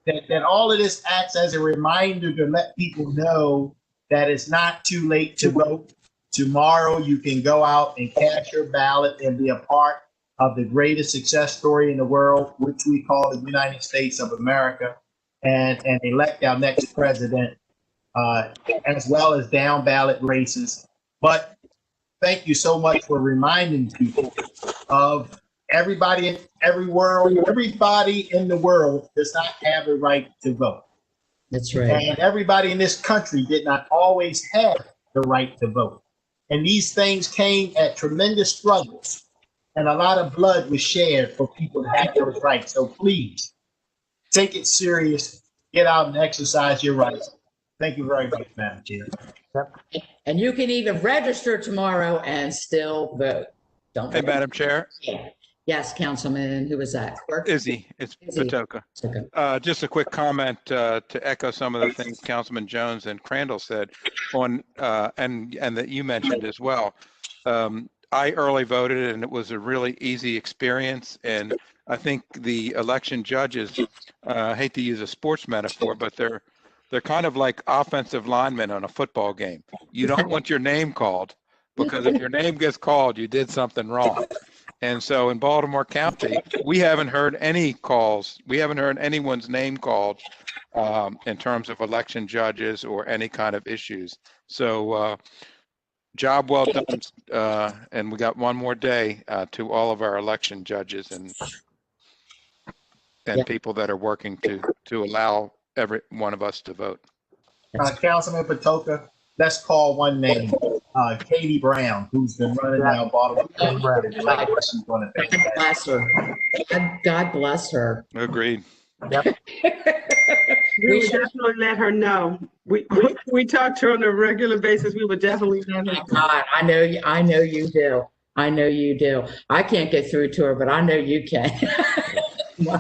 Speaker 10: that all of this acts as a reminder to let people know that it's not too late to vote. Tomorrow you can go out and cast your ballot and be a part of the greatest success story in the world, which we call the United States of America, and elect our next president, as well as down ballot races. But thank you so much for reminding people of everybody in everybody in the world does not have a right to vote.
Speaker 1: That's right.
Speaker 10: And everybody in this country did not always have the right to vote. And these things came at tremendous struggles, and a lot of blood was shed for people to have those rights. So please take it serious, get out and exercise your rights. Thank you very much, Madam Chair.
Speaker 3: Yep.
Speaker 1: And you can even register tomorrow and still vote. Don't
Speaker 7: Hey, Madam Chair.
Speaker 1: Yeah. Yes, Councilman, who was that? Clerk?
Speaker 7: Izzy, it's Patoka. Just a quick comment to echo some of the things Councilman Jones and Crandall said on, and that you mentioned as well. I early voted, and it was a really easy experience. And I think the election judges, I hate to use a sports metaphor, but they're kind of like offensive linemen on a football game. You don't want your name called, because if your name gets called, you did something wrong. And so in Baltimore County, we haven't heard any calls. We haven't heard anyone's name called in terms of election judges or any kind of issues. So job well done. And we got one more day to all of our election judges and people that are working to allow every one of us to vote.
Speaker 10: Councilman Patoka, let's call one name. Katie Brown, who's been running now Baltimore.
Speaker 1: God bless her. God bless her.
Speaker 7: Agreed.
Speaker 3: Yep.
Speaker 11: We would definitely let her know. We talk to her on a regular basis. We would definitely let her know.
Speaker 1: God, I know you do. I know you do. I can't get through to her, but I know you can.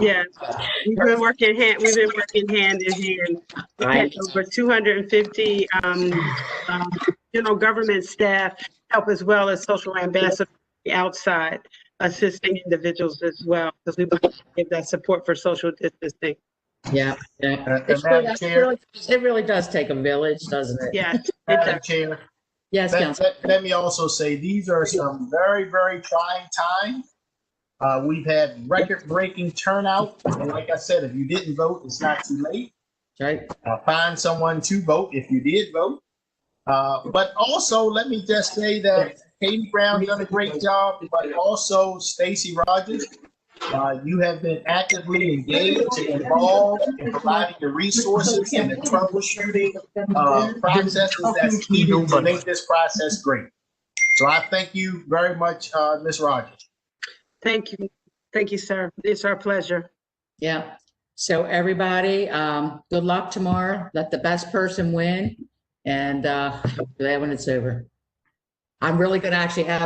Speaker 11: Yeah, we've been working hand in hand. We've had over 250 general government staff help, as well as social ambassadors outside assisting individuals as well, because we want to give that support for social distancing.
Speaker 1: Yeah, yeah.
Speaker 10: Madam Chair.
Speaker 1: It really does take a village, doesn't it?
Speaker 11: Yeah.
Speaker 10: Madam Chair.
Speaker 1: Yes, Council.
Speaker 10: Let me also say, these are some very, very trying times. We've had record-breaking turnout, and like I said, if you didn't vote, it's not too late.
Speaker 1: Right.
Speaker 10: Find someone to vote if you did vote. But also, let me just say that Katie Brown done a great job, but also Stacy Rogers. You have been actively engaged and involved in providing the resources and the troubleshooting processes that's needed to make this process great. So I thank you very much, Ms. Rogers.
Speaker 11: Thank you. Thank you, sir. It's our pleasure.
Speaker 1: Yeah. So everybody, good luck tomorrow. Let the best person win. And glad when it's over. I'm really going to actually have